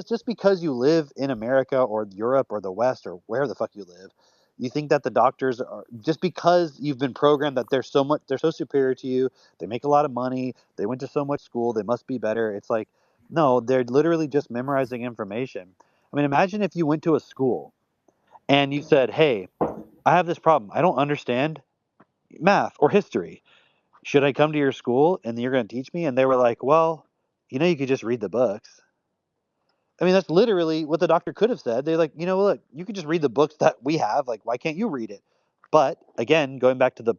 just because you live in America or Europe or the West or where the fuck you live, you think that the doctors are, just because you've been programmed that they're so superior to you, they make a lot of money, they went to so much school, they must be better. It's like, no, they're literally just memorizing information. I mean, imagine if you went to a school and you said, hey, I have this problem. I don't understand math or history. Should I come to your school and you're going to teach me? And they were like, well, you could just read the books. I mean, that's literally what the doctor could have said. They're like, look, you could just read the books that we have. Like, why can't you read it? But again, going back to the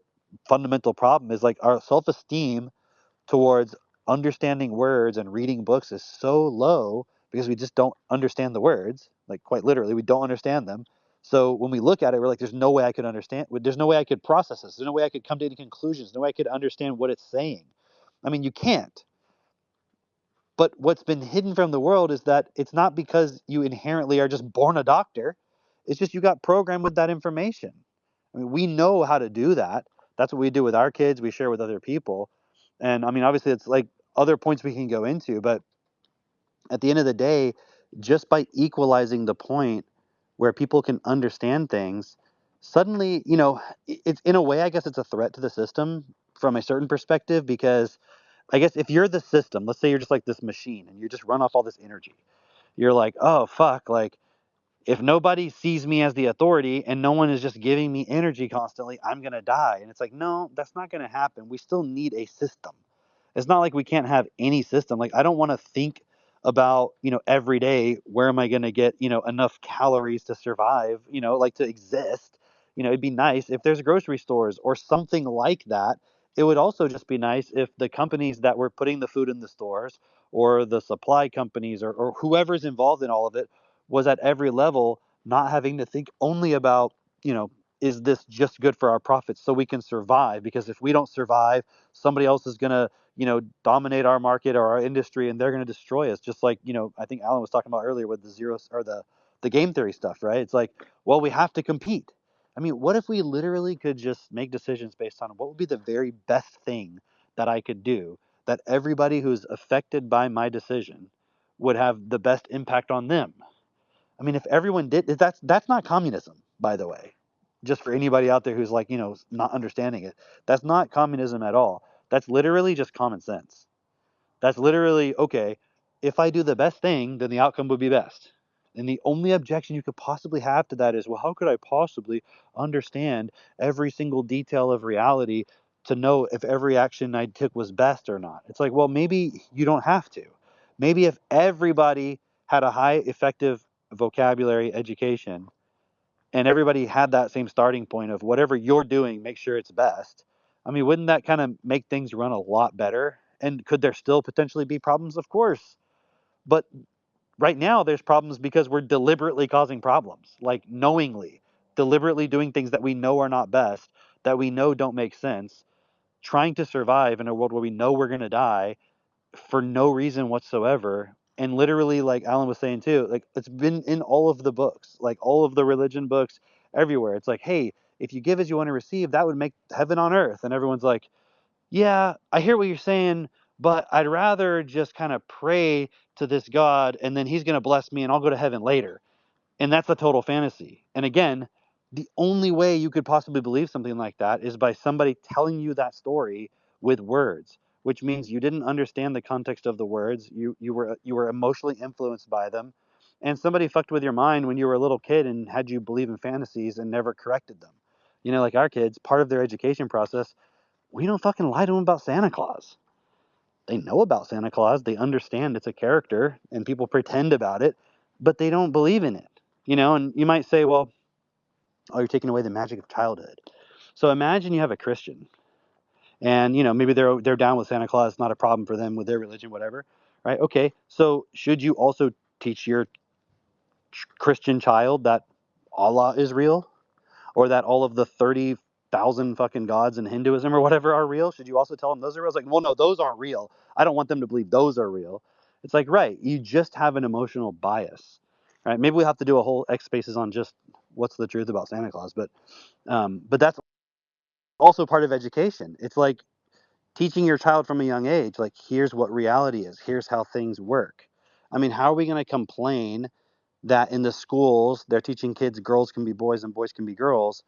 fundamental problem is like our self esteem towards understanding words and reading books is so low because we just don't understand the words. Like, quite literally, we don't understand them. So when we look at it, we're like, there's no way I could understand. There's no way I could process this. There's no way I could come to any conclusions. No way I could understand what it's saying. I mean, you can't. But what's been hidden from the world is that it's not because you inherently are just born a doctor. It's just you got programmed with that information. I mean, we know how to do that. That's what we do with our kids. We share with other people. And I mean, obviously, it's like other points we can go into. But at the end of the day, just by equalizing the point where people can understand things, suddenly, it's in a way, I guess it's a threat to the system from a certain perspective because I guess if you're the system, let's say you're just like this machine and you just run off all this energy, you're like, oh, fuck, like if nobody sees me as the authority and no one is just giving me energy constantly, I'm going to die. And it's like, no, that's not going to happen. We still need a system. It's not like we can't have any system. Like, I don't want to think about, every day, where am I going to get, enough calories to survive, like to exist. It'd be nice if there's grocery stores or something like that. It would also just be nice if the companies that were putting the food in the stores or the supply companies or whoever's involved in all of it was at every level not having to think only about, is this just good for our profits so we can survive? Because if we don't survive, somebody else is going to, dominate our market or our industry and they're going to destroy us. Just like, I think Alan was talking about earlier with the zeros or the game theory stuff, right? It's like, well, we have to compete. I mean, what if we literally could just make decisions based on what would be the very best thing that I could do that everybody who's affected by my decision would have the best impact on them? I mean, if everyone did, that's not communism, by the way. Just for anybody out there who's like, not understanding it, that's not communism at all. That's literally just common sense. That's literally, okay, if I do the best thing, then the outcome would be best. And the only objection you could possibly have to that is, well, how could I possibly understand every single detail of reality to know if every action I took was best or not? It's like, well, maybe you don't have to. Maybe if everybody had a high effective vocabulary education and everybody had that same starting point of whatever you're doing, make sure it's best. I mean, wouldn't that kind of make things run a lot better? And could there still potentially be problems? Of course. But right now, there's problems because we're deliberately causing problems, like knowingly, deliberately doing things that we know are not best, that we know don't make sense, trying to survive in a world where we know we're going to die for no reason whatsoever. And literally, like Alan was saying too, like it's been in all of the books, like all of the religion books everywhere. It's like, hey, if you give as you want to receive, that would make heaven on earth. And everyone's like, yeah, I hear what you're saying, but I'd rather just kind of pray to this God and then he's going to bless me and I'll go to heaven later. And that's a total fantasy. And again, the only way you could possibly believe something like that is by somebody telling you that story with words, which means you didn't understand the context of the words. You were emotionally influenced by them. And somebody fucked with your mind when you were a little kid and had you believe in fantasies and never corrected them. Like our kids, part of their education process, we don't fucking lie to them about Santa Claus. They know about Santa Claus. They understand it's a character and people pretend about it, but they don't believe in it. And you might say, well, oh, you're taking away the magic of childhood. So imagine you have a Christian and, maybe they're down with Santa Claus. It's not a problem for them with their religion, whatever. Right. Okay. So should you also teach your Christian child that Allah is real? Or that all of the 30,000 fucking gods in Hinduism or whatever are real? Should you also tell them those are real? It's like, well, no, those aren't real. I don't want them to believe those are real. It's like, right, you just have an emotional bias, right? Maybe we have to do a whole X Spaces on just what's the truth about Santa Claus, but that's also part of education. It's like teaching your child from a young age, like, here's what reality is. Here's how things work. I mean, how are we going to complain that in the schools they're teaching kids girls can be boys and boys can be girls,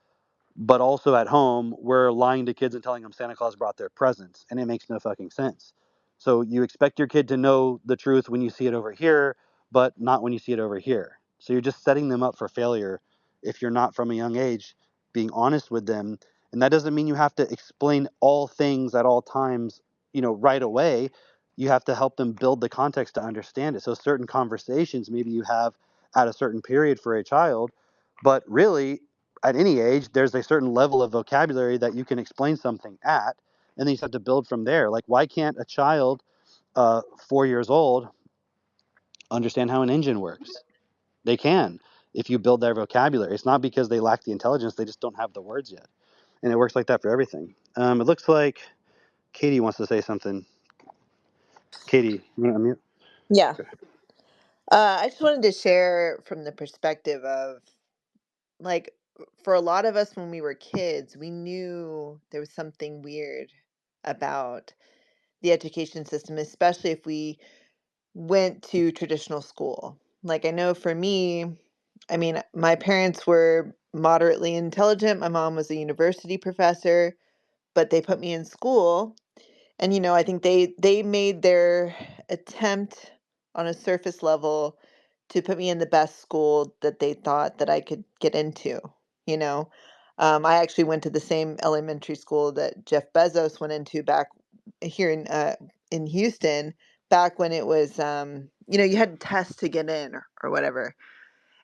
but also at home, we're lying to kids and telling them Santa Claus brought their presents, and it makes no fucking sense. So you expect your kid to know the truth when you see it over here, but not when you see it over here. So you're just setting them up for failure if you're not from a young age being honest with them. And that doesn't mean you have to explain all things at all times, right away. You have to help them build the context to understand it. So certain conversations maybe you have at a certain period for a child, but really at any age, there's a certain level of vocabulary that you can explain something at, and then you just have to build from there. Like, why can't a child, 4 years old, understand how an engine works? They can, if you build their vocabulary. It's not because they lack the intelligence, they just don't have the words yet. And it works like that for everything. It looks like Katie wants to say something. Katie, you want to unmute? Yeah. Okay. I just wanted to share from the perspective of like, for a lot of us when we were kids, we knew there was something weird about the education system, especially if we went to traditional school. Like, I know for me, I mean, my parents were moderately intelligent. My mom was a university professor, but they put me in school. And I think they made their attempt on a surface level to put me in the best school that they thought that I could get into, you know. I actually went to the same elementary school that Jeff Bezos went into back here in Houston, back when it was you had to test to get in or whatever.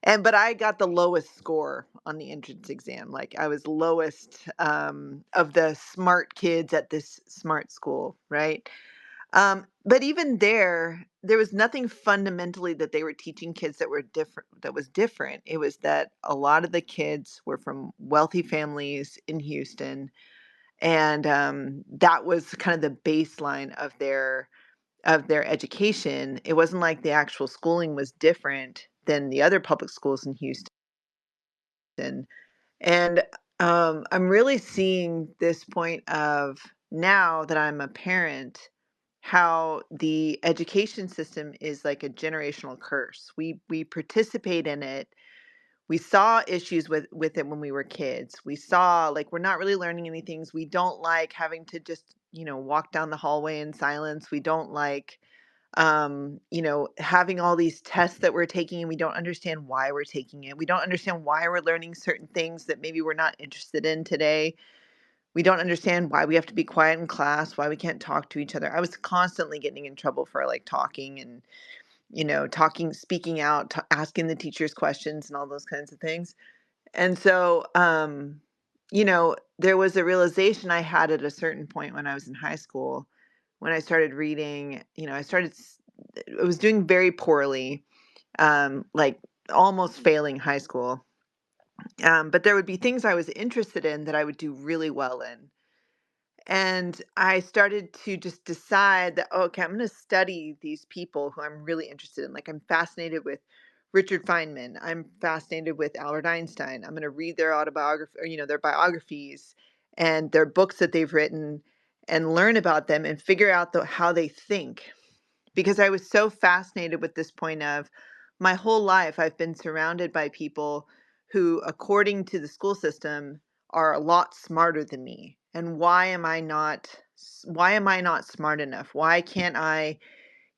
But I got the lowest score on the entrance exam. Like, I was lowest of the smart kids at this smart school, right? But even there was nothing fundamentally that they were teaching kids that were different. That was different. It was that a lot of the kids were from wealthy families in Houston, and that was kind of the baseline of their education. It wasn't like the actual schooling was different than the other public schools in Houston. And I'm really seeing this point of, now that I'm a parent, how the education system is like a generational curse. We participate in it. We saw issues with it when we were kids. We saw, like, we're not really learning any things. We don't like having to just, walk down the hallway in silence. We don't like having all these tests that we're taking, and we don't understand why we're taking it. We don't understand why we're learning certain things that maybe we're not interested in today. We don't understand why we have to be quiet in class, why we can't talk to each other. I was constantly getting in trouble for like talking and, speaking out, asking the teachers questions and all those kinds of things. And so, there was a realization I had at a certain point when I was in high school, when I started reading. I was doing very poorly, like almost failing high school. But there would be things I was interested in that I would do really well in. And I started to just decide that, okay, I'm going to study these people who I'm really interested in. Like, I'm fascinated with Richard Feynman. I'm fascinated with Albert Einstein. I'm going to read their autobiography, or, their biographies and their books that they've written, and learn about them and figure out how they think. Because I was so fascinated with this point of, my whole life I've been surrounded by people who, according to the school system, are a lot smarter than me. And why am I not smart enough? Why can't I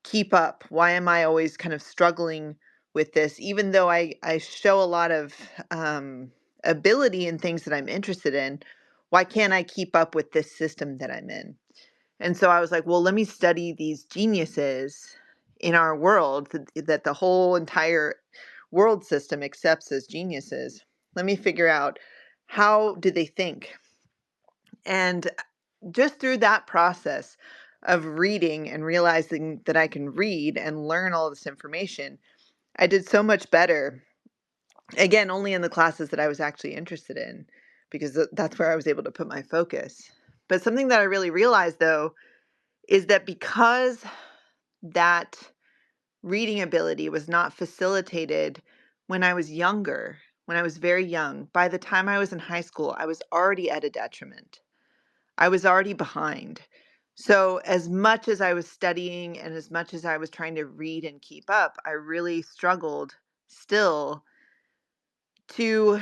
keep up? Why am I always kind of struggling with this, even though I show a lot of ability in things that I'm interested in? Why can't I keep up with this system that I'm in? And so I was like, well, let me study these geniuses in our world that the whole entire world system accepts as geniuses. Let me figure out, how do they think? And just through that process of reading and realizing that I can read and learn all this information, I did so much better. Again, only in the classes that I was actually interested in, because that's where I was able to put my focus. But something that I really realized, though, is that because that reading ability was not facilitated when I was younger, when I was very young, by the time I was in high school, I was already at a detriment. I was already behind. So, as much as I was studying and as much as I was trying to read and keep up, I really struggled still to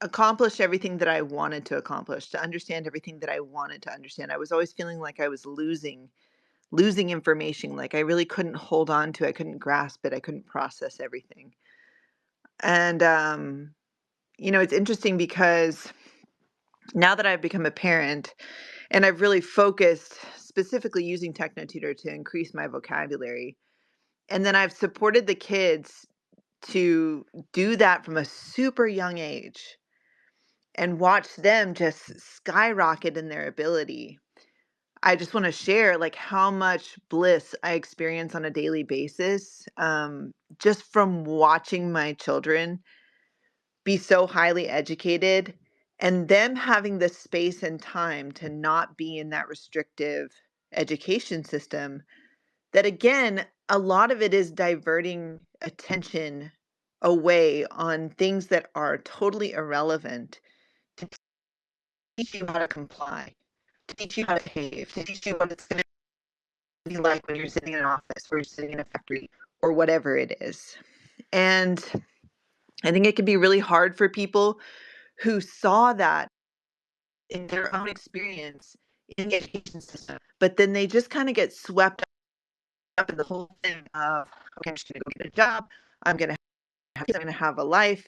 accomplish everything that I wanted to accomplish, to understand everything that I wanted to understand. I was always feeling like I was losing information, like I really couldn't hold on to it, I couldn't grasp it, I couldn't process everything. And it's interesting because Now that I've become a parent and I've really focused specifically using TechnoTutor to increase my vocabulary, and then I've supported the kids to do that from a super young age and watch them just skyrocket in their ability. I just want to share like how much bliss I experience on a daily basis, just from watching my children be so highly educated and them having the space and time to not be in that restrictive education system. That again, a lot of it is diverting attention away on things that are totally irrelevant to teach you how to comply, to teach you how to behave, to teach you what it's going to be like when you're sitting in an office or you're sitting in a factory or whatever it is. And I think it can be really hard for people who saw that in their own experience in the education system, but then they just kind of get swept up in the whole thing of, okay, I'm just going to go get a job. I'm going to have kids. I'm going to have a life.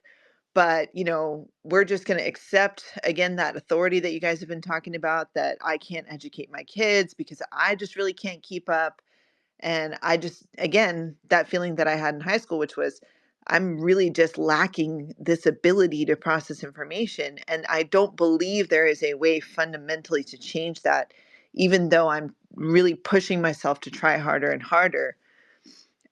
But, we're just going to accept, again, that authority that you guys have been talking about, that I can't educate my kids because I just really can't keep up. And I just, again, that feeling that I had in high school, which was I'm really just lacking this ability to process information. And I don't believe there is a way fundamentally to change that, even though I'm really pushing myself to try harder and harder.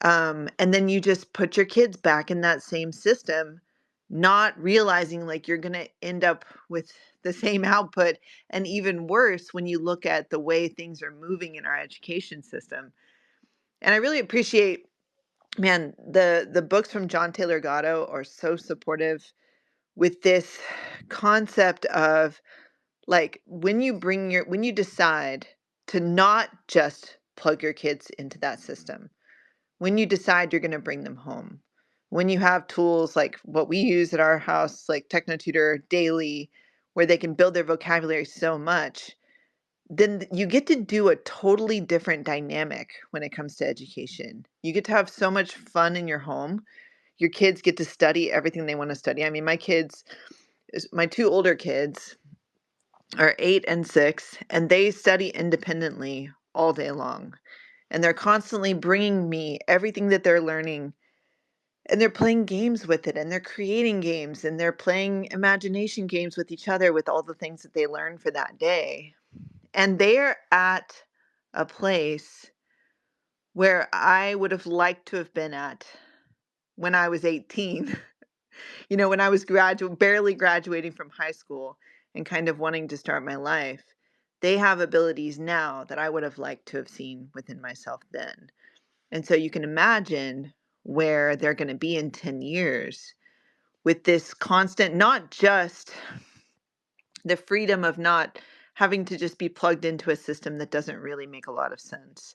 And then you just put your kids back in that same system, not realizing like you're going to end up with the same output and even worse when you look at the way things are moving in our education system. And I really appreciate, man, the books from John Taylor Gatto are so supportive with this concept of like when you decide to not just plug your kids into that system, when you decide you're going to bring them home, when you have tools like what we use at our house, like TechnoTutor Daily, where they can build their vocabulary so much, then you get to do a totally different dynamic when it comes to education. You get to have so much fun in your home. Your kids get to study everything they want to study. I mean, my two older kids are 8 and 6, and they study independently all day long. And they're constantly bringing me everything that they're learning, and they're playing games with it, and they're creating games, and they're playing imagination games with each other with all the things that they learn for that day. And they're at a place where I would have liked to have been at when I was 18, when I was barely graduating from high school and kind of wanting to start my life. They have abilities now that I would have liked to have seen within myself then. And so you can imagine where they're going to be in 10 years with this constant, not just the freedom of not having to just be plugged into a system that doesn't really make a lot of sense,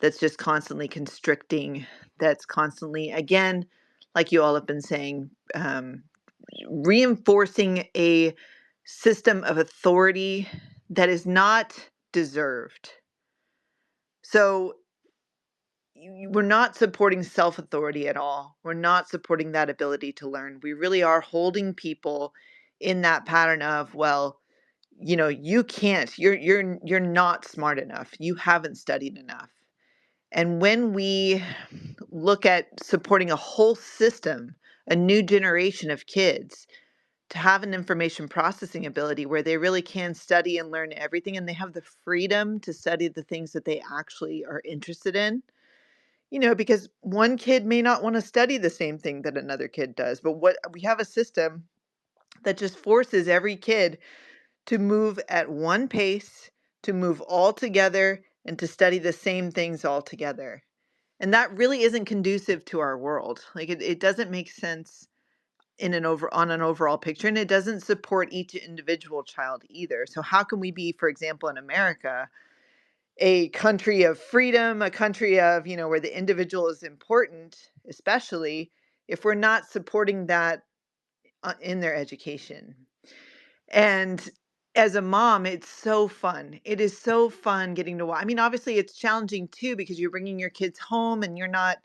that's just constantly constricting, that's constantly, again, like you all have been saying, reinforcing a system of authority that is not deserved. So we're not supporting self-authority at all. We're not supporting that ability to learn. We really are holding people in that pattern of, well, you can't, you're not smart enough. You haven't studied enough. And when we look at supporting a whole system, a new generation of kids to have an information processing ability where they really can study and learn everything, and they have the freedom to study the things that they actually are interested in, because one kid may not want to study the same thing that another kid does, but what we have a system that just forces every kid to move at one pace, to move all together, and to study the same things all together. And that really isn't conducive to our world. Like it doesn't make sense on an overall picture, and it doesn't support each individual child either. So how can we be, for example, in America, a country of freedom, a country of, where the individual is important, especially if we're not supporting that in their education? And as a mom, it's so fun. It is so fun getting to watch. I mean, obviously it's challenging too, because you're bringing your kids home and you're not,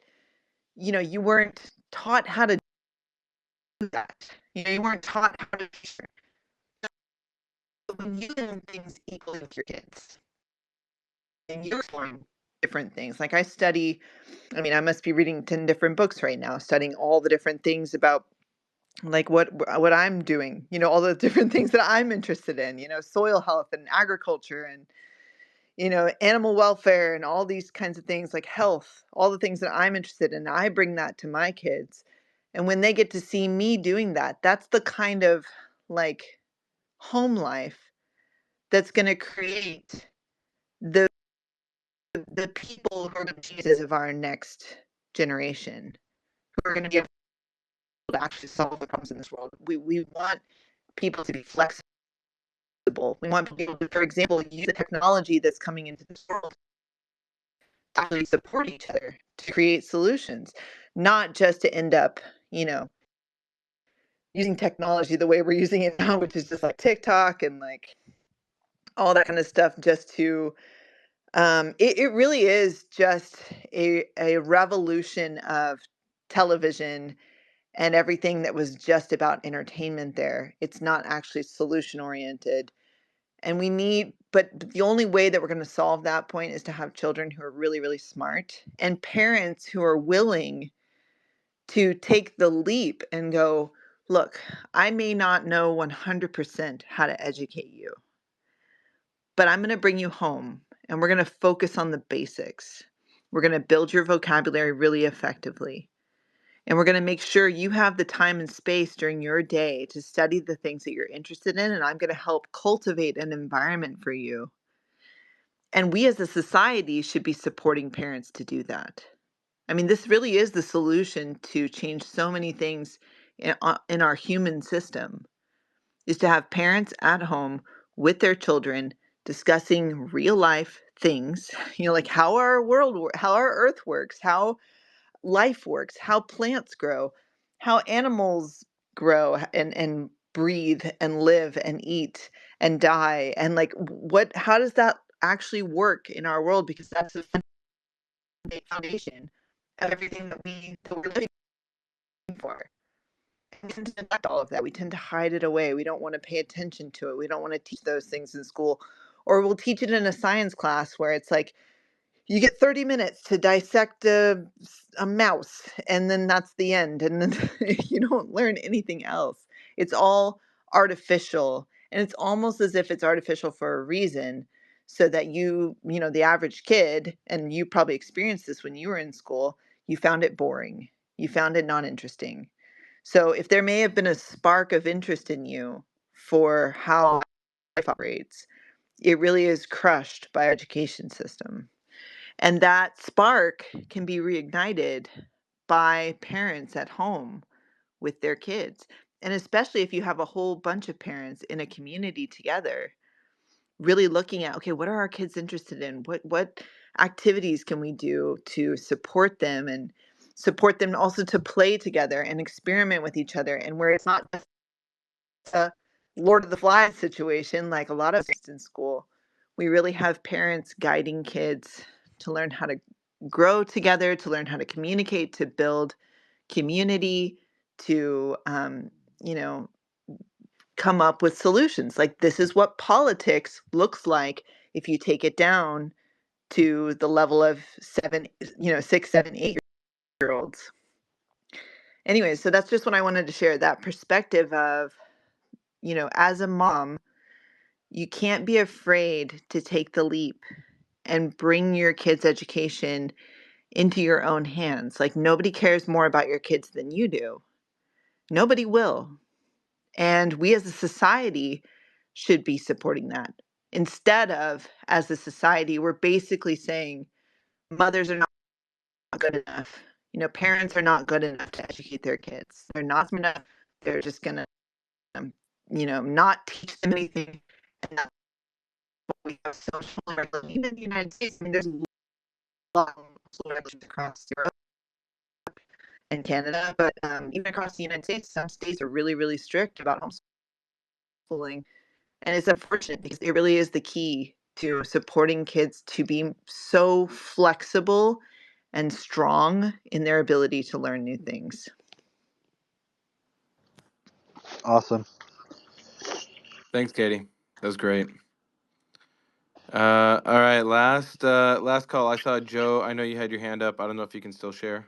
you weren't taught how to do that. You weren't taught how to when you do things equally with your kids and you're exploring different things, like I must be reading 10 different books right now, studying all the different things about like what I'm doing, all the different things that I'm interested in, soil health and agriculture and animal welfare and all these kinds of things like health, all the things that I'm interested in. I bring that to my kids. And when they get to see me doing that, that's the kind of like home life that's going to create the the people who are the Jesus of our next generation, who are going to be able to actually solve the problems in this world. We want people to be flexible. We want people to, for example, use the technology that's coming into this world to actually support each other to create solutions, not just to end up, using technology the way we're using it now, which is just like TikTok and like all that kind of stuff, just to it really is just a revolution of television and everything that was just about entertainment there. It's not actually solution oriented. And but the only way that we're going to solve that point is to have children who are really, really smart and parents who are willing to take the leap and go, look, I may not know 100% how to educate you, but I'm going to bring you home and we're going to focus on the basics. We're going to build your vocabulary really effectively. And we're going to make sure you have the time and space during your day to study the things that you're interested in. And I'm going to help cultivate an environment for you. And we as a society should be supporting parents to do that. I mean, this really is the solution to change so many things in our human system, is to have parents at home with their children discussing real life things, like how how our earth works, how life works, how plants grow, how animals grow and breathe and live and eat and die, and like how does that actually work in our world, because that's the foundation of everything that we're living for. We tend to neglect all of that. We tend to hide it away. We don't want to pay attention to it. We don't want to teach those things in school, or we'll teach it in a science class where it's like you get 30 minutes to dissect a mouse, and then that's the end, and then you don't learn anything else. It's all artificial, and it's almost as if it's artificial for a reason, so that the average kid, and you probably experienced this when you were in school, you found it boring, you found it not interesting. So if there may have been a spark of interest in you for how life operates, it really is crushed by our education system. And that spark can be reignited by parents at home with their kids. And especially if you have a whole bunch of parents in a community together, really looking at, okay, what are our kids interested in? What activities can we do to support them, and support them also to play together and experiment with each other, and where it's not just a Lord of the Flies situation like a lot of things in school. We really have parents guiding kids to learn how to grow together, to learn how to communicate, to build community, to you know, come up with solutions. Like, this is what politics looks like if you take it down to the level of 6, 7, 8 year olds. Anyways, so that's just what I wanted to share, that perspective of, as a mom, you can't be afraid to take the leap and bring your kids' education into your own hands. Like, nobody cares more about your kids than you do. Nobody will. And we as a society should be supporting that. Instead of, as a society, we're basically saying mothers are not good enough. Parents are not good enough to educate their kids. They're not smart enough. They're just going to, not teach them anything. And that's what we have social regulation. Even in the United States, I mean, there's a lot of social regulations across Europe and Canada, but even across the United States, some states are really, really strict about homeschooling. And it's unfortunate because it really is the key to supporting kids to be so flexible and strong in their ability to learn new things. Awesome. Thanks, Katie. That was great. All right, last call. I saw Joe. I know you had your hand up. I don't know if you can still share.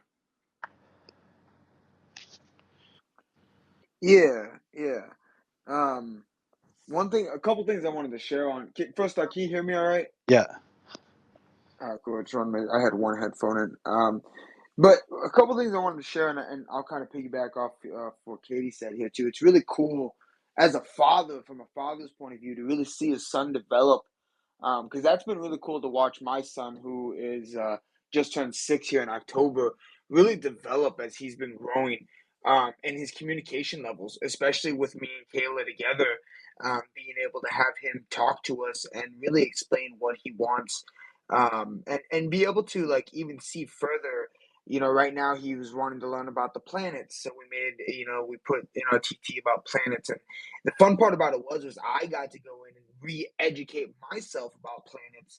Yeah, yeah. Um, a couple things I wanted to share on. First off, can you hear me all right? Yeah. All right, cool. I had one headphone in. But a couple things I wanted to share, and I'll kind of piggyback off what Katie said here too. It's really cool as a father, from a father's point of view, to really see his son develop. Because that's been really cool to watch my son, who is just turned 6 here in October, really develop as he's been growing, and his communication levels, especially with me and Kayla together, being able to have him talk to us and really explain what he wants, and be able to like even see further. Right now he was wanting to learn about the planets, so we put in our TT about planets, and the fun part about it was I got to go in and re-educate myself about planets,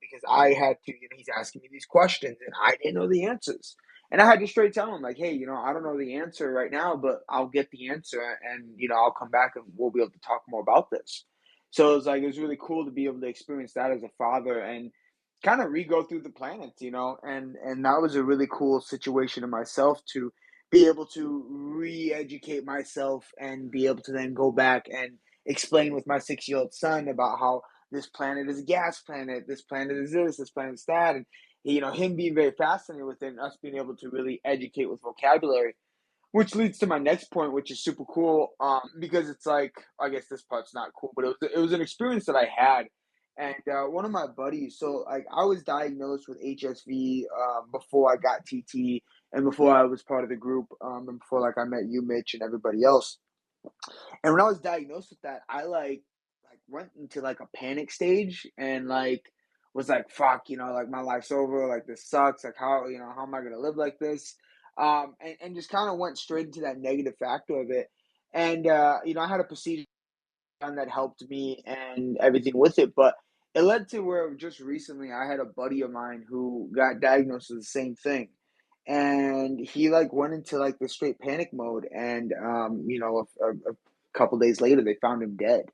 because I had to. He's asking me these questions and I didn't know the answers, and I had to straight tell him like, hey, I don't know the answer right now, but I'll get the answer, and I'll come back and we'll be able to talk more about this. So it was really cool to be able to experience that as a father and kind of re-go through the planets, and that was a really cool situation in myself to be able to re-educate myself and be able to then go back and explain with my 6-year-old son about how this planet is a gas planet, this planet is this planet is that, and him being very fascinated with it, and us being able to really educate with vocabulary, which leads to my next point, which is super cool, because it's like, I guess this part's not cool, but it was an experience that I had, and one of my buddies. So like I was diagnosed with HSV before I got TT, and before I was part of the group, and before like I met you, Mitch, and everybody else. And when I was diagnosed with that, I like went into like a panic stage and like was like, fuck, like my life's over, like this sucks, like how am I gonna live like this? And just kind of went straight into that negative factor of it. And I had a procedure done that helped me and everything with it, but it led to where just recently I had a buddy of mine who got diagnosed with the same thing. And he like went into like the straight panic mode, and a couple days later they found him dead.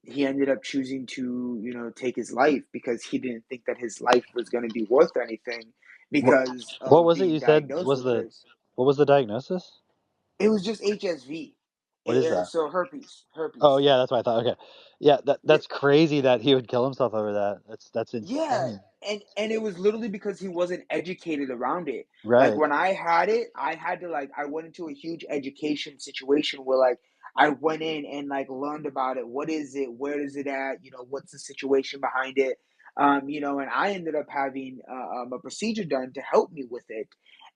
He ended up choosing to take his life because he didn't think that his life was going to be worth anything What because what of was it being you said diagnosed was with the this. what was the diagnosis? It was just HSV. What is that? So Oh herpes. yeah, that's what I thought. Okay. Yeah, Yeah, that's crazy that he would kill himself over that. That's yeah, insane. and it was literally because he wasn't educated around it. Like Right. when I had it, I had to like I went into a huge education situation where like I went in and like learned about it. What is it? Where is it at? What's the situation behind it? And I ended up having a procedure done to help me with it.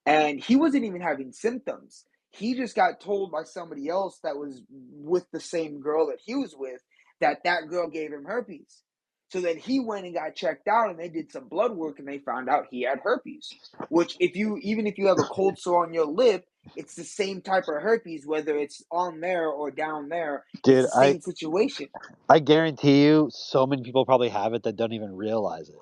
And he wasn't even having symptoms. He just got told by somebody else that was with the same girl that he was with that that girl gave him herpes. So then he went and got checked out, and they did some blood work, and they found out he had herpes. Which, even if you have a cold sore on your lip, it's the same type of herpes, whether it's on there or down there. It's Dude, the same situation. I guarantee you so many people probably have it that don't even realize it.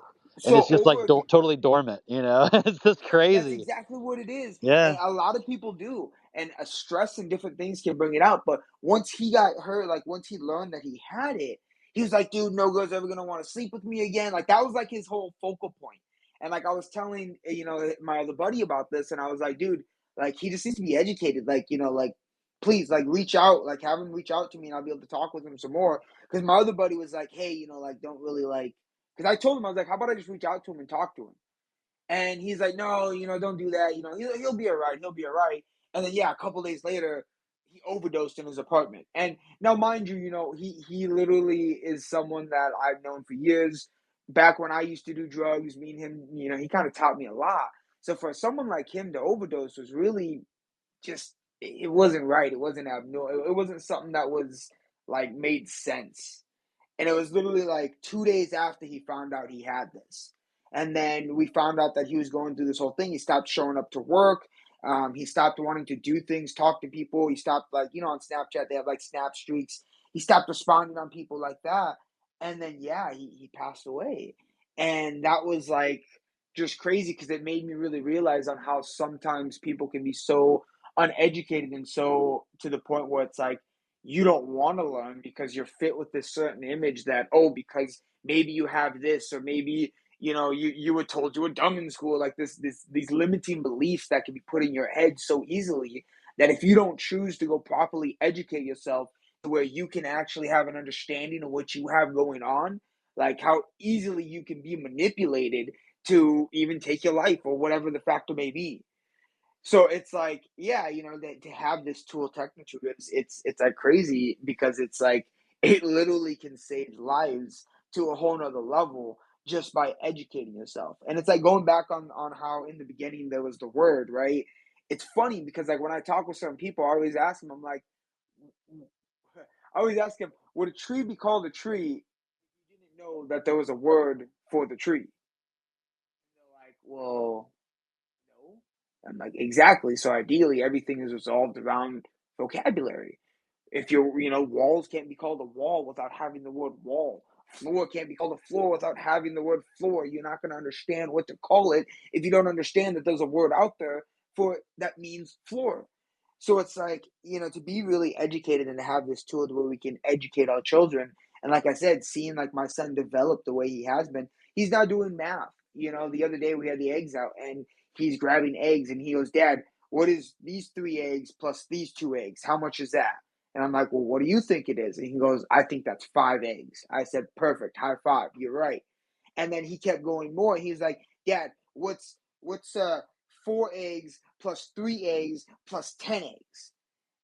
And So it's just like over totally dormant, you know? It's just That's crazy. exactly what it is. Yeah. And a lot of people do. And stress and different things can bring it out. But once he got hurt, like once he learned that he had it, he was like, dude, no girl's ever gonna want to sleep with me again. Like that was like his whole focal point. And like I was telling, my other buddy about this, and I was like, dude, like he just needs to be educated. Like, like please, like reach out, like have him reach out to me and I'll be able to talk with him some more. Because my other buddy was like, hey, like don't really like because I told him, I was like, how about I just reach out to him and talk to him? And he's like, no, don't do that. He'll be all right. He'll be all right. And then, yeah, a couple days later, he overdosed in his apartment. And now, mind you, he literally is someone that I've known for years. Back when I used to do drugs, me and him, he kind of taught me a lot. So for someone like him to overdose was really just, it wasn't right. It wasn't abnormal. It wasn't something that was like made sense. And it was literally like 2 days after he found out he had this. And then we found out that he was going through this whole thing. He stopped showing up to work. He stopped wanting to do things, talk to people. He stopped, like, on Snapchat, they have like snap streaks. He stopped responding on people like that. And then, yeah, he passed away. And that was like just crazy because it made me really realize on how sometimes people can be so uneducated and so to the point where it's like, you don't want to learn because you're fit with this certain image that, oh, because maybe you have this, or maybe you were told you were dumb in school, like these limiting beliefs that can be put in your head so easily, that if you don't choose to go properly educate yourself to where you can actually have an understanding of what you have going on, like how easily you can be manipulated to even take your life or whatever the factor may be. So it's like, yeah, that to have this tool technically, it's like crazy, because it's like it literally can save lives to a whole nother level just by educating yourself. And it's like going back on how in the beginning there was the word, right? It's funny because like when I talk with certain people, I always ask them, I'm like, I always ask him, would a tree be called a tree if you didn't know that there was a word for the tree? And they're like, well, no. I'm like, exactly. So ideally, everything is resolved around vocabulary. If walls can't be called a wall without having the word wall. Floor can't be called a floor without having the word floor. You're not going to understand what to call it if you don't understand that there's a word out there for that means floor. So it's like, to be really educated and to have this tool where we can educate our children. And like I said, seeing like my son develop the way he has been, he's now doing math. The other day we had the eggs out and he's grabbing eggs and he goes, Dad, what is these 3 eggs plus these 2 eggs? How much is that? And I'm like, well, what do you think it is? And he goes, I think that's 5 eggs. I said, perfect, high five, you're right. And then he kept going more. He's like, Dad, what's 4 eggs plus 3 eggs plus 10 eggs?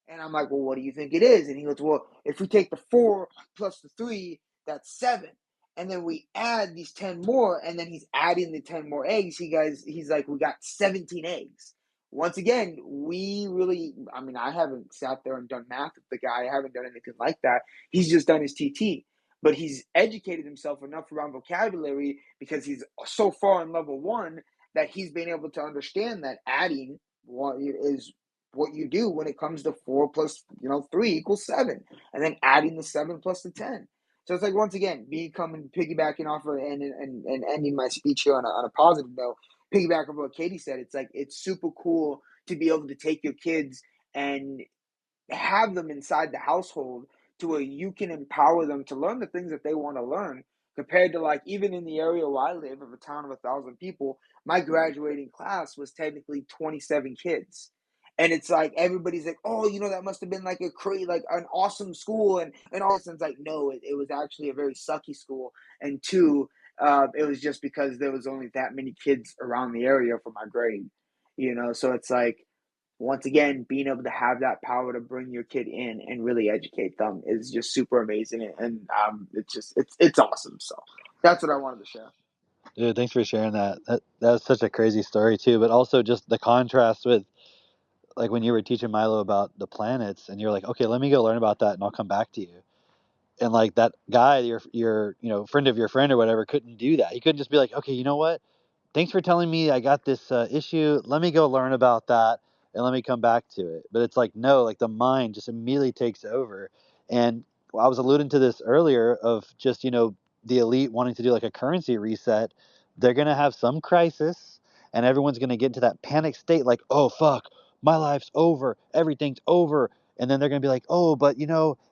And I'm like, well, what do you think it is? And he goes, well, if we take the 4 plus the 3, that's 7. And then we add these 10 more, and then he's adding the 10 more eggs. He's like, we got 17 eggs. Once again, I haven't sat there and done math with the guy. I haven't done anything like that. He's just done his TT. But he's educated himself enough around vocabulary because he's so far in level 1 that he's been able to understand that adding is what you do when it comes to 4 plus 3 equals 7, and then adding the 7 plus the 10. So it's like, once again, becoming piggybacking off of and ending my speech here on a positive note, piggyback of what Katie said. It's like it's super cool to be able to take your kids and have them inside the household to where you can empower them to learn the things that they want to learn, compared to like even in the area where I live, of a town of 1,000 people, my graduating class was technically 27 kids. And it's like everybody's like, oh, that must have been like like an awesome school, and all this. And it's like, no, it was actually a very sucky school. And two, it was just because there was only that many kids around the area for my grade. So it's like, once again, being able to have that power to bring your kid in and really educate them is just super amazing, and it's awesome. So that's what I wanted to share. Dude, thanks for sharing that. That was such a crazy story too, but also just the contrast with like when you were teaching Milo about the planets, and you're like, okay, let me go learn about that, and I'll come back to you. And like that guy, your friend of your friend or whatever, couldn't do that. He couldn't just be like, okay, you know what? Thanks for telling me I got this issue. Let me go learn about that and let me come back to it. But it's like, no, like the mind just immediately takes over. And I was alluding to this earlier of just, the elite wanting to do like a currency reset. They're going to have some crisis and everyone's going to get into that panic state like, oh, fuck, my life's over. Everything's over. And then they're going to be like, oh, but,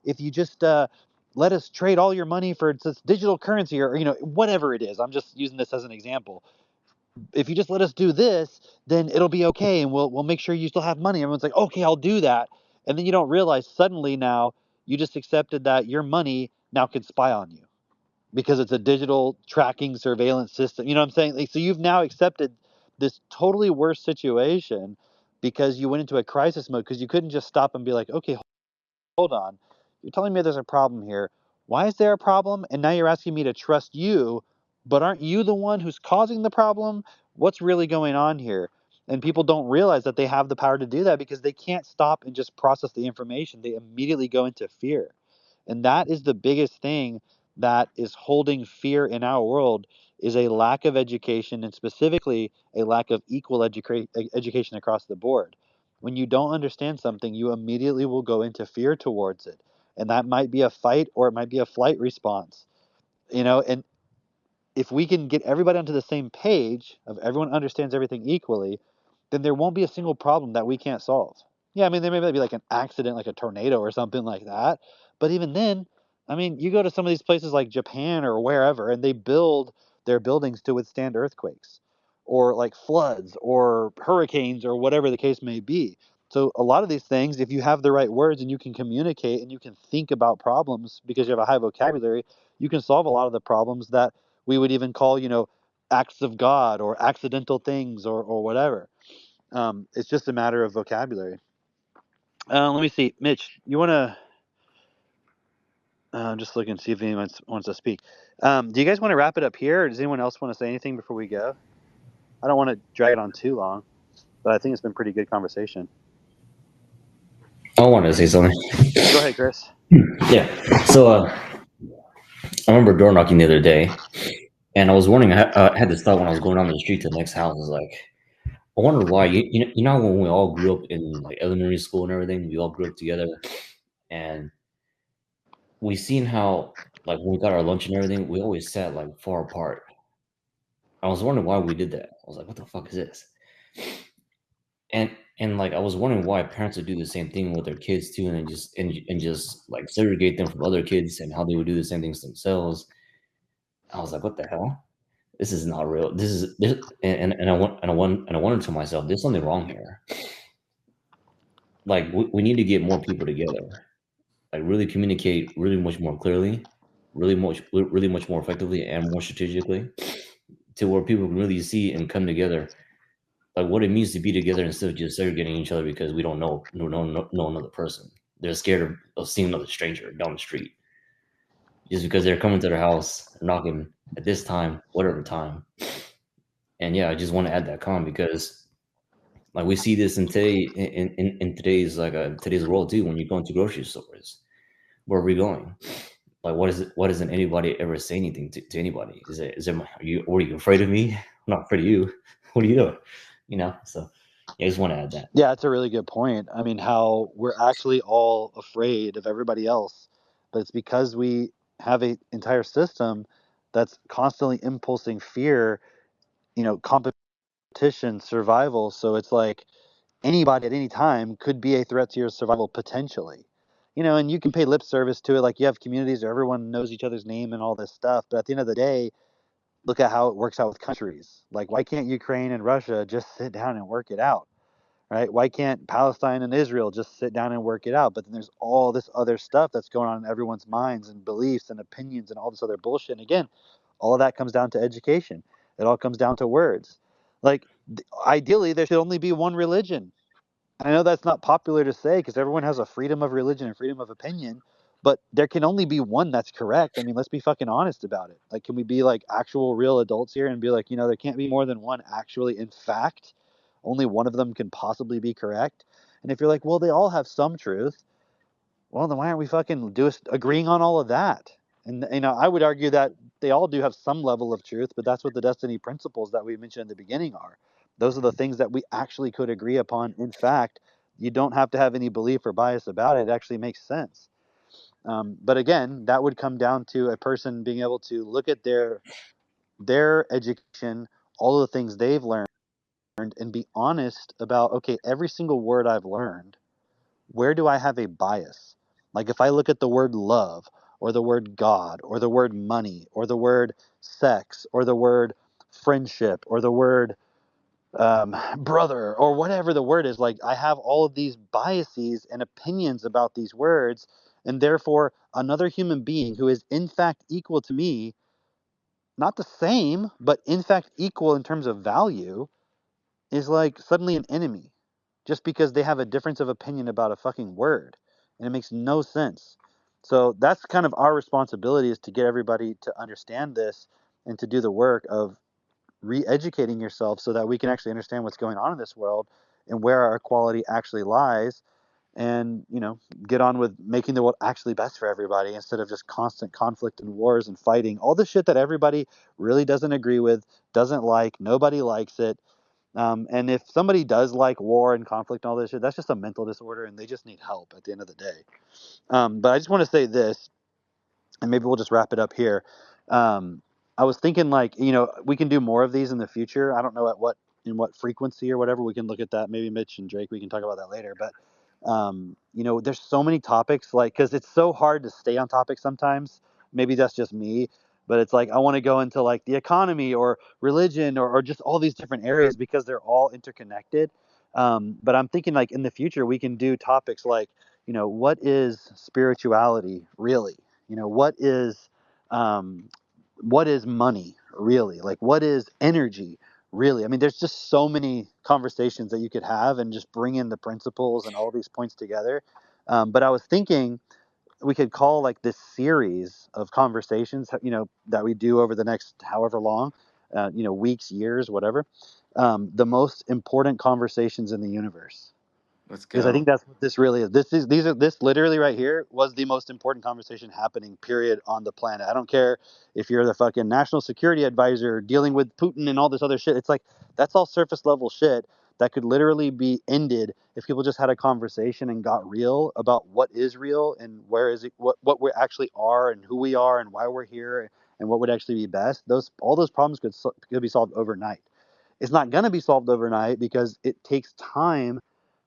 if you just let us trade all your money for this digital currency or, whatever it is. I'm just using this as an example. If you just let us do this, then it'll be okay, and we'll make sure you still have money. Everyone's like, okay, I'll do that. And then you don't realize suddenly now you just accepted that your money now can spy on you because it's a digital tracking surveillance system. You know what I'm saying? Like, so you've now accepted this totally worse situation because you went into a crisis mode because you couldn't just stop and be like, okay, hold on. You're telling me there's a problem here. Why is there a problem? And now you're asking me to trust you, but aren't you the one who's causing the problem? What's really going on here? And people don't realize that they have the power to do that because they can't stop and just process the information. They immediately go into fear. And that is the biggest thing that is holding fear in our world is a lack of education, and specifically a lack of equal education across the board. When you don't understand something, you immediately will go into fear towards it. And that might be a fight or it might be a flight response. And if we can get everybody onto the same page of everyone understands everything equally, then there won't be a single problem that we can't solve. Yeah, I mean, there may be like an accident, like a tornado or something like that. But even then, I mean, you go to some of these places like Japan or wherever, and they build their buildings to withstand earthquakes or like floods or hurricanes or whatever the case may be. So a lot of these things, if you have the right words and you can communicate and you can think about problems because you have a high vocabulary, you can solve a lot of the problems that we would even call, acts of God or accidental things or whatever. It's just a matter of vocabulary. Let me see, Mitch. You want to? Just look and see if anyone wants to speak. Do you guys want to wrap it up here, or does anyone else want to say anything before we go? I don't want to drag it on too long, but I think it's been pretty good conversation. I wanted to say something. Go ahead, Chris. Yeah. So I remember door knocking the other day, and I was wondering. I had this thought when I was going down the street to the next house. I was like, I wonder why. You know when we all grew up in like elementary school and everything, we all grew up together, and we seen how like when we got our lunch and everything, we always sat like far apart. I was wondering why we did that. I was like, what the fuck is this? And like I was wondering why parents would do the same thing with their kids too, and just like segregate them from other kids and how they would do the same things themselves. I was like, what the hell? This is not real. This is this, and I wondered to myself, there's something wrong here. Like we need to get more people together, like really communicate really much more clearly, really much more effectively and more strategically, to where people can really see and come together, like what it means to be together instead of just segregating each other because we don't know another person. They're scared of seeing another stranger down the street just because they're coming to their house, knocking at this time, whatever time. And yeah, I just want to add that comment because like we see this in today's today's world too. When you go into grocery stores, where are we going? Like, what is it? Why doesn't anybody ever say anything to anybody? Are you afraid of me? I'm not afraid of you. What are you doing? So yeah, I just want to add that. Yeah, that's a really good point. I mean, how we're actually all afraid of everybody else, but it's because we have an entire system that's constantly impulsing fear, competition, survival. So it's like anybody at any time could be a threat to your survival potentially. And you can pay lip service to it, like you have communities where everyone knows each other's name and all this stuff. But at the end of the day, look at how it works out with countries. Like, why can't Ukraine and Russia just sit down and work it out? Right? Why can't Palestine and Israel just sit down and work it out? But then there's all this other stuff that's going on in everyone's minds and beliefs and opinions and all this other bullshit. And again, all of that comes down to education. It all comes down to words. Like, ideally, there should only be one religion. I know that's not popular to say because everyone has a freedom of religion and freedom of opinion, but there can only be one that's correct. I mean, let's be fucking honest about it. Like, can we be like actual real adults here and be like, there can't be more than one actually, in fact, only one of them can possibly be correct? And if you're like, well, they all have some truth, well, then why aren't we fucking agreeing on all of that? And I would argue that they all do have some level of truth, but that's what the destiny principles that we mentioned in the beginning are. Those are the things that we actually could agree upon. In fact, you don't have to have any belief or bias about it. It actually makes sense. But again, that would come down to a person being able to look at their education, all of the things they've learned, and be honest about, okay, every single word I've learned, where do I have a bias? Like if I look at the word love or the word God or the word money or the word sex or the word friendship or the word brother or whatever the word is, like I have all of these biases and opinions about these words, and therefore another human being who is in fact equal to me, not the same, but in fact equal in terms of value, is like suddenly an enemy just because they have a difference of opinion about a fucking word. And it makes no sense. So that's kind of our responsibility, is to get everybody to understand this and to do the work of re-educating yourself so that we can actually understand what's going on in this world and where our equality actually lies, and get on with making the world actually best for everybody instead of just constant conflict and wars and fighting, all the shit that everybody really doesn't agree with, doesn't like, nobody likes it. And if somebody does like war and conflict and all this shit, that's just a mental disorder and they just need help at the end of the day. But I just want to say this, and maybe we'll just wrap it up here. I was thinking, like, we can do more of these in the future. I don't know in what frequency or whatever. We can look at that. Maybe Mitch and Drake, we can talk about that later. But There's so many topics, like, because it's so hard to stay on topic sometimes. Maybe that's just me, but it's like I want to go into like the economy or religion or just all these different areas because they're all interconnected. But I'm thinking like in the future we can do topics like, what is spirituality really? What is um, money really? Like, what is energy really? I mean, there's just so many conversations that you could have and just bring in the principles and all these points together. But I was thinking we could call like this series of conversations, that we do over the next however long, weeks, years, whatever, the most important conversations in the universe. Let's Because I go. think that's what this really is. This literally right here was the most important conversation happening, period, on the planet. I don't care if you're the fucking national security advisor dealing with Putin and all this other shit. It's like that's all surface level shit that could literally be ended if people just had a conversation and got real about what is real and where is it, what we actually are and who we are and why we're here and what would actually be best. All those problems could be solved overnight. It's not going to be solved overnight because it takes time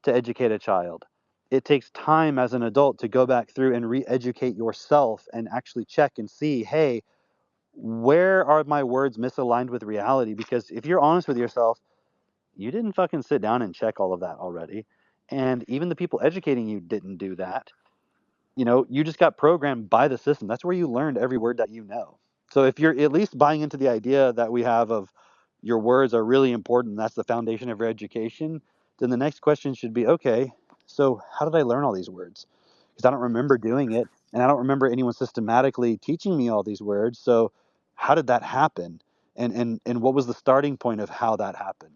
to educate a child. It takes time as an adult to go back through and re-educate yourself and actually check and see, hey, where are my words misaligned with reality? Because if you're honest with yourself, you didn't fucking sit down and check all of that already. And even the people educating you didn't do that. You just got programmed by the system. That's where you learned every word that you know. So if you're at least buying into the idea that we have of your words are really important, that's the foundation of your education, then the next question should be, okay, so how did I learn all these words? Because I don't remember doing it, and I don't remember anyone systematically teaching me all these words. So how did that happen? And what was the starting point of how that happened?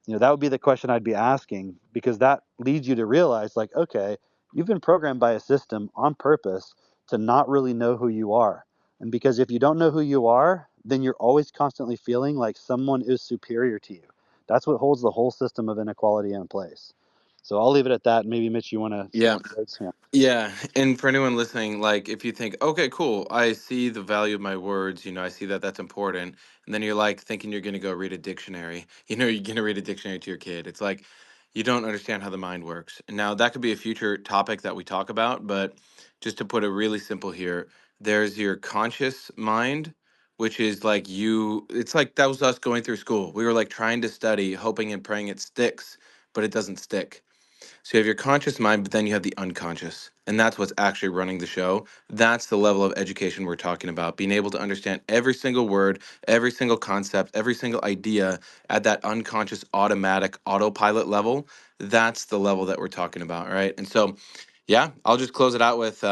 That would be the question I'd be asking, because that leads you to realize, like, okay, you've been programmed by a system on purpose to not really know who you are. And because if you don't know who you are, then you're always constantly feeling like someone is superior to you. That's what holds the whole system of inequality in place. So I'll leave it at that. Maybe Mitch, you want to say a Yeah. few words? Yeah. Yeah, and for anyone listening, like if you think, okay, cool, I see the value of my words, I see that that's important, and then you're like thinking you're going to go read a dictionary, you're going to read a dictionary to your kid. It's like you don't understand how the mind works. And now that could be a future topic that we talk about, but just to put it really simple here, there's your conscious mind, which is like it's like that was us going through school. We were like trying to study, hoping and praying it sticks, but it doesn't stick. So you have your conscious mind, but then you have the unconscious. And that's what's actually running the show. That's the level of education we're talking about. Being able to understand every single word, every single concept, every single idea at that unconscious automatic autopilot level. That's the level that we're talking about, right? And so, yeah, I'll just close it out with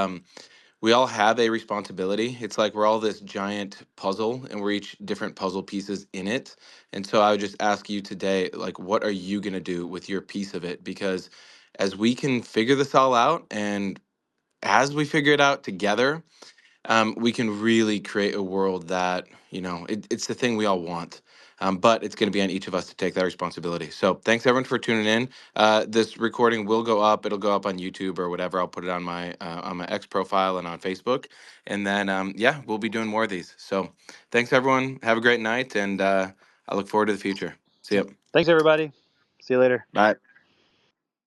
we all have a responsibility. It's like we're all this giant puzzle and we're each different puzzle pieces in it. And so I would just ask you today, like, what are you going to do with your piece of it? Because as we can figure this all out and as we figure it out together, we can really create a world that, it's the thing we all want. But it's going to be on each of us to take that responsibility. So thanks everyone for tuning in. This recording will go up. It'll go up on YouTube or whatever. I'll put it on my X profile and on Facebook. And then, yeah, we'll be doing more of these. So thanks everyone. Have a great night. And I look forward to the future. See Yep. you. Thanks, everybody. See you later. Bye.